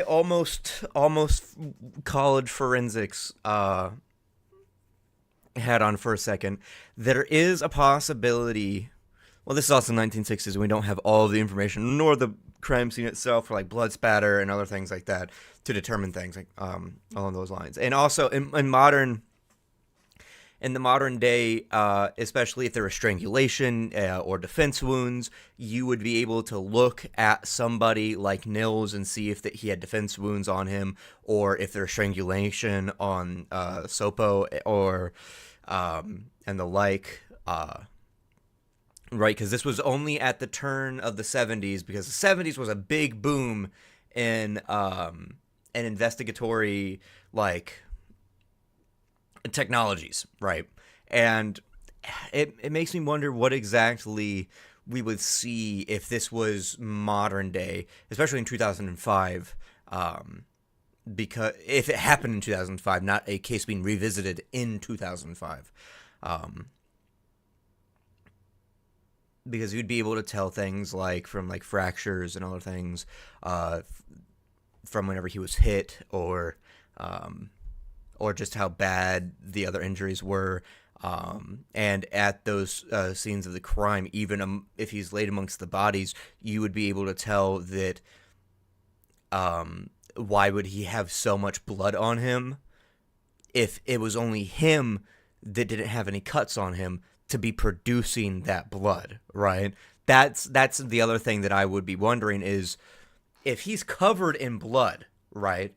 almost college forensics hat on for a second. There is a possibility. Well, this is also 1960s, and we don't have all of the information, nor the crime scene itself, for like blood spatter and other things like that, to determine things like along those lines. And also in the modern day, especially if there was strangulation or defense wounds, you would be able to look at somebody like Nils and see if he had defense wounds on him, or if there's strangulation on Sopo or and the like. Right, because this was only at the turn of the 70s, because the 70s was a big boom in investigatory like technologies, right? And it makes me wonder what exactly we would see if this was modern day, especially in 2005, because if it happened in 2005, not a case being revisited in 2005. Because you'd be able to tell things like from like fractures and other things from whenever he was hit, or just how bad the other injuries were. And at those scenes of the crime, even if he's laid amongst the bodies, you would be able to tell that why would he have so much blood on him if it was only him that didn't have any cuts on him to be producing that blood, right? That's the other thing that I would be wondering is if he's covered in blood, right?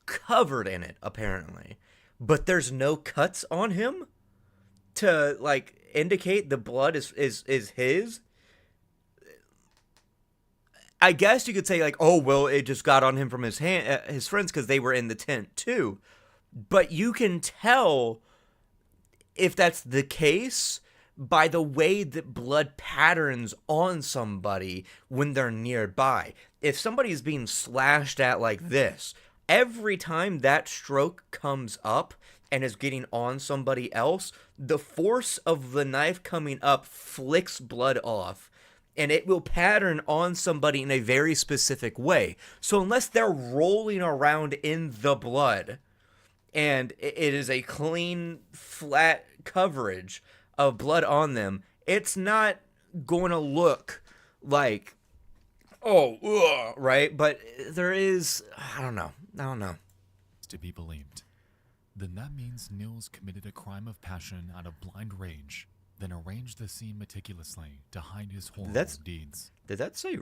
Covered in it, apparently. But there's no cuts on him to, like, indicate the blood is his. I guess you could say, like, oh, well, it just got on him from his friends because they were in the tent, too. But you can tell if that's the case by the way that blood patterns on somebody when they're nearby. If somebody is being slashed at like this, every time that stroke comes up and is getting on somebody else, the force of the knife coming up flicks blood off, and it will pattern on somebody in a very specific way. So unless they're rolling around in the blood and it is a clean, flat coverage of blood on them, it's not going to look like, right? But there is, I don't know. To be believed, then that means Nils committed a crime of passion out of blind rage, then arranged the scene meticulously to hide his horrible deeds. Did that say?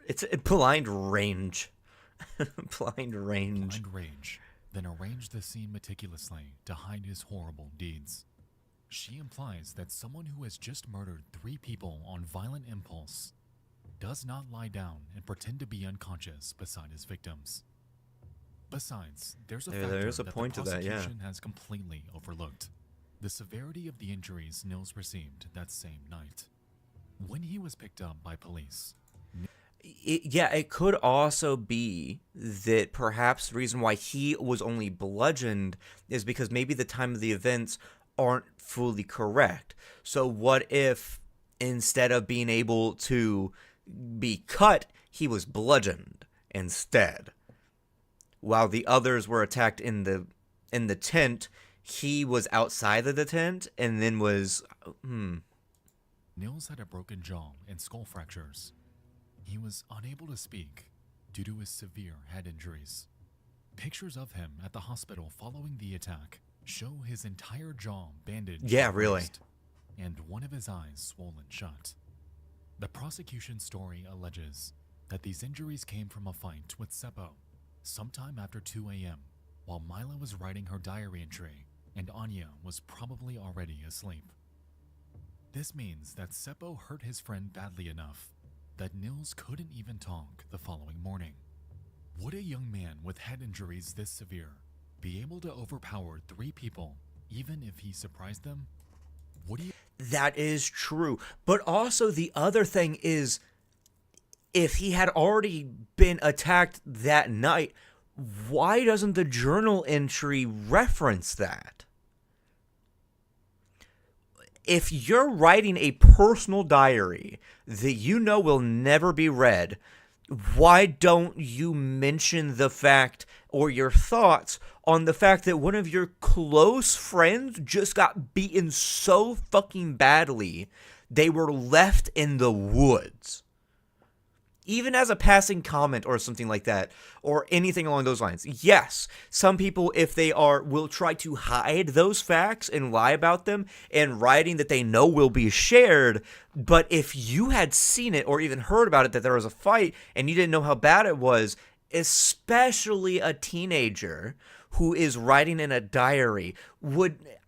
It's a blind range. Blind range. Blind rage, then arranged the scene meticulously to hide his horrible deeds. She implies that someone who has just murdered 3 people on violent impulse does not lie down and pretend to be unconscious beside his victims. Besides, there's a factor that point the to that, prosecution has completely overlooked: the severity of the injuries Nils received that same night. When he was picked up by police, Yeah, it could also be that perhaps the reason why he was only bludgeoned is because maybe the time of the events aren't fully correct. So what if instead of being able to be cut, he was bludgeoned instead? While the others were attacked in the tent, he was outside of the tent and then was Nils had a broken jaw and skull fractures. He was unable to speak due to his severe head injuries. Pictures of him at the hospital following the attack show his entire jaw bandaged Yeah, and really. braced, and one of his eyes swollen shut. The prosecution story alleges that these injuries came from a fight with Seppo sometime after 2 a.m. while Mila was writing her diary entry and Anya was probably already asleep. This means that Seppo hurt his friend badly enough that Nils couldn't even talk the following morning. Would a young man with head injuries this severe be able to overpower 3 people even if he surprised them? Would he? That is true. But also the other thing is, if he had already been attacked that night, why doesn't the journal entry reference that? If you're writing a personal diary that you know will never be read, why don't you mention the fact or your thoughts on the fact that one of your close friends just got beaten so fucking badly they were left in the woods? Even as a passing comment or something like that, or anything along those lines. Yes, some people, if they are, will try to hide those facts and lie about them, and writing that they know will be shared. But if you had seen it or even heard about it, that there was a fight, and you didn't know how bad it was, especially a teenager who is writing in a diary,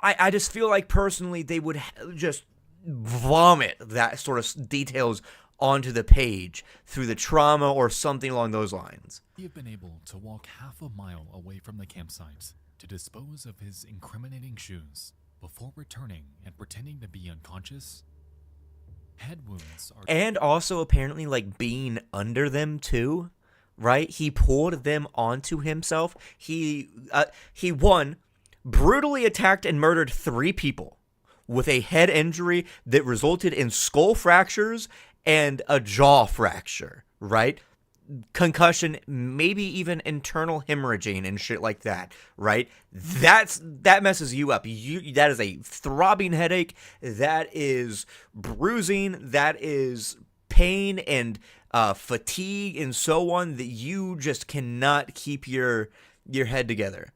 I just feel like personally they would just vomit that sort of details onto the page through the trauma or something along those lines. He have been able to walk half a mile away from the campsite to dispose of his incriminating shoes before returning and pretending to be unconscious? Head wounds are... And also apparently like being under them too, right? He pulled them onto himself. He brutally attacked and murdered 3 people with a head injury that resulted in skull fractures and a jaw fracture, right? Concussion, maybe even internal hemorrhaging and shit like that, right? That messes you up. That is a throbbing headache. That is bruising. That is pain and fatigue and so on that you just cannot keep your head together.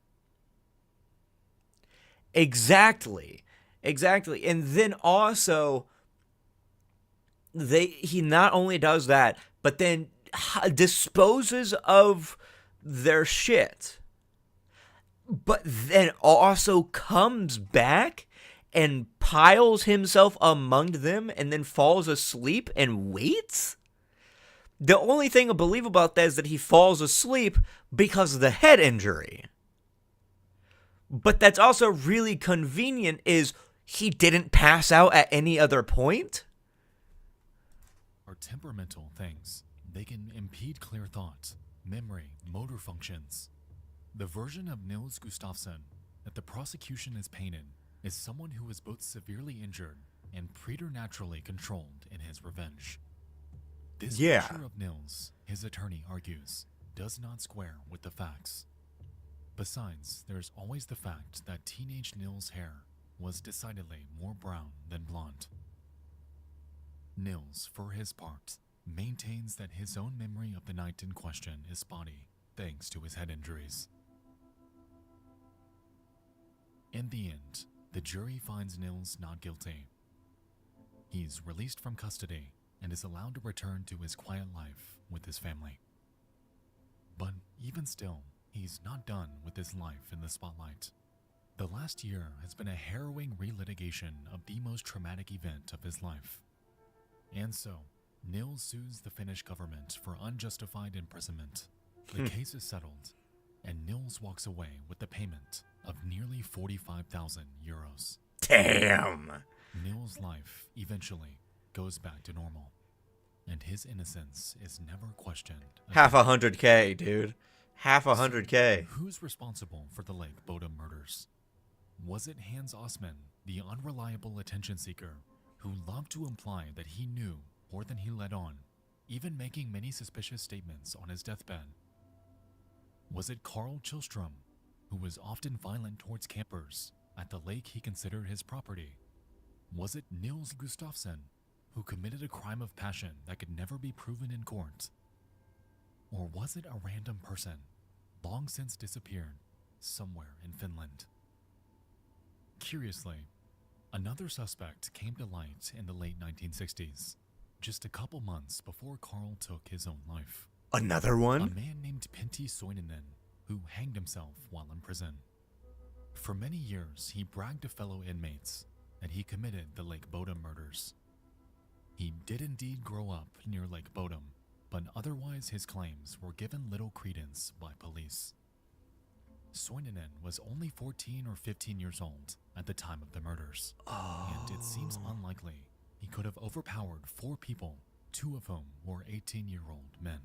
Exactly. And then also, he not only does that, but then disposes of their shit, but then also comes back and piles himself among them and then falls asleep and waits? The only thing I believe about that is that he falls asleep because of the head injury. But that's also really convenient, is he didn't pass out at any other point? Are temperamental things. They can impede clear thought, memory, motor functions. The version of Nils Gustafsson that the prosecution is painted is someone who is both severely injured and preternaturally controlled in his revenge. This picture of Nils, his attorney argues, does not square with the facts. Besides, there's always the fact that teenage Nils' hair was decidedly more brown than blonde. Nils, for his part, maintains that his own memory of the night in question is spotty, thanks to his head injuries. In the end, the jury finds Nils not guilty. He's released from custody and is allowed to return to his quiet life with his family. But even still, he's not done with his life in the spotlight. The last year has been a harrowing relitigation of the most traumatic event of his life. And so, Nils sues the Finnish government for unjustified imprisonment. The case is settled, and Nils walks away with the payment of nearly 45,000 euros. Damn! Nils' life eventually goes back to normal. and his innocence is never questioned. Half 100K, dude. Half 100K. Who's responsible for the Lake Bodom murders? Was it Hans Osman, the unreliable attention seeker, who loved to imply that he knew more than he let on, even making many suspicious statements on his deathbed? Was it Carl Chillstrom, who was often violent towards campers at the lake he considered his property? Was it Nils Gustafsson, who committed a crime of passion that could never be proven in court? Or was it a random person, long since disappeared, somewhere in Finland? Curiously, another suspect came to light in the late 1960s, just a couple months before Carl took his own life. Another A one? man named Pentti Soininen, who hanged himself while in prison. For many years, he bragged to fellow inmates that he committed the Lake Bodom murders. He did indeed grow up near Lake Bodom, but otherwise his claims were given little credence by police. Soininen was only 14 or 15 years old at the time of the murders, and it seems unlikely he could have overpowered 4 people, 2 of whom were 18-year-old men.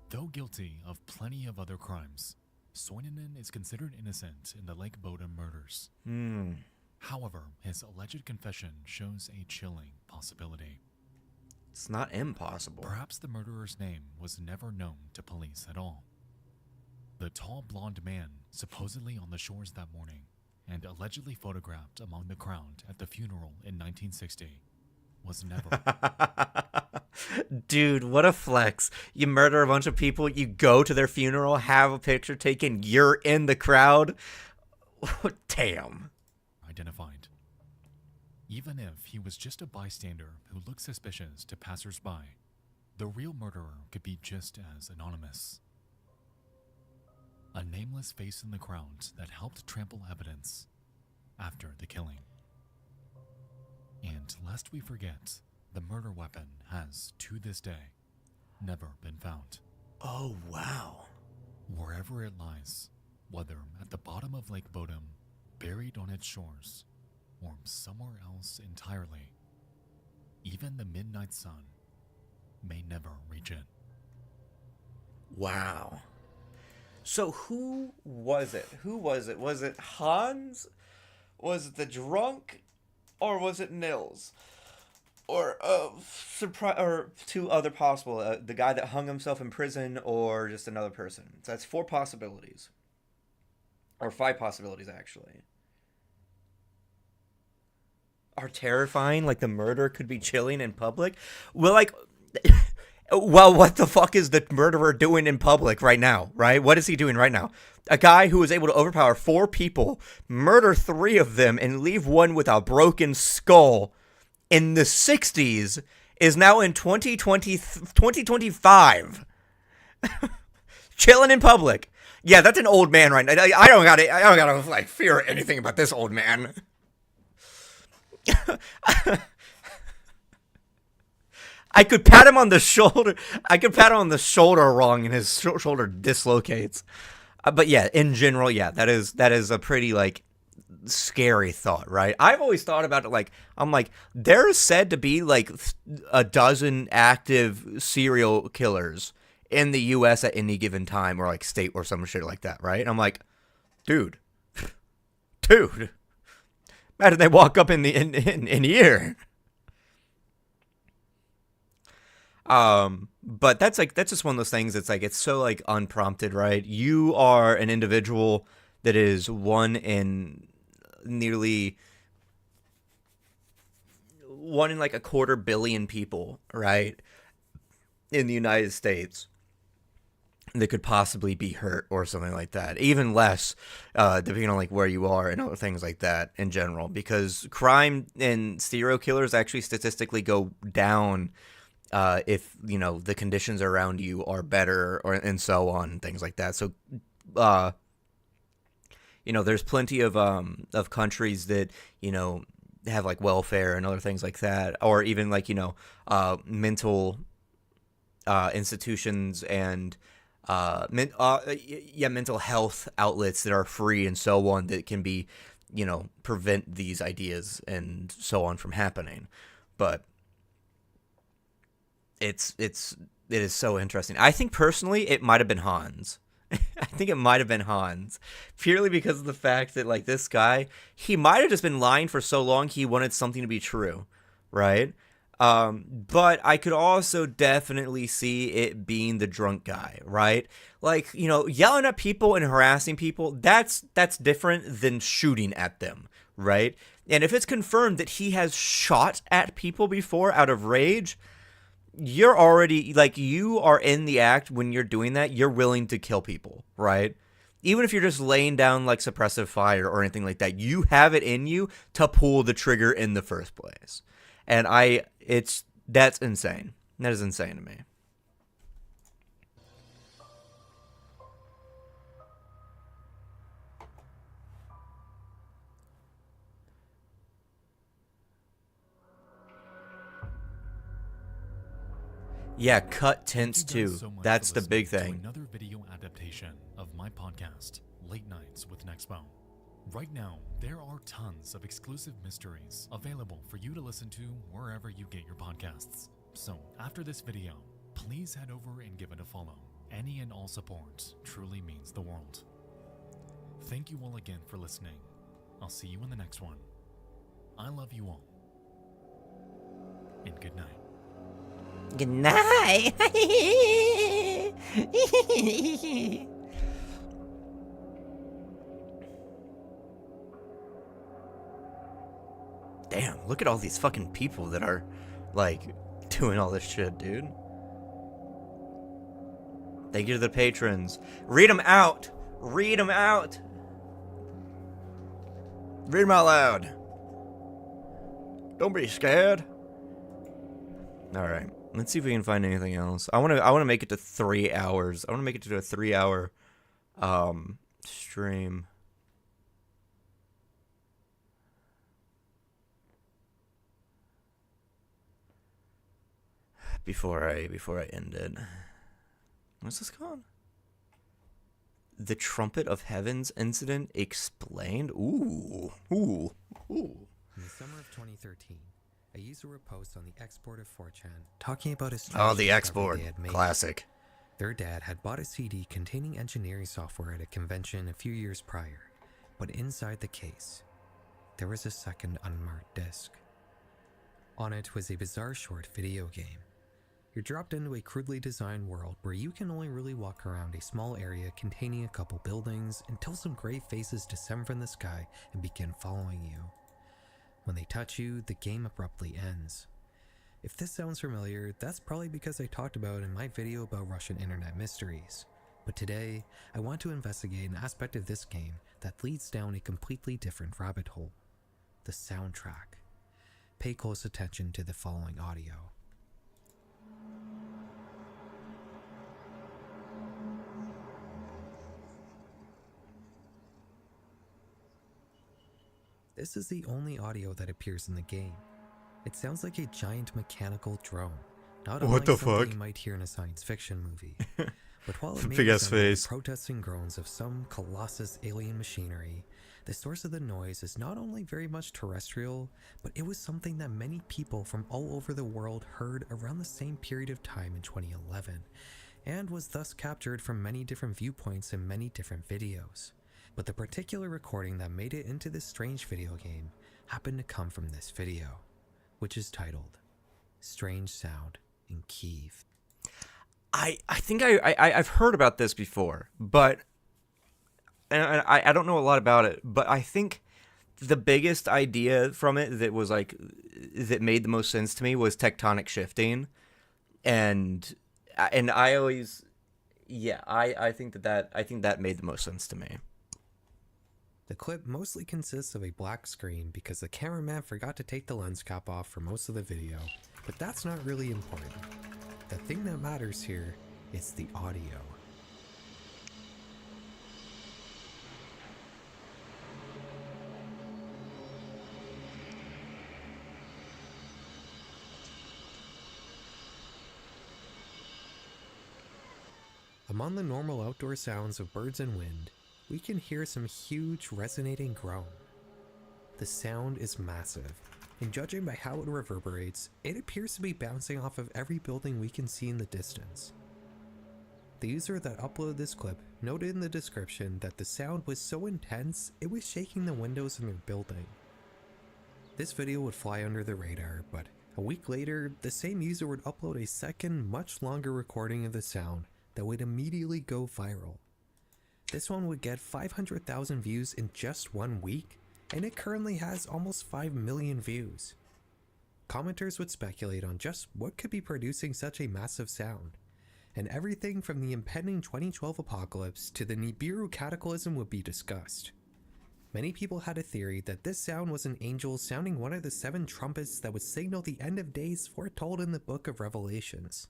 Though guilty of plenty of other crimes, Soininen is considered innocent in the Lake Bodom murders. However, his alleged confession shows a chilling possibility. It's not impossible. Perhaps the murderer's name was never known to police at all. The tall blonde man, supposedly on the shores that morning, and allegedly photographed among the crowd at the funeral in 1960, was never. Dude, what a flex. You murder a bunch of people, you go to their funeral, have a picture taken, you're in the crowd. Damn. Identified. Even if he was just a bystander who looked suspicious to passersby, the real murderer could be just as anonymous. A nameless face in the crowd that helped trample evidence after the killing. And lest we forget, the murder weapon has, to this day, never been found. Oh, wow. Wherever it lies, whether at the bottom of Lake Bodom, buried on its shores, or somewhere else entirely, even the midnight sun may never reach it. Wow. So who was it? Who was it? Was it Hans? Was it the drunk? Or was it Nils? Or or 2 other possible, the guy that hung himself in prison, or just another person. So that's 4 possibilities. Or 5 possibilities, actually. Are terrifying, like the murder could be chilling in public? Well, like, well, what the fuck is the murderer doing in public right now, right? What is he doing right now? A guy who was able to overpower 4 people, murder 3 of them, and leave one with a broken skull in the 60s is now in 2025. Chilling in public. Yeah, that's an old man right now. I don't gotta like fear anything about this old man. I could pat him on the shoulder. Wrong, and his shoulder dislocates. But yeah, in general, yeah, that is a pretty like scary thought, right? I've always thought about it like, I'm like, there's said to be like a dozen active serial killers in the U.S. at any given time, or like state or some shit like that, right? And I'm like, dude. Imagine they walk up in here. But that's just one of those things. It's like, it's so like unprompted, right? You are an individual that is one in like 250 million people, right? In the United States that could possibly be hurt or something like that. Even less, depending on like where you are and other things like that in general, because crime and serial killers actually statistically go down if, you know, the conditions around you are better, or and so on, things like that. So, you know, there's plenty of countries that, you know, have like welfare and other things like that, or even like, you know, mental institutions and mental health outlets that are free and so on, that can be, you know, prevent these ideas and so on from happening. But it is so interesting. I think personally it might have been Hans. I think it might have been Hans, purely because of the fact that like this guy, he might have just been lying for so long he wanted something to be true, right? But I could also definitely see it being the drunk guy, right? Like, you know, yelling at people and harassing people, that's different than shooting at them, right? And if it's confirmed that he has shot at people before out of rage, you're already, like, you are in the act when you're doing that. You're willing to kill people, right? Even if you're just laying down, like, suppressive fire or anything like that, you have it in you to pull the trigger in the first place. And that's insane. That is insane to me. Yeah, cut tints Thank you guys too. so much That's for the big listening thing. to another video adaptation of my podcast, Late Nights with Nexpo. Right now, there are tons of exclusive mysteries available for you to listen to wherever you get your podcasts. So, after this video, please head over and give it a follow. Any and all support truly means the world. Thank you all again for listening. I'll see you in the next one. I love you all. And good night. Good night. Damn, look at all these fucking people that are, like, doing all this shit, dude. Thank you to the patrons. Read them out. Read them out. Read them out loud. Don't be scared. All right. Let's see if we can find anything else. I want to make it to 3 hours. I want to make it to a 3-hour stream. Before I end it. What's this called? The Trumpet of Heavens incident explained? Ooh. Ooh. Ooh. In the summer of 2013, a user would post on the export of 4chan talking about a Oh, the strange export. discovery they had made. Classic. Their dad had bought a CD containing engineering software at a convention a few years prior, but inside the case, there was a second unmarked disc. On it was a bizarre short video game. You're dropped into a crudely designed world where you can only really walk around a small area containing a couple buildings until some gray faces descend from the sky and begin following you. When they touch you, the game abruptly ends. If this sounds familiar, that's probably because I talked about in my video about Russian internet mysteries. But today, I want to investigate an aspect of this game that leads down a completely different rabbit hole: the soundtrack. Pay close attention to the following audio. This is the only audio that appears in the game. It sounds like a giant mechanical drone, not unlike something you might hear in a science fiction movie. But while it may resemble the protesting groans of some colossus alien machinery, the source of the noise is not only very much terrestrial, but it was something that many people from all over the world heard around the same period of time in 2011, and was thus captured from many different viewpoints in many different videos. But the particular recording that made it into this strange video game happened to come from this video, which is titled Strange Sound in Kyiv. I think I've heard about this before, but and I don't know a lot about it, but I think the biggest idea from it that was like that made the most sense to me was tectonic shifting, and I always I think that made the most sense to me. The clip mostly consists of a black screen because the cameraman forgot to take the lens cap off for most of the video, but that's not really important. The thing that matters here is the audio. Among the normal outdoor sounds of birds and wind, we can hear some huge resonating groan. The sound is massive, and judging by how it reverberates, it appears to be bouncing off of every building we can see in the distance. The user that uploaded this clip noted in the description that the sound was so intense it was shaking the windows in their building. This video would fly under the radar, but a week later, the same user would upload a second, much longer recording of the sound that would immediately go viral. This one would get 500,000 views in just 1 week, and it currently has almost 5 million views. Commenters would speculate on just what could be producing such a massive sound, and everything from the impending 2012 apocalypse to the Nibiru cataclysm would be discussed. Many people had a theory that this sound was an angel sounding one of the 7 trumpets that would signal the end of days foretold in the Book of Revelations.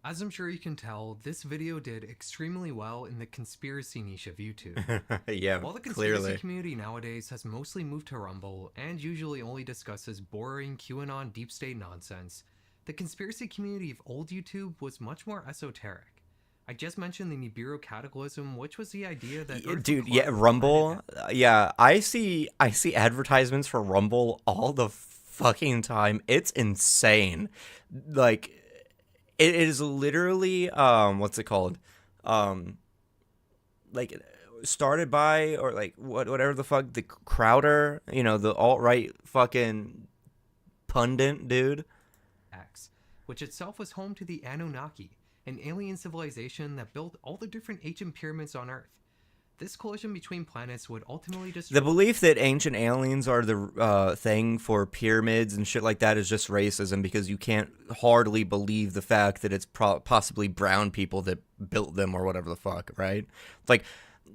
As I'm sure you can tell, this video did extremely well in the conspiracy niche of YouTube. Yeah, While the conspiracy clearly. community nowadays has mostly moved to Rumble and usually only discusses boring QAnon deep state nonsense, the conspiracy community of old YouTube was much more esoteric. I just mentioned the Nibiru cataclysm, which was the idea that Dude, yeah, Rumble. Yeah, I see advertisements for Rumble all the fucking time. It's insane. Like, it is literally what's it called? Like, started by, or like whatever the fuck, the Crowder, you know, the alt-right fucking pundit dude. X, which itself was home to the Anunnaki, an alien civilization that built all the different ancient pyramids on Earth. This collision between planets would ultimately destroy... The belief that ancient aliens are the thing for pyramids and shit like that is just racism, because you can't hardly believe the fact that it's possibly brown people that built them or whatever the fuck, right? Like,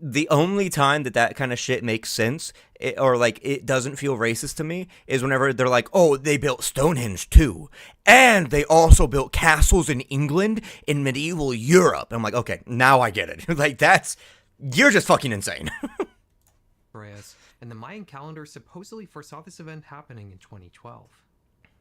the only time that kind of shit makes sense, or like it doesn't feel racist to me, is whenever they're like, oh, they built Stonehenge too, and they also built castles in England in medieval Europe. I'm like, okay, now I get it. Like, you're just fucking insane. And the Mayan calendar supposedly foresaw this event happening in 2012.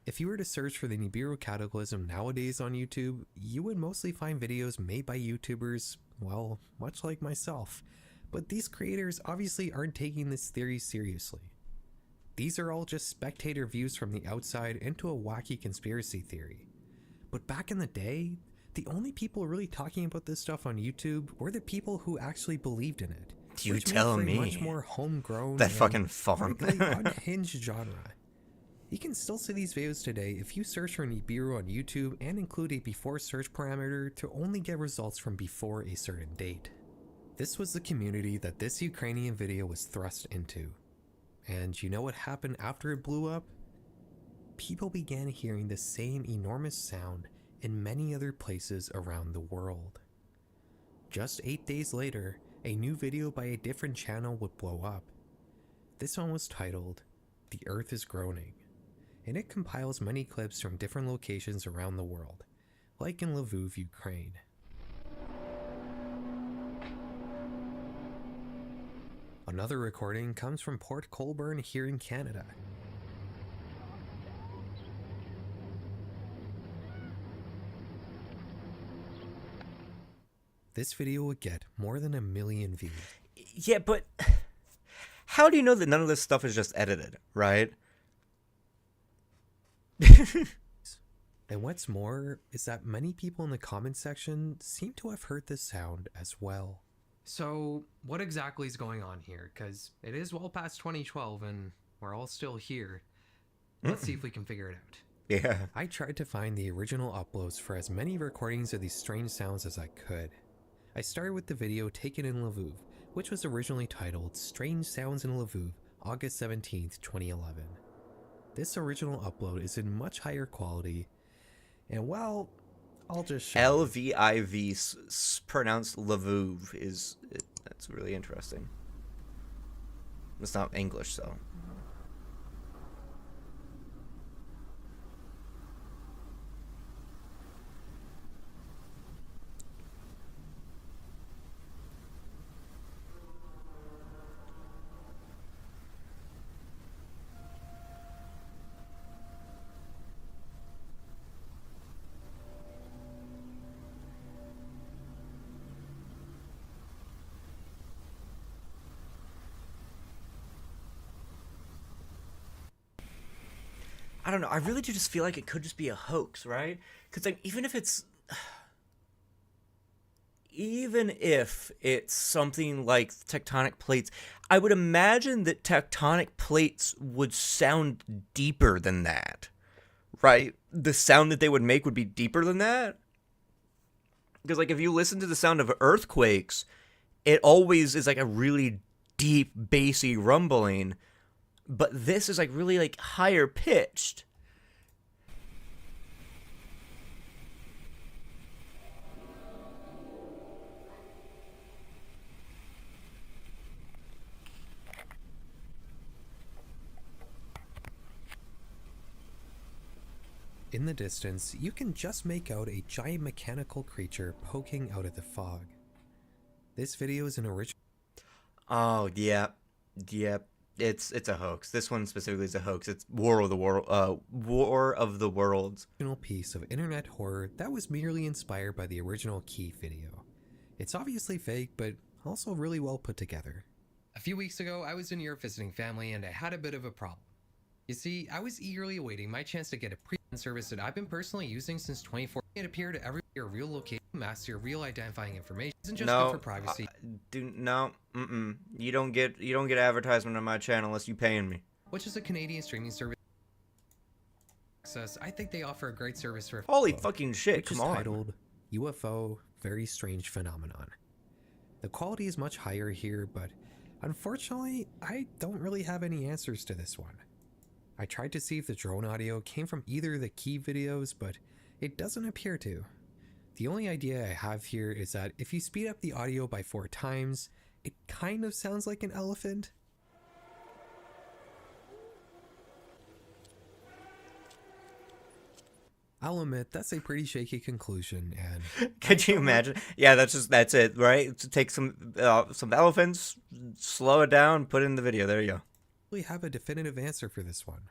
If you were to search for the Nibiru cataclysm nowadays on YouTube, you would mostly find videos made by YouTubers, well, much like myself. But these creators obviously aren't taking this theory seriously. These are all just spectator views from the outside into a wacky conspiracy theory. But back in the day, the only people really talking about this stuff on YouTube were the people who actually believed in it. You tell me. Much more homegrown, that fucking font. unhinged genre. You can still see these videos today if you search for Nibiru on YouTube and include a before search parameter to only get results from before a certain date. This was the community that this Ukrainian video was thrust into. And you know what happened after it blew up? People began hearing the same enormous sound in many other places around the world. Just 8 days later, a new video by a different channel would blow up. This one was titled, "The Earth is Groaning," and it compiles many clips from different locations around the world, like in Lviv, Ukraine. Another recording comes from Port Colborne here in Canada. This video would get more than 1 million views. Yeah, but how do you know that none of this stuff is just edited, right? And what's more is that many people in the comment section seem to have heard this sound as well. So, what exactly is going on here? Because it is well past 2012 and we're all still here. Let's see if we can figure it out. Yeah. I tried to find the original uploads for as many recordings of these strange sounds as I could. I started with the video taken in Lviv, which was originally titled Strange Sounds in Lviv, August 17th, 2011. This original upload is in much higher quality, and well, I'll just show LVIV, pronounced Lviv, that's really interesting. It's not English, so. I don't know. I really do just feel like it could just be a hoax, right? Because like even if it's something like tectonic plates, I would imagine that tectonic plates would sound deeper than that, right? The sound that they would make would be deeper than that. Because like if you listen to the sound of earthquakes, it always is like a really deep, bassy rumbling, but this is like really like higher pitched. In the distance, you can just make out a giant mechanical creature poking out of the fog. This video is an original. Oh, yeah. Yep. It's a hoax. This one specifically is a hoax. It's War of the Worlds. Piece of internet horror that was merely inspired by the original Key video. It's obviously fake, but also really well put together. A few weeks ago, I was in Europe visiting family and I had a bit of a problem. You see, I was eagerly awaiting my chance to get a pre-run service that I've been personally using since 2014. It appeared to every your real location, mask your real identifying information. Isn't just good for privacy. You don't get advertisement on my channel unless you paying me. Which is a Canadian streaming service. I think they offer a great service for. Holy fucking shit! Which is titled UFO Very Strange Phenomenon. The quality is much higher here, but unfortunately, I don't really have any answers to this one. I tried to see if the drone audio came from either of the Key videos, but it doesn't appear to. The only idea I have here is that if you speed up the audio by 4 times, it kind of sounds like an elephant. I'll admit, that's a pretty shaky conclusion, and... Could you imagine? Yeah, that's it, right? To take some elephants, slow it down, put it in the video, there you go. Really have a definitive answer for this one.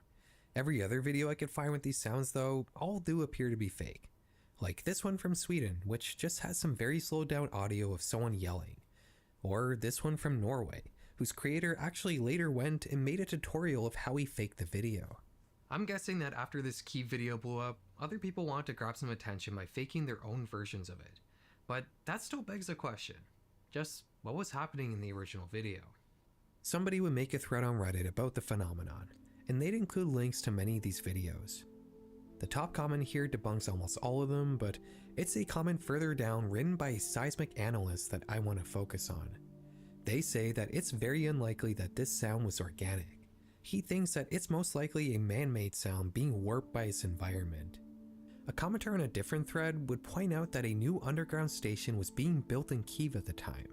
Every other video I could find with these sounds though, all do appear to be fake. Like this one from Sweden, which just has some very slowed down audio of someone yelling. Or this one from Norway, whose creator actually later went and made a tutorial of how he faked the video. I'm guessing that after this Key video blew up, other people want to grab some attention by faking their own versions of it. But that still begs the question. Just what was happening in the original video? Somebody would make a thread on Reddit about the phenomenon, and they'd include links to many of these videos. The top comment here debunks almost all of them, but it's a comment further down written by a seismic analyst that I want to focus on. They say that it's very unlikely that this sound was organic. He thinks that it's most likely a man-made sound being warped by its environment. A commenter on a different thread would point out that a new underground station was being built in Kyiv at the time,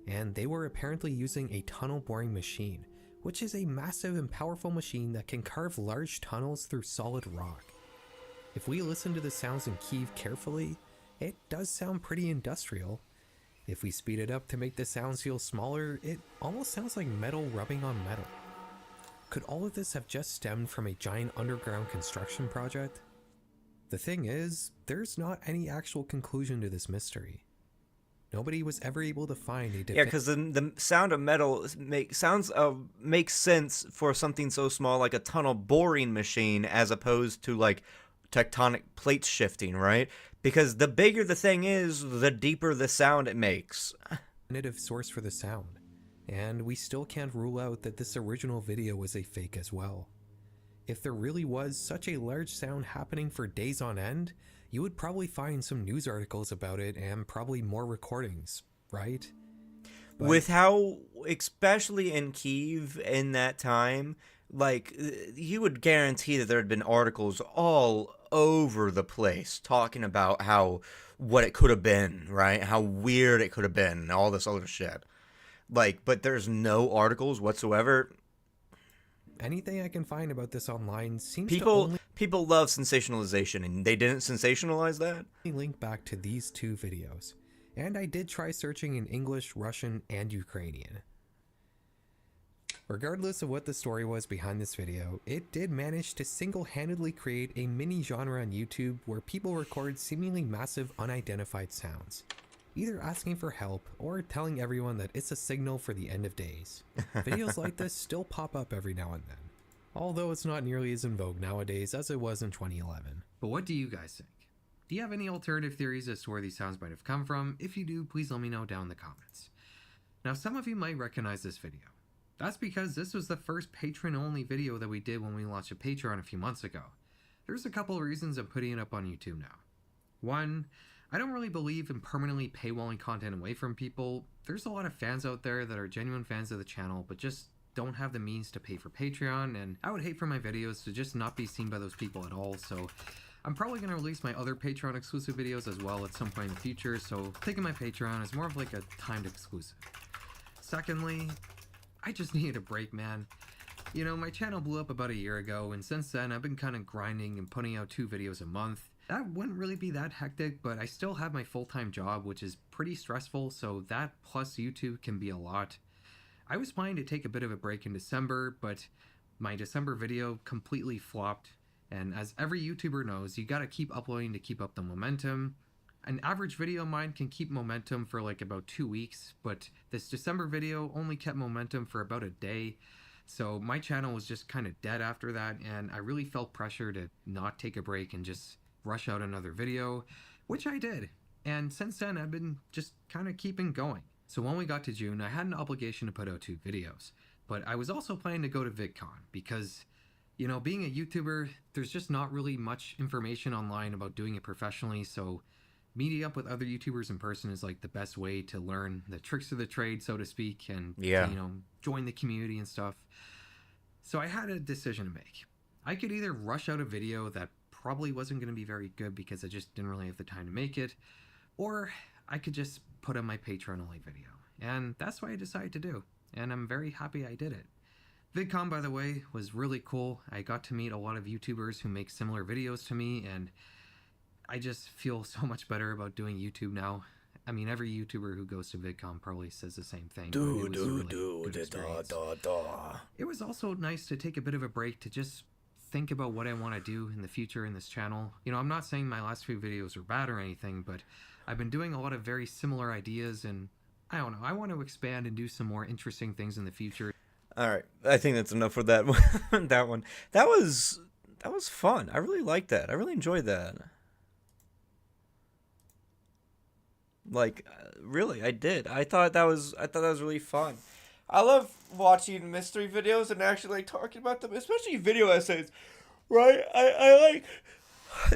and they were apparently using a tunnel boring machine, which is a massive and powerful machine that can carve large tunnels through solid rock. If we listen to the sounds in Kyiv carefully, it does sound pretty industrial. If we speed it up to make the sounds feel smaller, it almost sounds like metal rubbing on metal. Could all of this have just stemmed from a giant underground construction project? The thing is, there's not any actual conclusion to this mystery. Nobody was ever able to find a Yeah, because the sound of metal makes sense for something so small like a tunnel boring machine as opposed to like tectonic plates shifting, right? Because the bigger the thing is, the deeper the sound it makes. Definitive source for the sound, and we still can't rule out that this original video was a fake as well. If there really was such a large sound happening for days on end, you would probably find some news articles about it and probably more recordings, right? But with how, especially in Kyiv in that time, like, you would guarantee that there had been articles all over the place talking about what it could have been, right? How weird it could have been, and all this other shit. Like, but there's no articles whatsoever. Anything I can find about this online seems people love sensationalization, and they didn't sensationalize that. Link back to these 2 videos, and I did try searching in English, Russian, and Ukrainian. Regardless of what the story was behind this video, it did manage to single-handedly create a mini genre on YouTube where people record seemingly massive unidentified sounds, either asking for help or telling everyone that it's a signal for the end of days. Videos like this still pop up every now and then. although it's not nearly as in vogue nowadays as it was in 2011. But what do you guys think? Do you have any alternative theories as to where these sounds might have come from? If you do, please let me know down in the comments. Now, some of you might recognize this video. That's because this was the first patron-only video that we did when we launched a Patreon a few months ago. There's a couple of reasons I'm putting it up on YouTube now. One, I don't really believe in permanently paywalling content away from people. There's a lot of fans out there that are genuine fans of the channel, but just don't have the means to pay for Patreon, and I would hate for my videos to just not be seen by those people at all, so I'm probably going to release my other Patreon exclusive videos as well at some point in the future, so taking my Patreon is more of like a timed exclusive. Secondly, I just needed a break, man. You know, my channel blew up about a year ago, and since then I've been kind of grinding and putting out 2 videos a month. That wouldn't really be that hectic, but I still have my full-time job, which is pretty stressful, so that plus YouTube can be a lot. I was planning to take a bit of a break in December, but my December video completely flopped, and as every YouTuber knows, you gotta keep uploading to keep up the momentum. An average video of mine can keep momentum for like about 2 weeks, but this December video only kept momentum for about a day. So my channel was just kind of dead after that, and I really felt pressure to not take a break and just rush out another video, which I did. And since then, I've been just kind of keeping going. So when we got to June, I had an obligation to put out 2 videos, but I was also planning to go to VidCon because, you know, being a YouTuber, there's just not really much information online about doing it professionally, so meeting up with other YouTubers in person is like the best way to learn the tricks of the trade, so to speak, and you know, join the community and stuff. So I had a decision to make. I could either rush out a video that probably wasn't going to be very good because I just didn't really have the time to make it, or I could just put on my Patreon only video. And that's what I decided to do, and I'm very happy I did it. VidCon, by the way, was really cool. I got to meet a lot of YouTubers who make similar videos to me, and I just feel so much better about doing YouTube now. I mean, every YouTuber who goes to VidCon probably says the same thing. It was also nice to take a bit of a break to just think about what I want to do in the future in this channel. You know, I'm not saying my last few videos are bad or anything, but I've been doing a lot of very similar ideas, and I don't know, I want to expand and do some more interesting things in the future. All right, I think that's enough for that one. That one. That was fun. I really liked that. I really enjoyed that. Like, really, I did. I thought that was really fun. I love watching mystery videos and actually like talking about them, especially video essays. Right? I like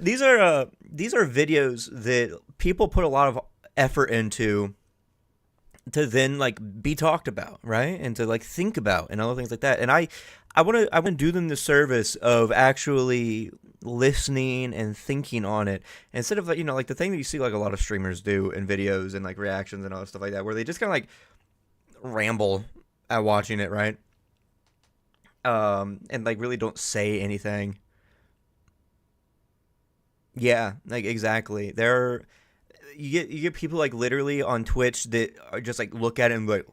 these are videos that people put a lot of effort into to then like be talked about, right? And to like think about and other things like that. And I want to do them the service of actually listening and thinking on it instead of like, you know, like the thing that you see like a lot of streamers do in videos and like reactions and all that stuff like that, where they just kind of like ramble at watching it, right? And like really don't say anything. Yeah, like exactly. You get people like literally on Twitch that are just like look at it and like,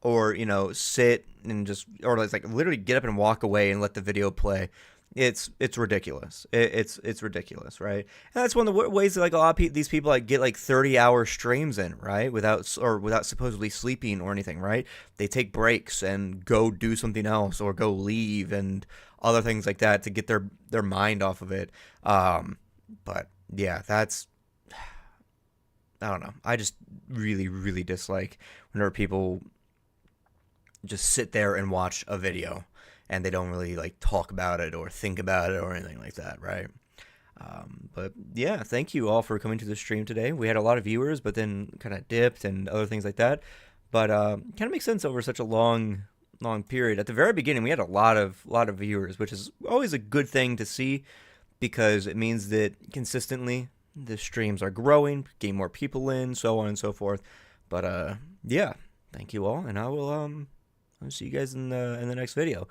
or you know, sit and just, or like literally get up and walk away and let the video play. It's ridiculous. It's ridiculous, right? And that's one of the ways that like a lot of these people like get like 30-hour streams in, right? Without supposedly sleeping or anything, right? They take breaks and go do something else or go leave and other things like that to get their mind off of it. But yeah, that's, I don't know. I just really, really dislike whenever people just sit there and watch a video and they don't really like talk about it or think about it or anything like that, right? But yeah, thank you all for coming to the stream today. We had a lot of viewers, but then kind of dipped and other things like that. But kind of makes sense over such a long period. At the very beginning, we had a lot of viewers, which is always a good thing to see because it means that consistently the streams are growing, getting more people in, so on and so forth. But yeah, thank you all, and I will I'll see you guys in the next video.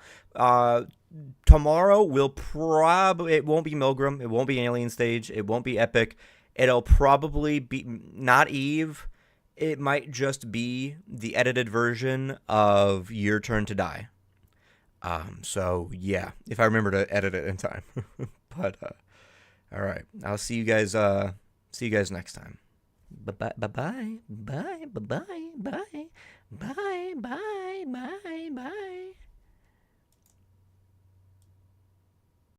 Tomorrow it won't be Milgram, it won't be Alien Stage, it won't be Epic. It'll probably be not Eve. It might just be the edited version of Your Turn to Die. So yeah, if I remember to edit it in time. But all right, I'll see you guys next time. Bye bye bye bye bye bye bye bye bye bye bye bye.